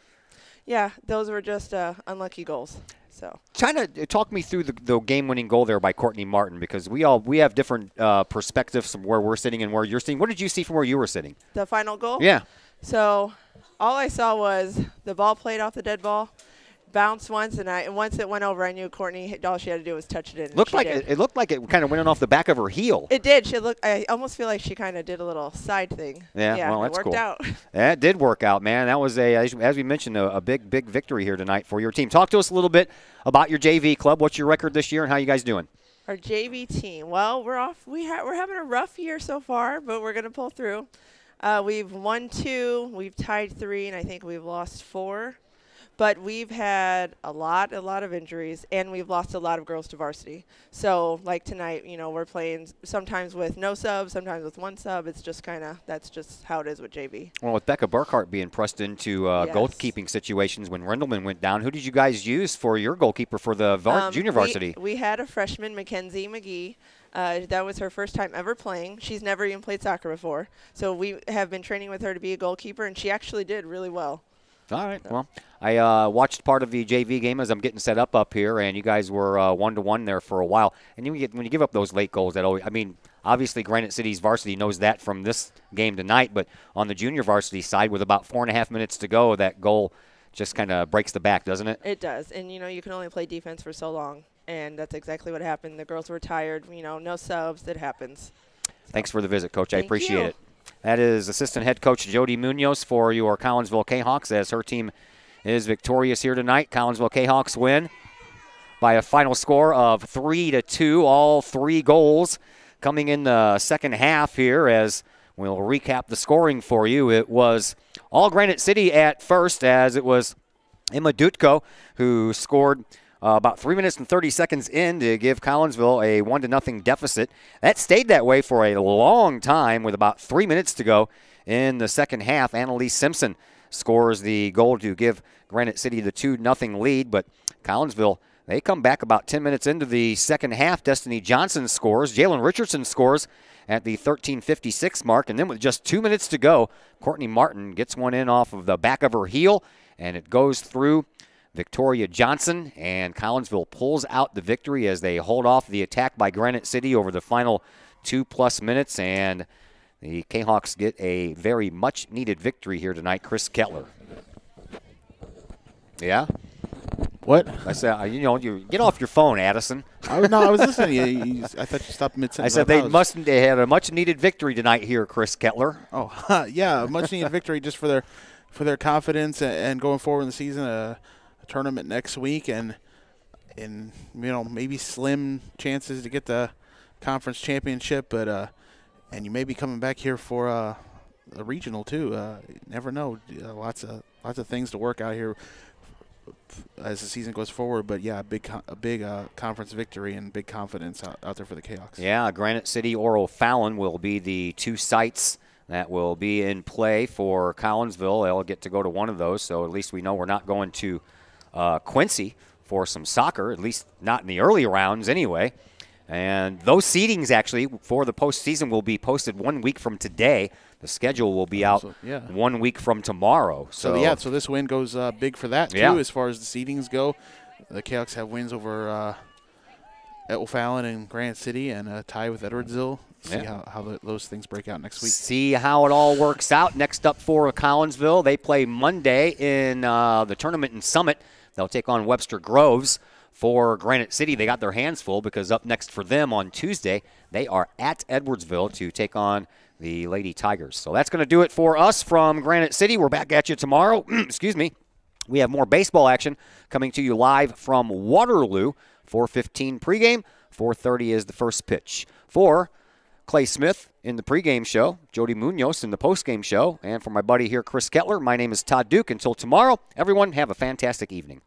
Yeah, those were just unlucky goals. So trying to talk me through the game-winning goal there by Courtney Martin, because we have different perspectives from where we're sitting and where you're sitting. What did you see from where you were sitting? The final goal? Yeah. So all I saw was the ball played off the dead ball, bounced once, and once it went over, I knew Courtney, all she had to do was touch it in. It looked like it kind of went off the back of her heel. It did. I almost feel like she kind of did a little side thing. Yeah, well, that's it worked cool. out. Yeah, it did work out, man. That was, as we mentioned, a big victory here tonight for your team. Talk to us a little bit about your JV club. What's your record this year and how you guys doing? Our JV team. Well, we're off. We're having a rough year so far, but we're going to pull through. We've won 2, we've tied 3, and I think we've lost 4. But we've had a lot of injuries, and we've lost a lot of girls to varsity. So, like tonight, we're playing sometimes with no sub, sometimes with 1 sub. It's just that's just how it is with JV. Well, with Becca Burkhart being pressed into goalkeeping situations when Rendelman went down, who did you guys use for your goalkeeper for the junior varsity? We had a freshman, Mackenzie McGee. That was her first time ever playing. She's never even played soccer before. So we have been training with her to be a goalkeeper, and she actually did really well. All right. Well, I watched part of the JV game as I'm getting set up here, and you guys were 1-1 there for a while. And when you give up those late goals, obviously Granite City's varsity knows that from this game tonight, but on the junior varsity side, with about 4.5 minutes to go, that goal just kind of breaks the back, doesn't it? It does. And, you can only play defense for so long, and that's exactly what happened. The girls were tired, no subs. It happens. Thanks for the visit, Coach. I appreciate you. it. That is assistant head coach Jody Munoz for your Collinsville Kahawks as her team is victorious here tonight. Collinsville Kahawks win by a final score of 3-2. All 3 goals coming in the second half here. As we'll recap the scoring for you, it was all Granite City at first, as it was Emma Dutko who scored about 3 minutes and 30 seconds in to give Collinsville a 1-0 deficit. That stayed that way for a long time with about 3 minutes to go in the second half. Annalise Simpson scores the goal to give Granite City the 2-0 lead, but Collinsville, they come back about 10 minutes into the second half. Destiny Johnson scores. Jalen Richardson scores at the 13:56 mark, and then with just 2 minutes to go, Courtney Martin gets one in off of the back of her heel, and it goes through Victoria Johnson, and Collinsville pulls out the victory as they hold off the attack by Granite City over the final 2+ minutes, and the Kahawks get a very much-needed victory here tonight. Chris Kettler. Yeah? What? I said, you get off your phone, Addison. I was listening to you. I thought you stopped mid-sentence. I said they had a much-needed victory tonight here, Chris Kettler. Oh, yeah, a much-needed victory just for their confidence and going forward in the season. A tournament next week, and maybe slim chances to get the conference championship, but and you may be coming back here for a regional too. You never know. Lots of things to work out here as the season goes forward. But yeah, a big conference victory and big confidence out there for the Kahoks. Yeah, Granite City or O'Fallon will be the 2 sites that will be in play for Collinsville. They'll get to go to one of those, so at least we know we're not going to Quincy for some soccer, at least not in the early rounds anyway. And those seedings actually for the postseason will be posted 1 week from today. The schedule will be out 1 week from tomorrow. So this win goes big for that too, as far as the seedings go. The Kahoks have wins over O'Fallon and Granite City and a tie with Edwardsville. See how those things break out next week. See how it all works out. Next up for Collinsville, they play Monday in the tournament in Summit. They'll take on Webster Groves. For Granite City, they got their hands full because up next for them on Tuesday, they are at Edwardsville to take on the Lady Tigers. So that's going to do it for us from Granite City. We're back at you tomorrow. Excuse me. We have more baseball action coming to you live from Waterloo. 4:15 pregame, 4:30 is the first pitch. For Clay Smith in the pregame show, Jody Munoz in the postgame show, and for my buddy here, Chris Kettler, my name is Todd Duke. Until tomorrow, everyone have a fantastic evening.